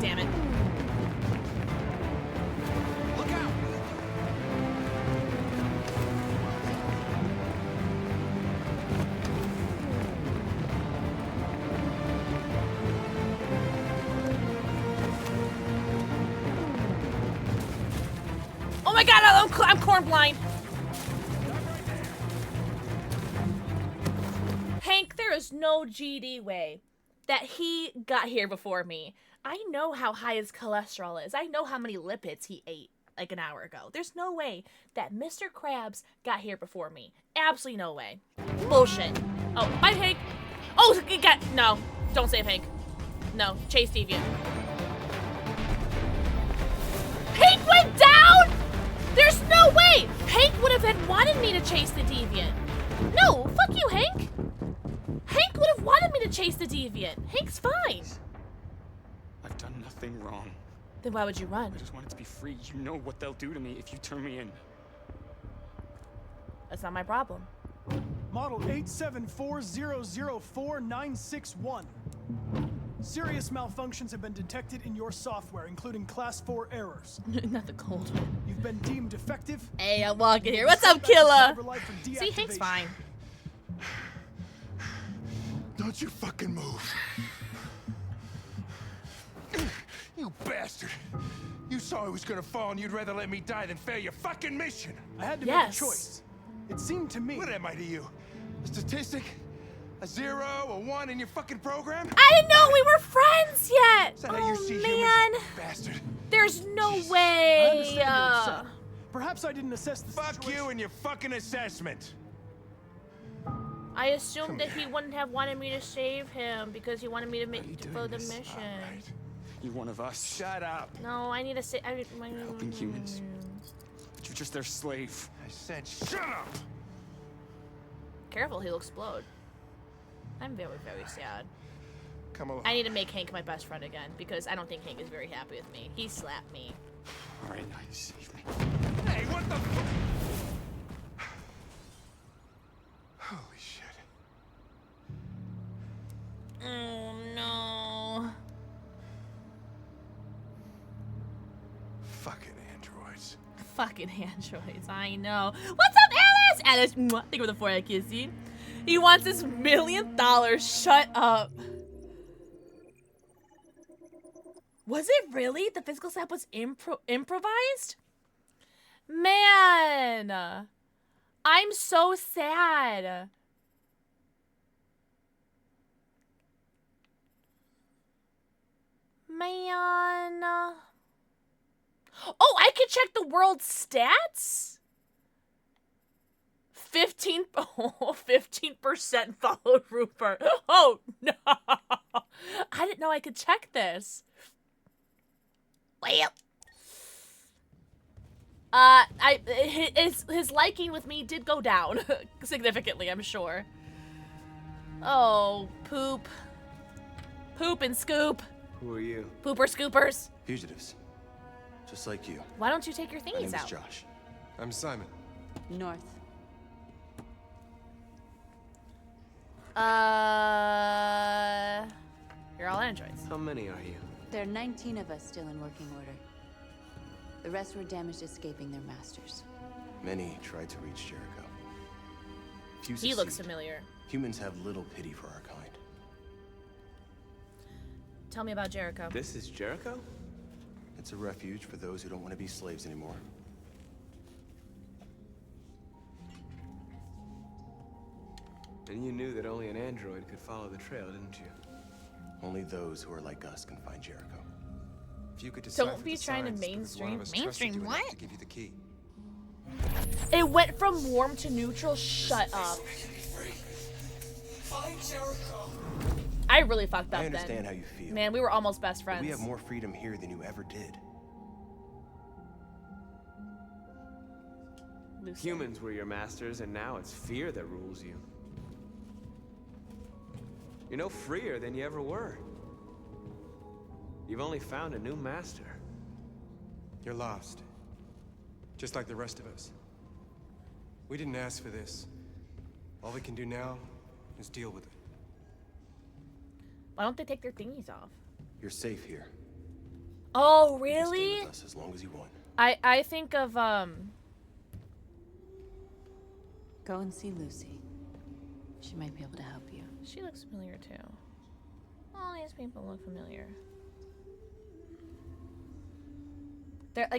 Damn it. Look out! Oh my god, I'm corn blind. Hank, there is no GD way that he got here before me. I know how high his cholesterol is. I know how many lipids he ate like an hour ago. There's no way that Mr. Krabs got here before me. Absolutely no way. Bullshit. Oh, bye, Hank. Oh, he got... No, don't save Hank. No, chase Deviant. Hank went down! There's no way! Hank would have wanted me to chase the Deviant. No, fuck you, Hank. Hank would have wanted me to chase the Deviant. Hank's fine. I've done nothing wrong. Then why would you run? I just wanted to be free. You know what they'll do to me if you turn me in. That's not my problem. Model 874004961. Serious malfunctions have been detected in your software, including Class 4 errors. Not the cold one. You've been deemed defective. Hey, I'm walking here. What's up, Killa? See, Hank's fine. Don't you fucking move. You bastard. You saw I was gonna fall and you'd rather let me die than fail your fucking mission. I had to make a choice. It seemed to me. What am I to you? A statistic? A 0, a 1 in your fucking program? I didn't know we were friends yet. Is that how you see man. humans, bastard? There's no I way. understand you're upset. Perhaps I didn't assess the Fuck you and your fucking assessment. I assumed that he wouldn't have wanted me to save him because he wanted me to follow the mission. You're one of us. Shut up. No, I need to say. Helping humans. But you're just their slave. I said shut up. Careful, he'll explode. I'm very, very sad. Come along. I need to make Hank my best friend again because I don't think Hank is very happy with me. He slapped me. All right, now you save me. Hey, what the? Holy shit. Oh no. Fucking androids. Fucking androids, I know. What's up, Alice? Alice, mwah, think of the forehead kissy. He wants his $1 million. Shut up. Was it really? The physical slap was improvised? Man. I'm so sad. Man. Oh, I can check the world stats? 15% followed Rupert. Oh, no. I didn't know I could check this. Well. His liking with me did go down significantly, I'm sure. Oh, poop. Poop and scoop. Who are you? Pooper scoopers. Fugitives. Just like you. Why don't you take your My thingies name out? is Josh. I'm Simon. North. You're all androids. How many are you? There are 19 of us still in working order. The rest were damaged escaping their masters. Many tried to reach Jericho. Few He looks succeed. familiar. Humans have little pity for our kind. Tell me about Jericho. This is Jericho? It's a refuge for those who don't want to be slaves anymore. And you knew that only an android could follow the trail, didn't you? Only those who are like us can find Jericho. If you could Don't be trying to mainstream. Mainstream what? to give you the key. It went from warm to neutral. Shut up. Find Jericho. I really fucked up I understand then. how you feel. Man, we were almost best But friends. we have more freedom here than you ever did. Humans were your masters, and now it's fear that rules you. You're no freer than you ever were. You've only found a new master. You're lost. Just like the rest of us. We didn't ask for this. All we can do now is deal with it. Why don't they take their thingies off? You're safe here. Oh, You can stay really? with us as long as you want. I think of Go and see Lucy. She might be able to help you. She looks familiar too. All these people look familiar.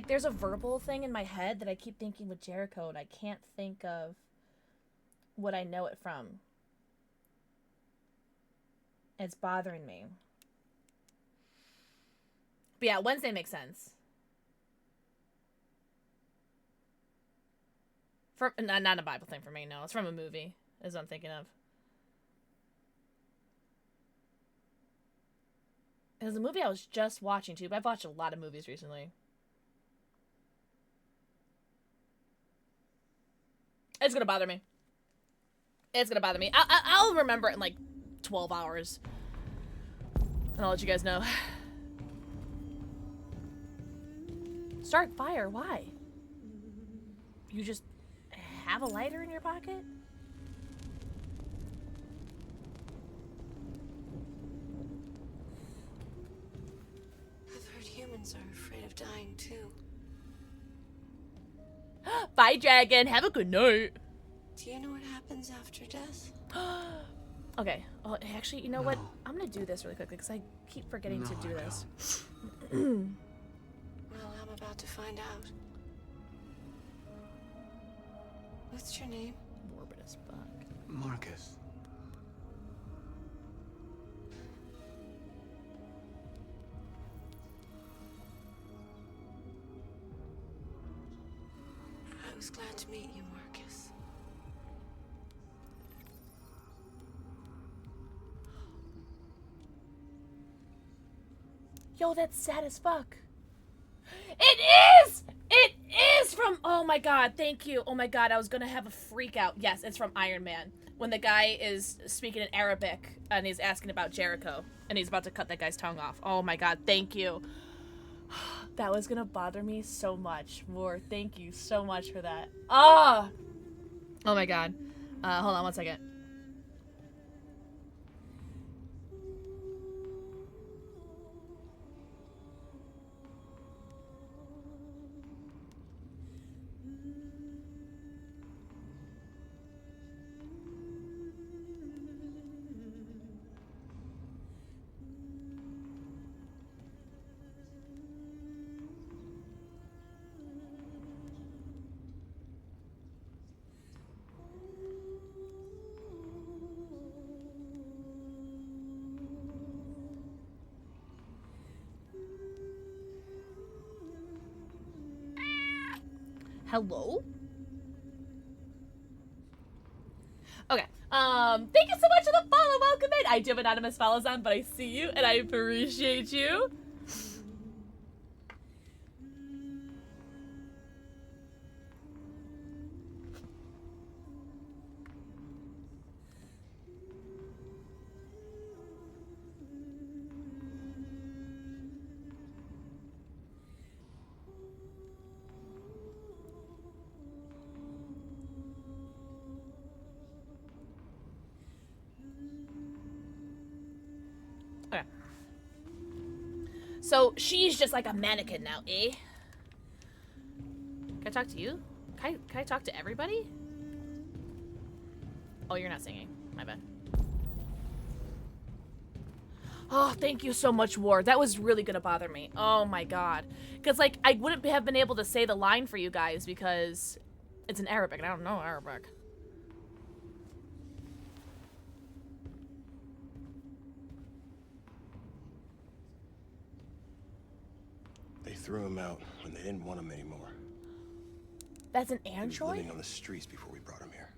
There's a verbal thing in my head that I keep thinking with Jericho, and I can't think of what I know it from. It's bothering me. But yeah, Wednesday makes sense. Not a Bible thing for me, no. It's from a movie, is what I'm thinking of. It was a movie I was just watching too, but I've watched a lot of movies recently. It's gonna bother me. It's gonna bother me. I'll remember it in like 12 hours. And I'll let you guys know. Start fire, why? You just have a lighter in your pocket? I've heard humans are afraid of dying too. Bye, dragon. Have a good night. Do you know what happens after death? Okay. Oh, actually, you know what? I'm gonna do this really quickly because I keep forgetting to do this. Well, I'm about to find out. What's your name? Morbid as fuck. Marcus. I was glad to meet you, Marcus. Yo, that's sad as fuck. It is! It is from... Oh my god, thank you. Oh my god, I was gonna have a freak out. Yes, it's from Iron Man. When the guy is speaking in Arabic and he's asking about Jericho and he's about to cut that guy's tongue off. Oh my god, thank you. That was gonna bother me so much. War, thank you so much for that. Oh! Oh my god. Hold on one second. Hello? Okay. Thank you so much for the follow. Welcome in. I do have anonymous follows on, but I see you and I appreciate you. Okay. So she's just like a mannequin now, eh? Can I talk to you? Can I talk to everybody? Oh, you're not singing. My bad. Oh, thank you so much, Ward. That was really gonna bother me. Oh my god. Because, like, I wouldn't have been able to say the line for you guys because it's in Arabic and I don't know Arabic. They threw him out when they didn't want him anymore. That's an He was android? living on the streets before we brought him here.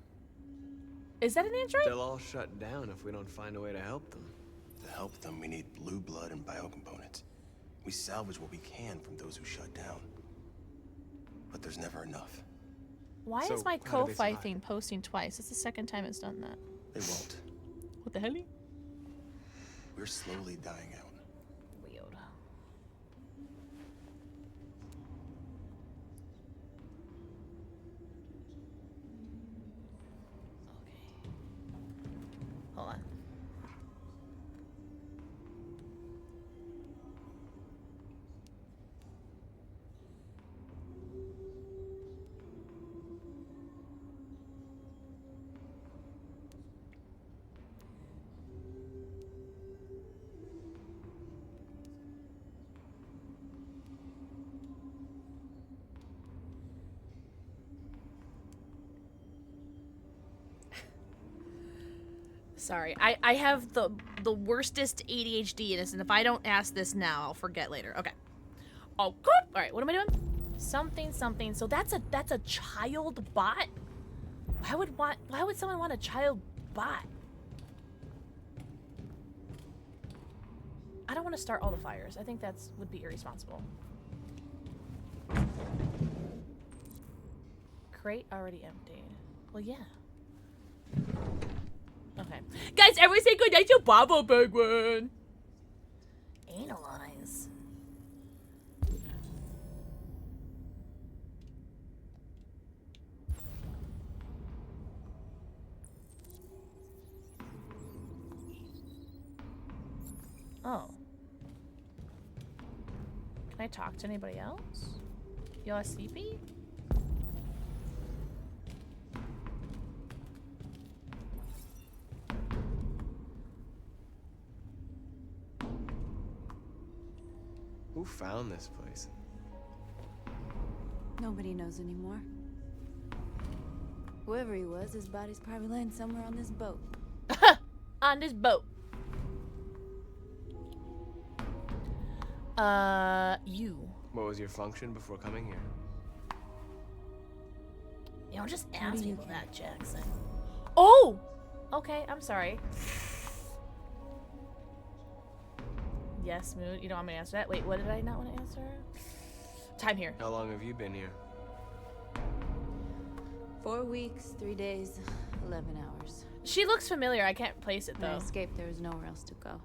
Is that an android? They'll all shut down if we don't find a way to help them. To help them, we need blue blood and biocomponents. We salvage what we can from those who shut down. But there's never enough. Why So, is my how do they Ko-Fi survive? thing posting twice? It's the second time it's done that. They won't. What the hell? We're slowly dying out. Weird. Hold on. Sorry, I have the worstest ADHD in this, and if I don't ask this now, I'll forget later. Okay. Oh, good. All right, what am I doing? Something, something. So that's a child bot. Why would someone want a child bot? I don't want to start all the fires. I think would be irresponsible. Crate already emptied. Well, yeah. Okay. Guys, everyone say good night to Baba Penguin. Analyze. Can I talk to anybody else? Y'all sleepy? Who found this place? Nobody knows anymore. Whoever he was, his body's probably laying somewhere on this boat. On this boat. You. What was your function before coming here? You don't just ask people that, Jackson. Oh! Okay, I'm sorry. Yes, Mood. You don't want me to answer that? Wait, what did I not want to answer? Time here. How long have you been here? 4 weeks, 3 days, 11 hours. She looks familiar. I can't place it, though. When I escaped, there was nowhere else to go.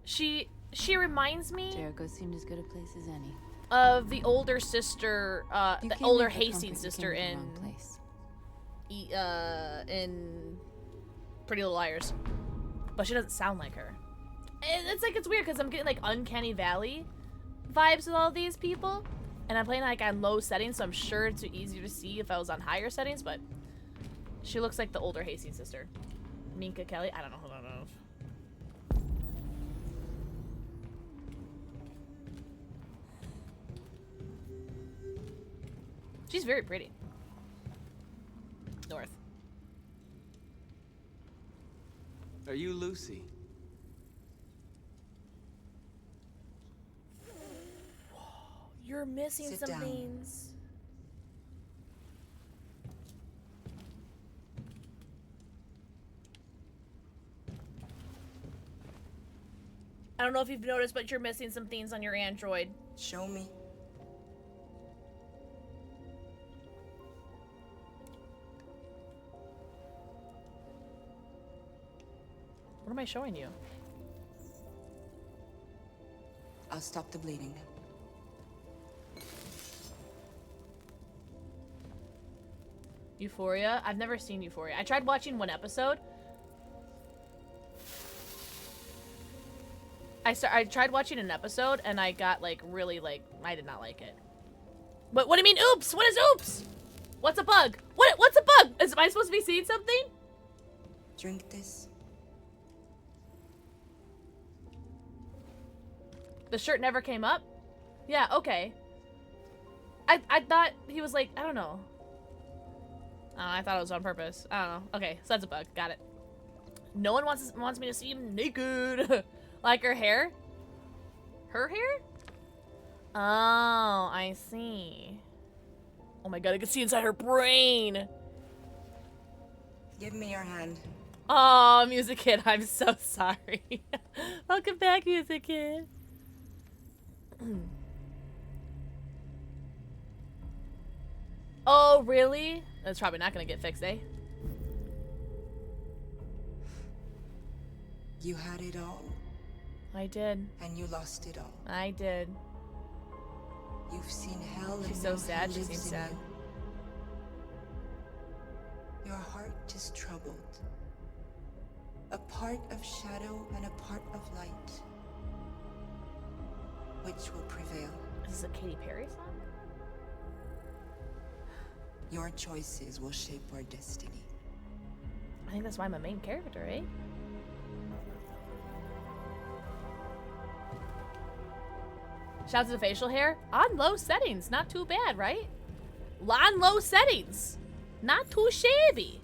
She reminds me... Jericho seemed as good a place as any. Of the older sister, the older Hastings sister in Pretty Little Liars. But she doesn't sound like her. It's like, it's weird because I'm getting like Uncanny Valley vibes with all these people. And I'm playing like on low settings, so I'm sure it's easier to see if I was on higher settings, but she looks like the older Hastings sister. Minka Kelly? I don't know. She's very pretty. North. Are you Lucy? You're missing Sit some down. things. I don't know if you've noticed, but you're missing some things on your Android. Show me. What am I showing you? I'll stop the bleeding. Euphoria? I've never seen Euphoria. I tried watching one episode. I tried watching an episode and I got like really like I did not like it. But what do you mean oops? What is oops? What's a bug? What's a bug? Am I supposed to be seeing something? Drink this. The shirt never came up? Yeah, okay. I thought he was like, I don't know. I thought it was on purpose. I don't know. Okay, so that's a bug. Got it. No one wants me to see him naked. Like her hair? Her hair? Oh, I see. Oh my god, I can see inside her brain. Give me your hand. Oh, Music Kid, I'm so sorry. Welcome back, Music Kid. Oh, really? That's probably not gonna get fixed, eh? You had it all. I did. And you lost it all. I did. You've seen hell. She's and so now sad. hell She lives seems in sad. you. Your heart is troubled. A part of shadow and a part of light. Which will prevail? Is this a Katy Perry song? Your choices will shape our destiny. I think that's why I'm a main character, eh? Shout out to the facial hair. On low settings. Not too bad, right? On low settings. Not too shabby.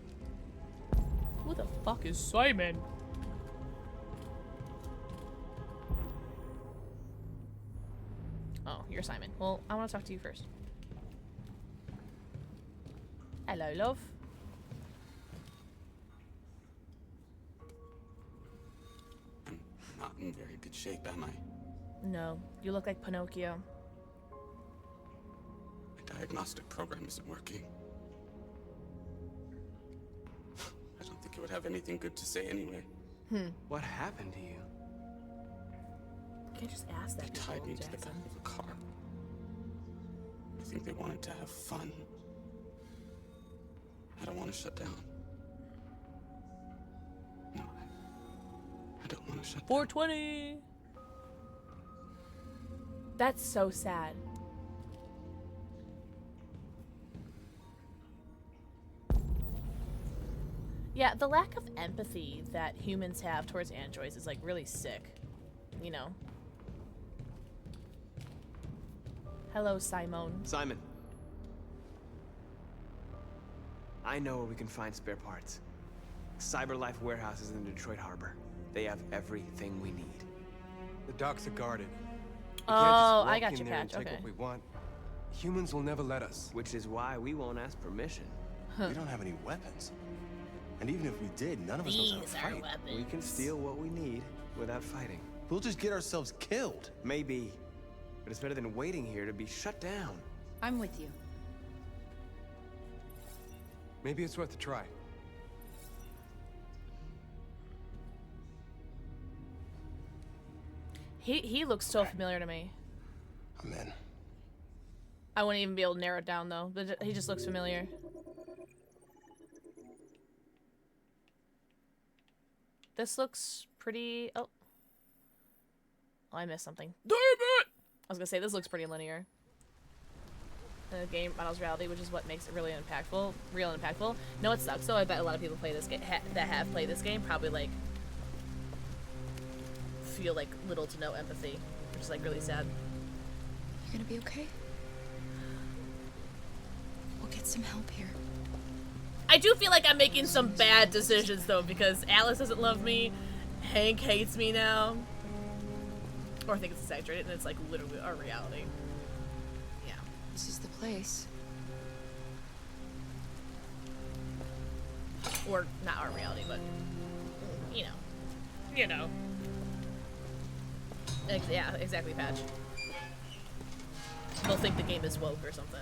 Who the fuck is Simon? Oh, you're Simon. Well, I want to talk to you first. Hello, love. I'm not in very good shape, am I? No, you look like Pinocchio. My diagnostic program isn't working. I don't think it would have anything good to say anyway. What happened to you? You can't just ask that. They tied me to the back of a car. I think they wanted to have fun. I don't want to shut down. No, I don't want to shut down. 420. That's so sad. Yeah, the lack of empathy that humans have towards androids is like really sick, you know? Hello, Simon. Simon. I know where we can find spare parts. CyberLife warehouses in the Detroit Harbor. They have everything we need. The docks are guarded. We Oh, can't just walk I got in you, there and Patch. take Okay. what we want. Humans will never let us. Which is why we won't ask permission. We don't have any weapons. And even if we did, none of us knows how to These are fight. weapons. We can steal what we need without fighting. We'll just get ourselves killed. Maybe. But it's better than waiting here to be shut down. I'm with you. Maybe it's worth a try. He looks so familiar to me. I'm in. I wouldn't even be able to narrow it down though. But he just looks familiar. This looks pretty. Oh, I missed something. Damn it! I was gonna say this looks pretty linear. The game models reality, which is what makes it really impactful, real and impactful. No, it sucks though. I bet a lot of people play this game that have played this game probably like feel like little to no empathy, which is like really sad. You're gonna be okay? We'll get some help here. I do feel like I'm making some bad decisions though, because Alice doesn't love me, Hank hates me now, or I think it's exaggerated, and it's like literally our reality. Yeah. This is the place. Or not our reality, but you know. You know. Yeah, exactly, Patch. They'll think the game is woke or something.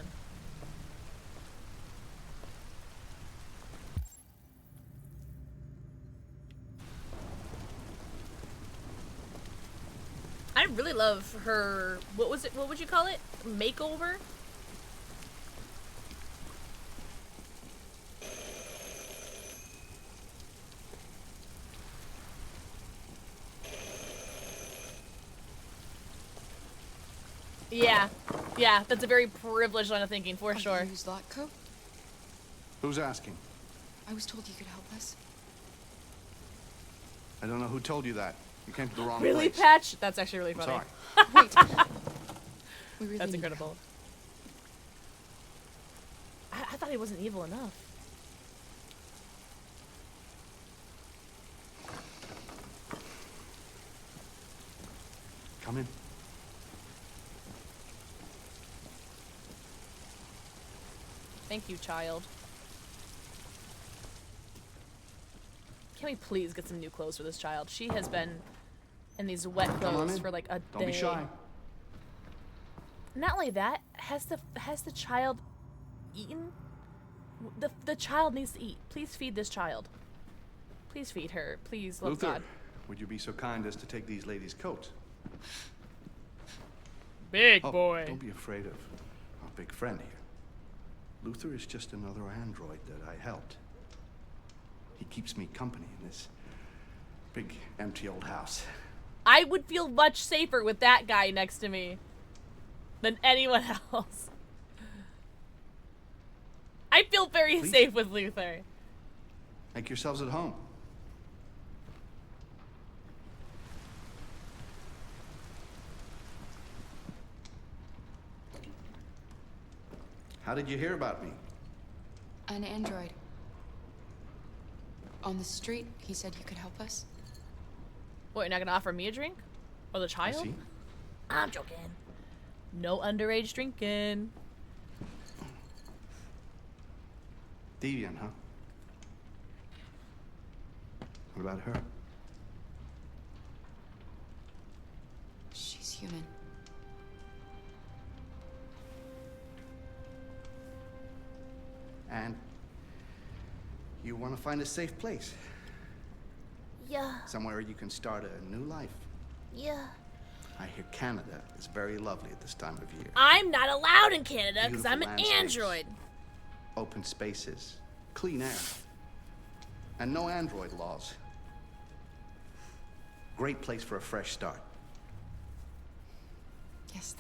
I really love her, what was it, what would you call it? Makeover? Yeah, yeah, that's a very privileged line of thinking, for sure. Use Lotco? Who's asking? I was told you could help us. I don't know who told you that. You came to the wrong Really, place. Patch? That's actually really funny. Sorry. Wait. We really That's need incredible. I thought he wasn't evil enough. Come in. Thank you, child. Can we please get some new clothes for this child? She has been in these wet Come on clothes in. for like a day. Don't be shy. Not only that, has the child eaten? The child needs to eat. Please feed this child. Please feed her. Please, love Luther, God. would you be so kind as to take these ladies' coats? Big Oh, boy. Don't be afraid of our big friend here. Luther is just another android that I helped. He keeps me company in this big, empty old house. I would feel much safer with that guy next to me than anyone else. I feel very Please. safe with Luther. Make yourselves at home. How did you hear about me? An android. On the street, he said you could help us. What, you're not gonna offer me a drink? Or the child? see. I'm joking. No underage drinking. Deviant, huh? What about her? She's human. And you want to find a safe place. Yeah. Somewhere you can start a new life. Yeah. I hear Canada is very lovely at this time of year. I'm not allowed in Canada because Beautiful I'm an landscapes. android. Open spaces, clean air, and no android laws. Great place for a fresh start. Yes,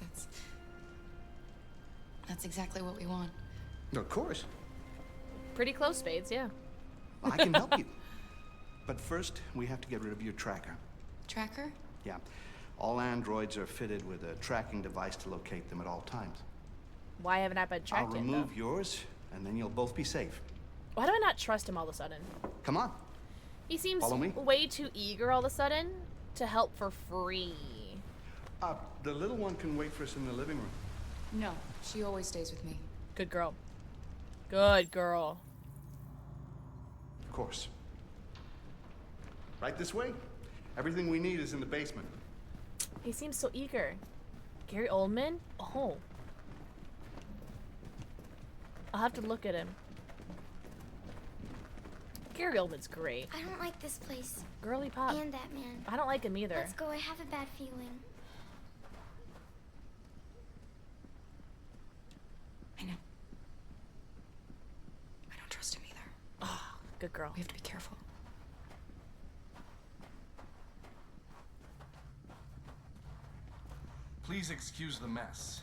that's exactly what we want. Of course. Pretty close, Spades, yeah. I can help you. But first, we have to get rid of your tracker. Tracker? Yeah. All androids are fitted with a tracking device to locate them at all times. Why haven't I been tracked I'll yet, remove though? yours, and then you'll both be safe. Why do I not trust him all of a sudden? Come on. He seems Follow me. way too eager all of a sudden to help for free. The little one can wait for us in the living room. No, she always stays with me. Good girl. Good girl. Of course. Right this way. Everything we need is in the basement. He seems so eager. Gary Oldman? Oh. I'll have to look at him. Gary Oldman's great. I don't like this place. Girly pop. And that man. I don't like him either. Let's go. I have a bad feeling. I know. I don't trust him either. Oh, good girl. We have to be careful. Please excuse the mess.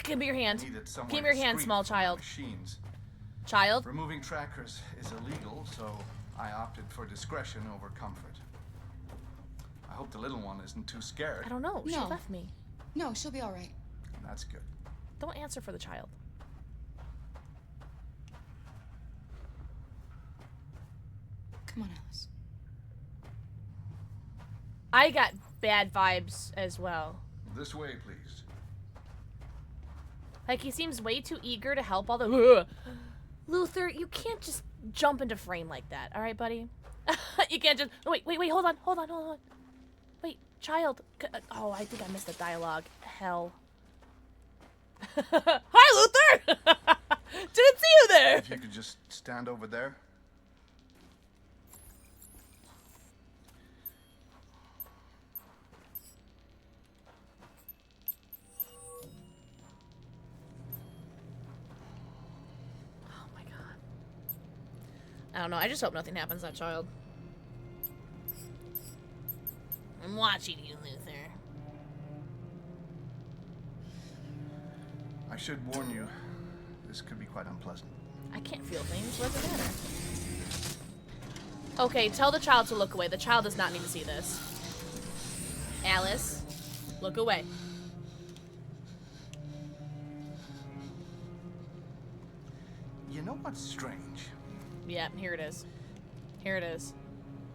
Give me your hand. Needed somewhere Give me your to hand, screen small from my child. Machines. Child? Removing trackers is illegal, so I opted for discretion over comfort. I hope the little one isn't too scared. I don't know. She No. left me. No, she'll be all right. That's good. Don't answer for the child. Come on, Alice. I got bad vibes as well. This way, please. Like, he seems way too eager to help all the... Luther, you can't just jump into frame like that, alright, buddy? You can't just... Wait, hold on. Wait, child. Oh, I think I missed the dialogue. Hell. Hi, Luther! Didn't see you there! If you could just stand over there. I don't know. I just hope nothing happens to that child. I'm watching you, Luther. I should warn you, this could be quite unpleasant. I can't feel things. What does it matter? Okay, tell the child to look away. The child does not need to see this. Alice, look away. You know what's strange? Yeah, here it is. Here it is.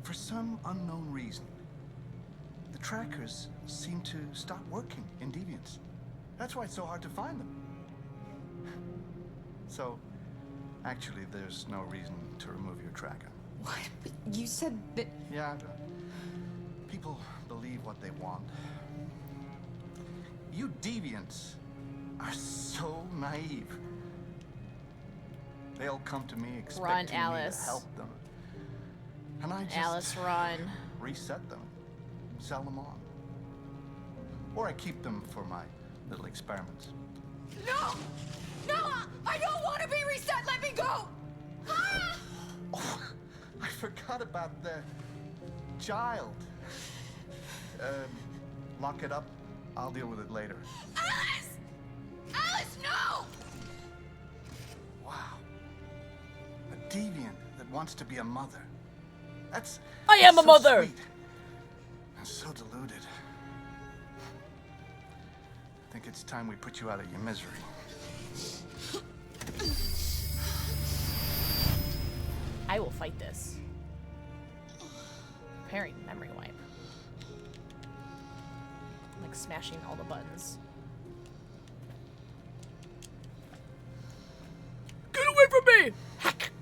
For some unknown reason, the trackers seem to stop working in Deviants. That's why it's so hard to find them. So, actually, there's no reason to remove your tracker. What? But you said that... Yeah, people believe what they want. You Deviants are so naive. They'll come to me expecting me to help them. And I just Alice, run. reset them, sell them on. Or I keep them for my little experiments. No! No! I don't want to be reset! Let me go! Ah! Oh, I forgot about the child. Lock it up. I'll deal with it later. Alice! Alice, no! Wow. A deviant that wants to be a mother. That's I am a so mother! Sweet and so deluded. I think it's time we put you out of your misery. I will fight this. Preparing memory wipe. I'm like smashing all the buttons. Get away from me! Hack!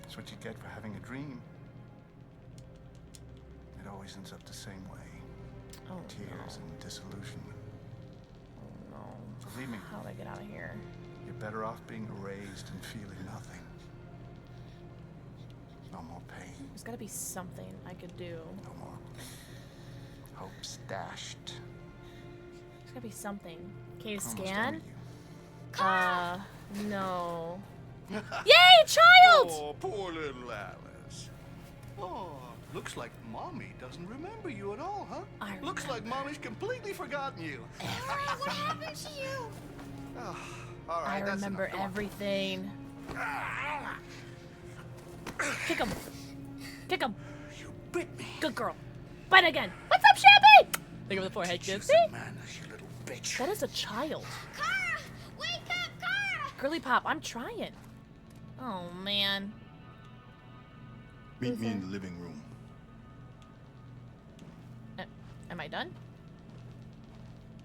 That's what you get for having a dream. It always ends up the same way. Oh, Tears and disillusionment. Oh no. Believe me. How do I get out of here? You're better off being erased and feeling nothing. No more pain. There's gotta be something I could do. No more hopes dashed. There's gotta be something. Can you Almost scan? over No. Yay, child! Oh, poor little Alice. Oh, Looks like Mommy doesn't remember you at all, huh? I Looks like Mommy's completely forgotten you. What happened to you? Oh, all right, I that's remember enough. Come on. everything. Kick him. Kick him. You bit me. Good girl. Bite again. What's up, Chappie? Think of the forehead kiss. See? Man, you little bitch. That is a child. Kara! Wake up, Kara! Girly Pop, I'm trying. Oh, man. Meet me in the living room. Am I done?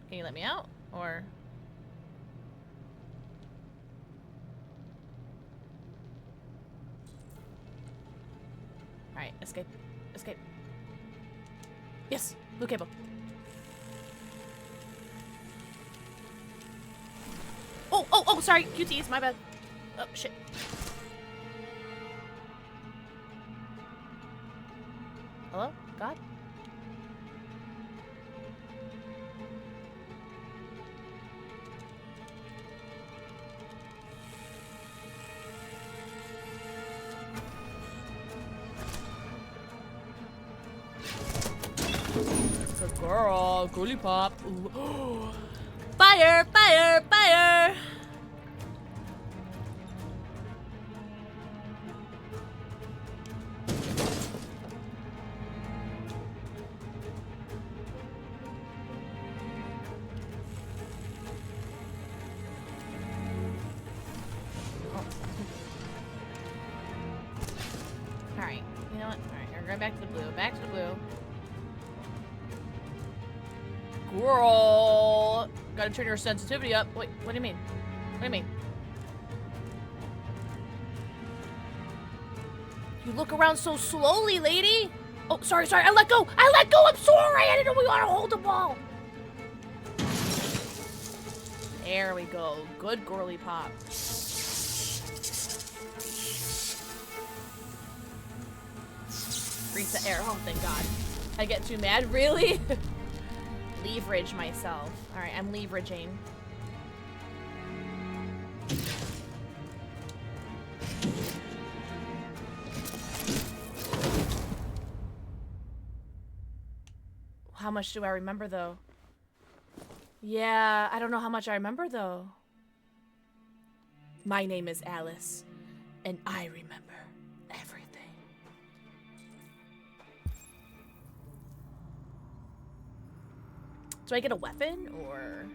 Can you let me out? Or... Alright, escape. Escape. Yes! Blue cable. Oh, sorry. QTs, my bad. Oh, shit. Hello? God? Good girl. Girly Pop. Ooh. Fire! Fire! Fire! Alright, you know what? Alright, we're going back to the blue. Back to the blue. Girl! Gotta turn your sensitivity up. Wait, what do you mean? What do you mean? You look around so slowly, lady! Oh, sorry, I let go! I let go! I'm sorry! I didn't know we ought to hold the ball! There we go. Good Girly Pop. Reset air. Oh, thank God. I get too mad? Really? Leverage myself. Alright, I'm leveraging. How much do I remember, though? Yeah, I don't know how much I remember, though. My name is Alice, and I remember everything. Do I get a weapon, or...?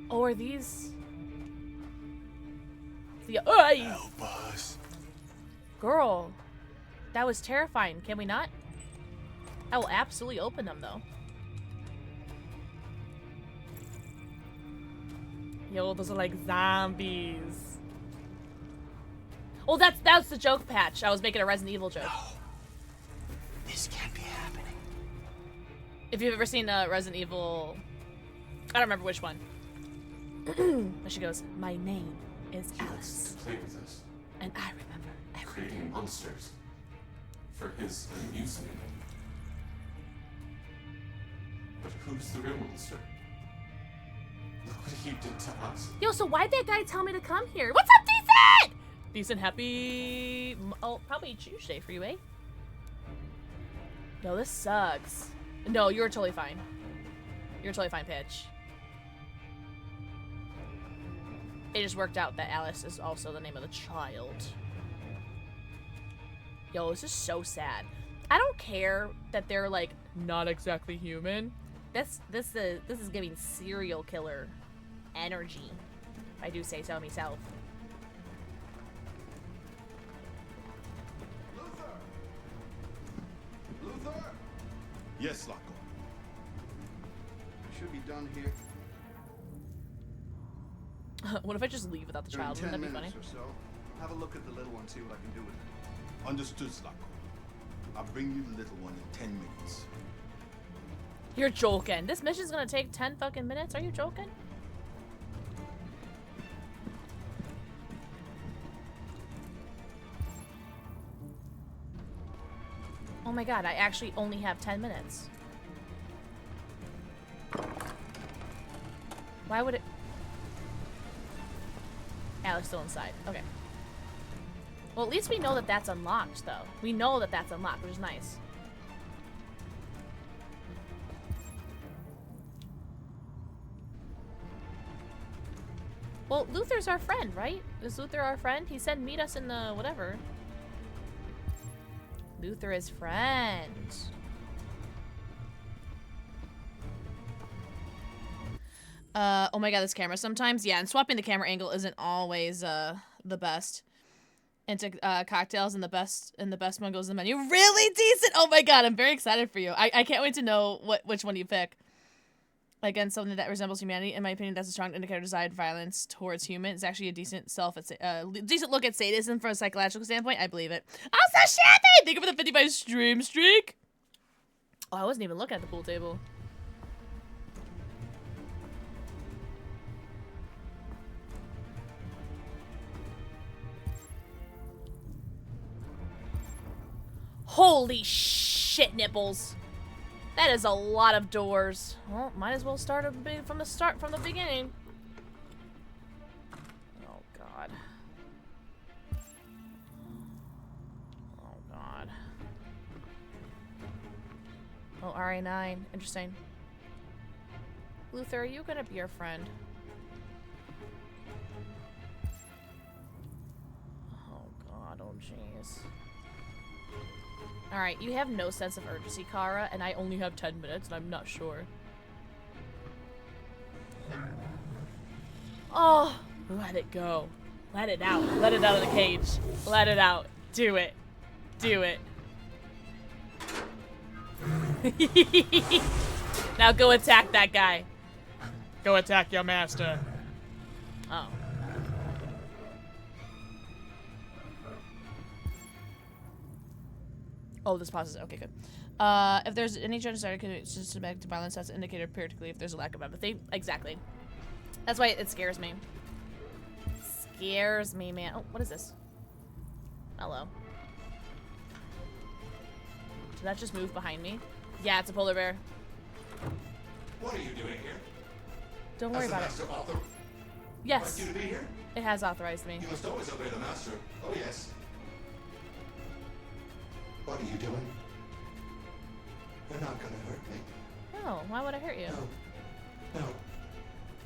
Oh, are these... The... Help us. Girl, that was terrifying. Can we not? I will absolutely open them, though. Yo, those are like zombies. Oh, that's the joke patch. I was making a Resident Evil joke. No. This can't be happening. If you've ever seen Resident Evil, I don't remember which one. But she goes, "My name is Alice, To play with us, and I remember everything." creating monsters for his amusement. But who's the real monster? Look what he did to us. Yo, so why'd that guy tell me to come here? What's up, Decent? Decent, happy... Oh, probably Tuesday for you, eh? Yo, this sucks. No, you're totally fine. You're totally fine, Pitch. It just worked out that Alice is also the name of the child. Yo, this is so sad. I don't care that they're like not exactly human. This is giving serial killer energy. If I do say so myself. Luther! Yes, Locko. Should be done here. What if I just leave without the During child? 10 Wouldn't that be funny? minutes or so. Have a look at the little one, see what I can do with it. Understood, Slako. I'll bring you the little one in 10 minutes. You're joking. This mission's gonna take 10 fucking minutes? Are you joking? Oh my god, I actually only have 10 minutes. Why would it? Alex still inside. Okay. Well, at least we know that that's unlocked, though. We know that that's unlocked, which is nice. Well, Luther's our friend, right? Is Luther our friend? He said meet us in the whatever. Luther is friend. Oh my god, this camera sometimes. Yeah, and swapping the camera angle isn't always the best. Into cocktails and the best one goes in the menu. Really decent! Oh my god, I'm very excited for you. I can't wait to know which one you pick. Again, something that resembles humanity. In my opinion, that's a strong indicator of desired violence towards humans. It's actually a decent decent look at sadism from a psychological standpoint. I believe it. Also, Shabby! Thank you for the 55 stream streak. Oh, I wasn't even looking at the pool table. Holy shit, nipples. That is a lot of doors. Well, might as well start from the beginning. Oh god. Oh god. Oh, RA9. Interesting. Luther, are you gonna be our friend? Oh god, oh jeez. Alright, you have no sense of urgency, Kara, and I only have 10 minutes, and I'm not sure. Oh, let it go. Let it out. Let it out of the cage. Let it out. Do it. Do it. Now go attack that guy. Go attack your master. Oh. Oh, this pauses. Okay, good. If there's any genocide systematic violence, that's indicated periodically if there's a lack of empathy. Exactly. That's why it scares me. Scares me, man. Oh, what is this? Hello. Did that just move behind me? Yeah, it's a polar bear. What are you doing here? Don't worry about it. Yes. You to be here? It has authorized me. You must always obey the master. Oh, yes. What are you doing? You're not gonna hurt me. No, why would I hurt you? No.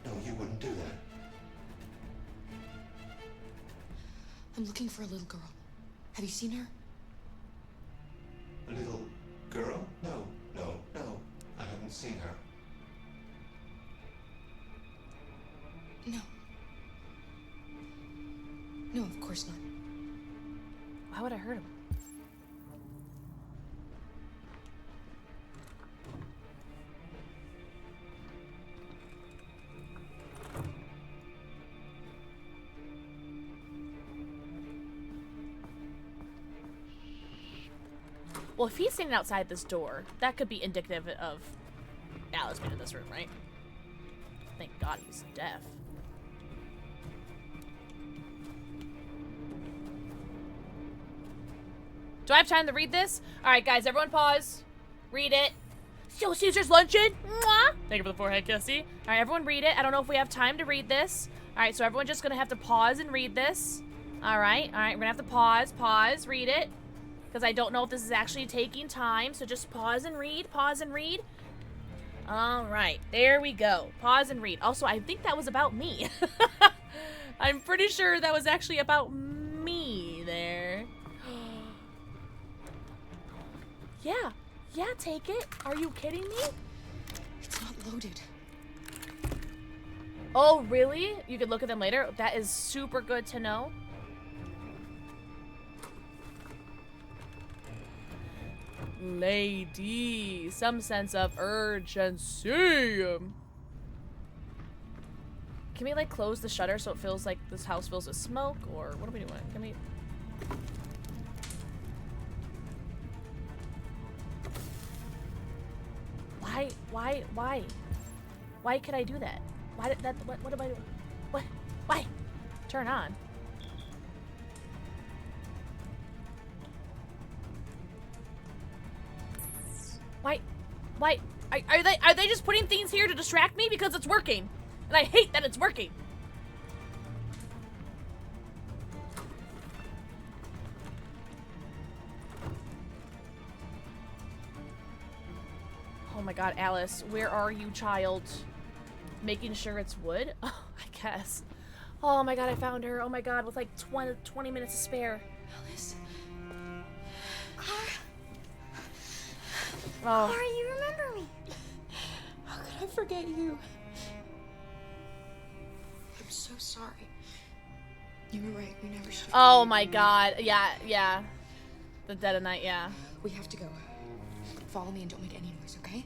No, you wouldn't do that. I'm looking for a little girl. Have you seen her? A little girl? No, no, no. I haven't seen her. No. No, of course not. Why would I hurt him? Well, if he's standing outside this door, that could be indicative of Alice being in this room, right? Thank God he's deaf. Do I have time to read this? Alright, guys, everyone pause. Read it. Yo, Caesar's luncheon! Mwah! Thank you for the forehead kissy. Alright, everyone read it. I don't know if we have time to read this. Alright, so everyone's just gonna have to pause and read this. Alright, we're gonna have to pause, read it. Because I don't know if this is actually taking time, so just pause and read. Alright, there we go. Pause and read. Also, I think that was about me. I'm pretty sure that was actually about me there. Yeah, take it. Are you kidding me? It's not loaded. Oh, really? You could look at them later? That is super good to know. Lady, some sense of urgency. Can we like close the shutter so it feels like this house fills with smoke, or what are we doing? Can we? Why could I do that? Why did that? What am I doing? What? Why? Turn on. Why? Are they just putting things here to distract me? Because it's working. And I hate that it's working. Oh my god, Alice, where are you, child? Making sure it's wood? Oh, I guess. Oh my god, I found her. Oh my god, with like 20 minutes to spare. Alice. Oh. Clara, you remember me. How could I forget you? I'm so sorry. You were right, we never should have. Oh my god, yeah. The dead of night, yeah. We have to go. Follow me and don't make any noise, okay?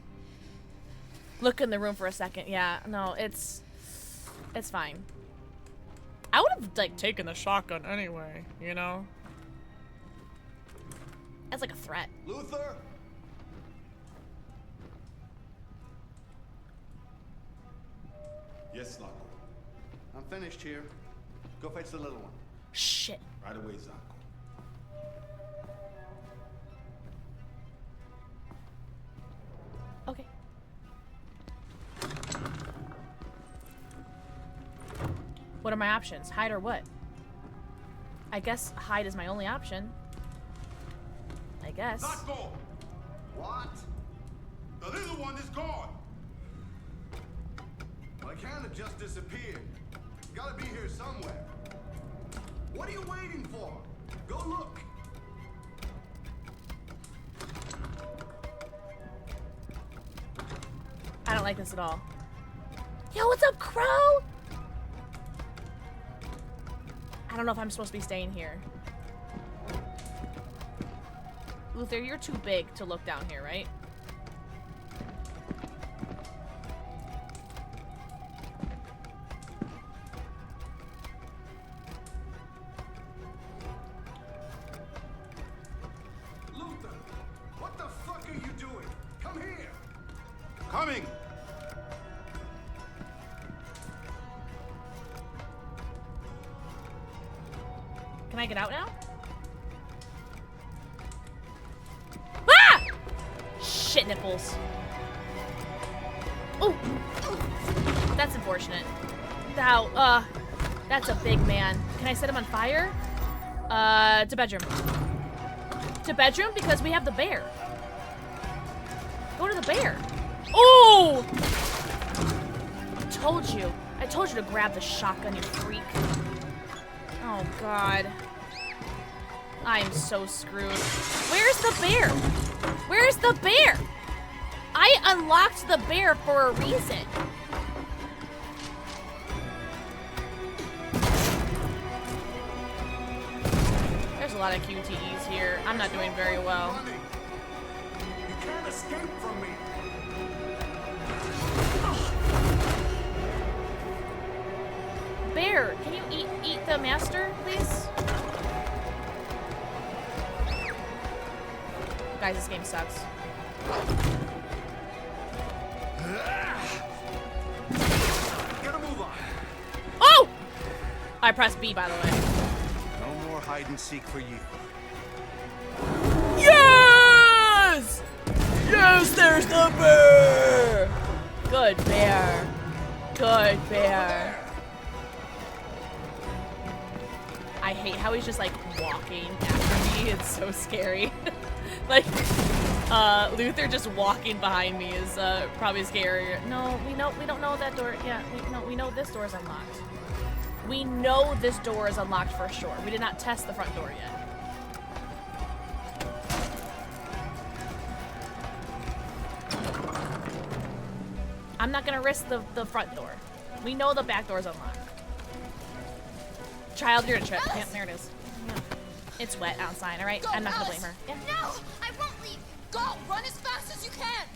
Look in the room for a second. Yeah, no, it's fine. I would have like taken the shotgun anyway, you know? That's like a threat. Luther! Yes, Zlatko. I'm finished here. Go fetch the little one. Shit. Right away, Zlatko. Okay. What are my options? Hide or what? I guess hide is my only option. I guess. Zlatko! What? The little one is gone! Well, I can't have just disappeared. Gotta be here somewhere. What are you waiting for? Go look. I don't like this at all. Yo, what's up, Crow? I don't know if I'm supposed to be staying here. Luther, you're too big to look down here, right? Luther, what the fuck are you doing? Come here. Coming! Can I get out now? Ah! Shit nipples. Oh! That's unfortunate. Ow, that's a big man. Can I set him on fire? To bedroom. To bedroom because we have the bear. Go to the bear. Oh! I told you to grab the shotgun, you freak. Oh god. I am so screwed. Where's the bear? Where's the bear? I unlocked the bear for a reason. There's a lot of QTEs here. I'm not doing very well. You can't escape from me. Bear, can you eat the master, please? Guys, this game sucks. Get a move on. Oh! I pressed B, by the way. No more hide and seek for you. Yes! Yes, there's the bear! Good bear. Good bear. I hate how he's just like walking after me. It's so scary. Like, Luther just walking behind me is probably scarier. No, we don't know that door. Yeah, we know this door is unlocked. We know this door is unlocked for sure. We did not test the front door yet. I'm not gonna risk the front door. We know the back door is unlocked. Child, you're a trip. Yeah, there it is. Yeah. It's wet outside, alright? I'm not gonna blame her. Yeah. No, I won't leave. Go, run as fast as you can.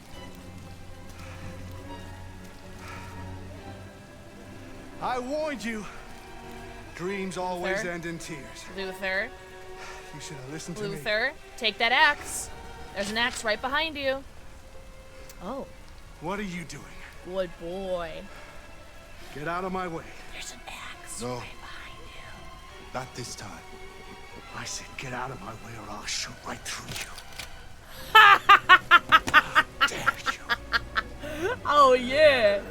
I warned you. Dreams always Luther? end in tears. Luther. You should have listened to me. Luther, take that axe. There's an axe right behind you. Oh. What are you doing? Good boy. Get out of my way. There's an axe No. right behind you. Not this time. I said get out of my way or I'll shoot right through you. Oh, yeah.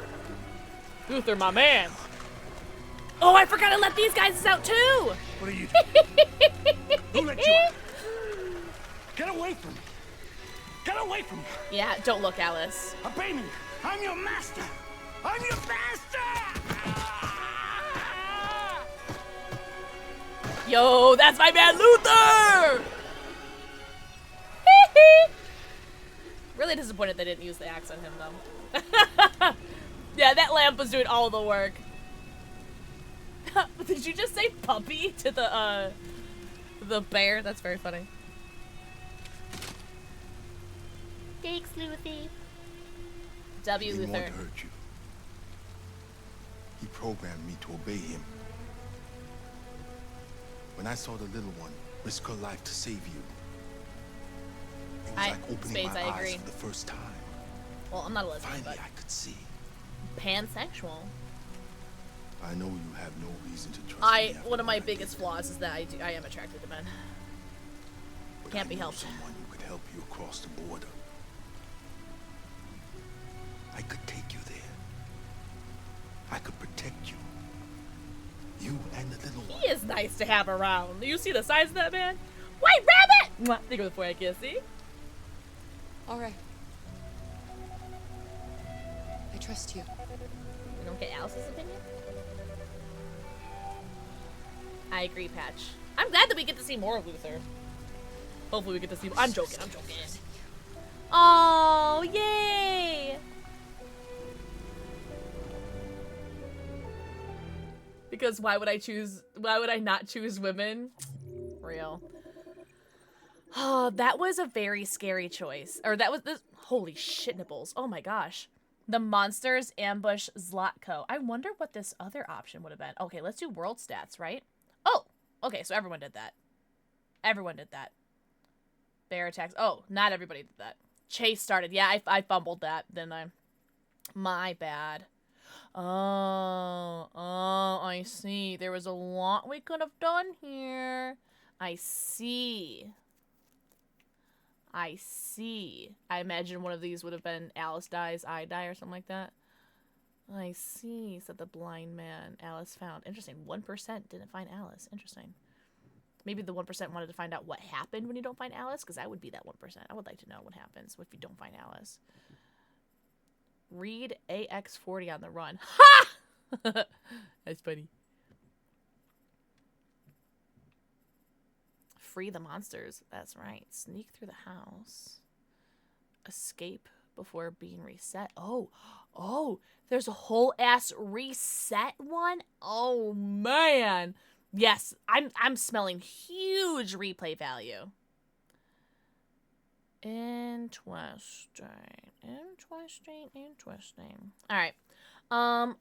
Luther, my man. Oh, I forgot to let these guys out too. What are you doing? Who let you out? Get away from me. Get away from me. Yeah, don't look, Alice. Obey me. I'm your master. I'm your master. Yo, that's my man Luther! Really disappointed they didn't use the axe on him, though. Yeah, that lamp was doing all the work. Did you just say puppy to the bear? That's very funny. Thanks, Luther. W. He Luther. won't hurt you. He programmed me to obey him. When I saw the little one risk her life to save you, it was like opening my eyes for the first time. Well, I'm not a lesbian, Finally, but I could see. pansexual. I know you have no reason to trust me. One of my biggest flaws is that I am attracted to men. But Can't I be know helped. Someone who could help you across the border. I could take you there. I could protect you. You and the little one. He is nice to have around. You see the size of that man? White rabbit! Mwah. Think of the before I kiss, see? All right. I trust you. We don't get Alice's opinion? I agree, Patch. I'm glad that we get to see more of Luther. Hopefully we get to see. I'm joking. I'm joking. Oh, yay! Because why would I not choose women? Real. Oh, that was a very scary choice. Or that was the holy shit nipples. Oh my gosh. The monsters ambush Zlatko. I wonder what this other option would have been. Okay, let's do world stats, right? Oh, okay, so everyone did that. Everyone did that. Bear attacks. Oh, not everybody did that. Chase started. Yeah, I fumbled that, didn't I? My bad. Oh, I see. There was a lot we could have done here. I see. I imagine one of these would have been Alice dies, I die, or something like that. I see, said the blind man. Alice found. Interesting. 1% didn't find Alice. Interesting. Maybe the 1% wanted to find out what happened when you don't find Alice, because I would be that 1%. I would like to know what happens if you don't find Alice. Read AX40 on the run. Ha! That's funny. Free the monsters. That's right. Sneak through the house. Escape before being reset. Oh, there's a whole ass reset one. Oh man. Yes, I'm smelling huge replay value. Interesting. All right.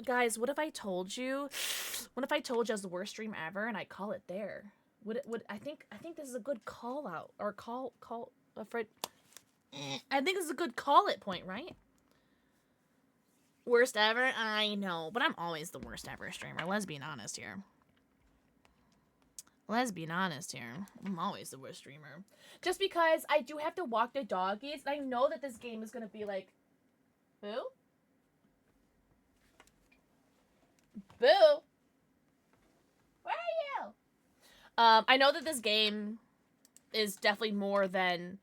Guys, what if I told you as the worst stream ever and I call it there? I think this is a good call out or call for I think this is a good call it point, right? Worst ever? I know, but I'm always the worst ever streamer. Let's be honest here. I'm always the worst streamer. Just because I do have to walk the doggies, and I know that this game is gonna be like, boo? Boo? Where are you? I know that this game is definitely more than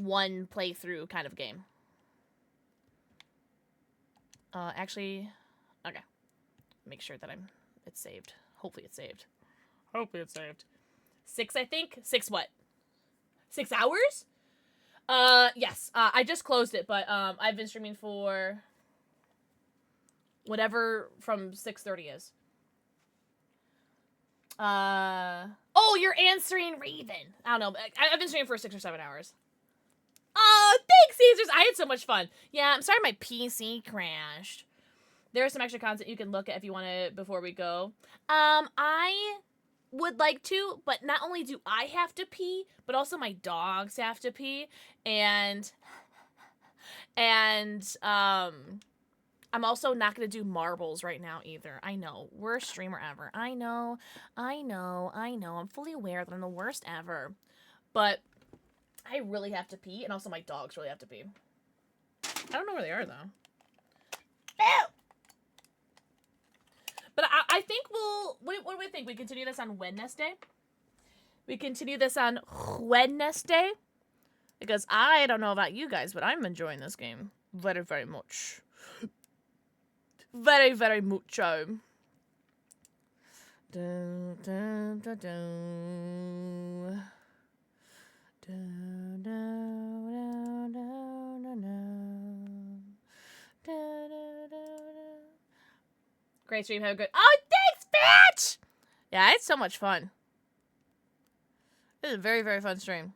one playthrough kind of game. Actually, okay. Make sure that it's saved. Hopefully it's saved. 6, I think. 6 what? 6 hours? Yes. I just closed it, but I've been streaming for whatever from 6:30 is. Oh, you're answering Raven. I don't know. I've been streaming for 6 or 7 hours. Oh, thanks, Caesars. I had so much fun. Yeah, I'm sorry my PC crashed. There's some extra content you can look at if you want to before we go. I would like to, but not only do I have to pee, but also my dogs have to pee. And I'm also not going to do marbles right now either. I know. Worst streamer ever. I know. I'm fully aware that I'm the worst ever. But I really have to pee, and also my dogs really have to pee. I don't know where they are, though. Boo! But I think we'll... What do we think? We continue this on Wednesday? We continue this on Wednesday? Because I don't know about you guys, but I'm enjoying this game very, very much. Very, very mucho. Dun, dun, dun, dun. Dun, dun, dun, dun, dun, dun. Dun, dun, dun, dun. Great stream. Have a good... Oh, thanks, bitch! Yeah, it's so much fun. This is a very, very fun stream.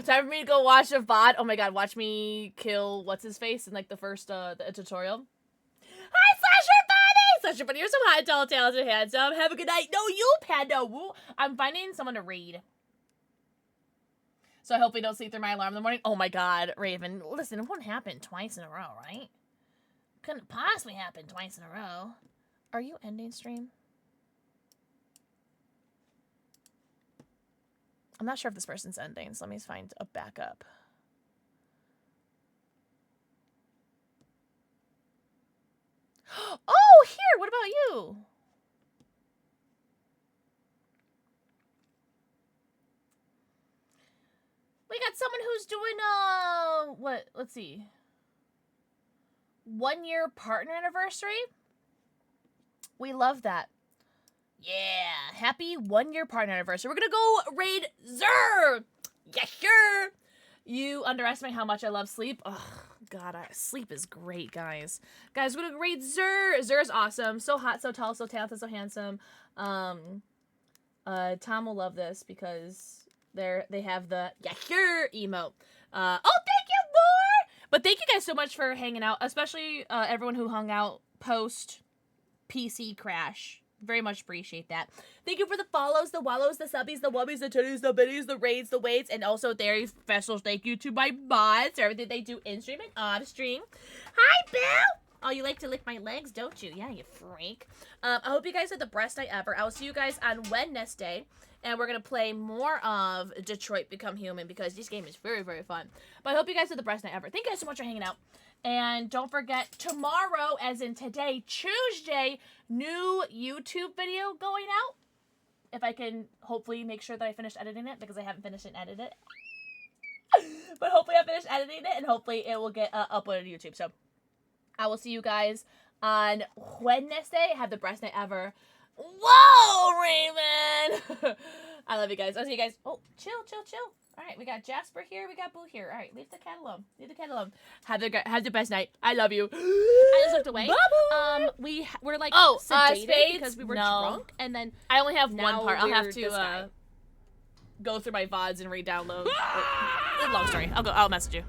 Time for me to go watch a VOD. Oh my god, watch me kill what's-his-face in like the first the tutorial. Hi, Slasher Bunny! Slasher Bunny, you're so hot, tall, talented, handsome. Have a good night. No, you, Panda. Woo. I'm finding someone to raid. So I hope we don't sleep through my alarm in the morning. Oh my god, Raven. Listen, it won't happen twice in a row, right? Couldn't possibly happen twice in a row. Are you ending stream? I'm not sure if this person's ending, so let me find a backup. Oh, here! What about you? We got someone who's doing, what? Let's see. 1 year partner anniversary? We love that. Yeah, happy 1 year partner anniversary. We're gonna go raid Xur! Yeah, sure! You underestimate how much I love sleep. Oh, God, sleep is great, guys. Guys, we're gonna raid Xur. Xur is awesome. So hot, so tall, so talented, so handsome. Tom will love this because they have the yeah, sure emote. Oh, thank you, Lord! But thank you guys so much for hanging out, especially everyone who hung out post PC crash. Very much appreciate that. Thank you for the follows, the wallows, the subbies, the wubbies, the titties, the biddies, the raids, the waits, and also very special thank you to my mods for everything they do in stream and off stream. Hi, Bill! Oh, you like to lick my legs, don't you? Yeah, you freak. I hope you guys had the best night ever. I will see you guys on Wednesday, and we're going to play more of Detroit Become Human because this game is very, very fun. But I hope you guys had the best night ever. Thank you guys so much for hanging out. And don't forget, tomorrow, as in today, Tuesday, new YouTube video going out. If I can hopefully make sure that I finish editing it, because I haven't finished and edited it. But hopefully I finished editing it, and hopefully it will get uploaded to YouTube. So I will see you guys on Wednesday. Have the best night ever. Whoa, Raymond! I love you guys. I'll see you guys. Oh, chill, chill, chill. All right, we got Jasper here. We got Boo here. All right, leave the cat alone. Leave the cat alone. Have the best night. I love you. I just looked away. We're like sedated because we were drunk, and then I only have one part. I'll have to go through my VODs and re-download. Long story. I'll message you.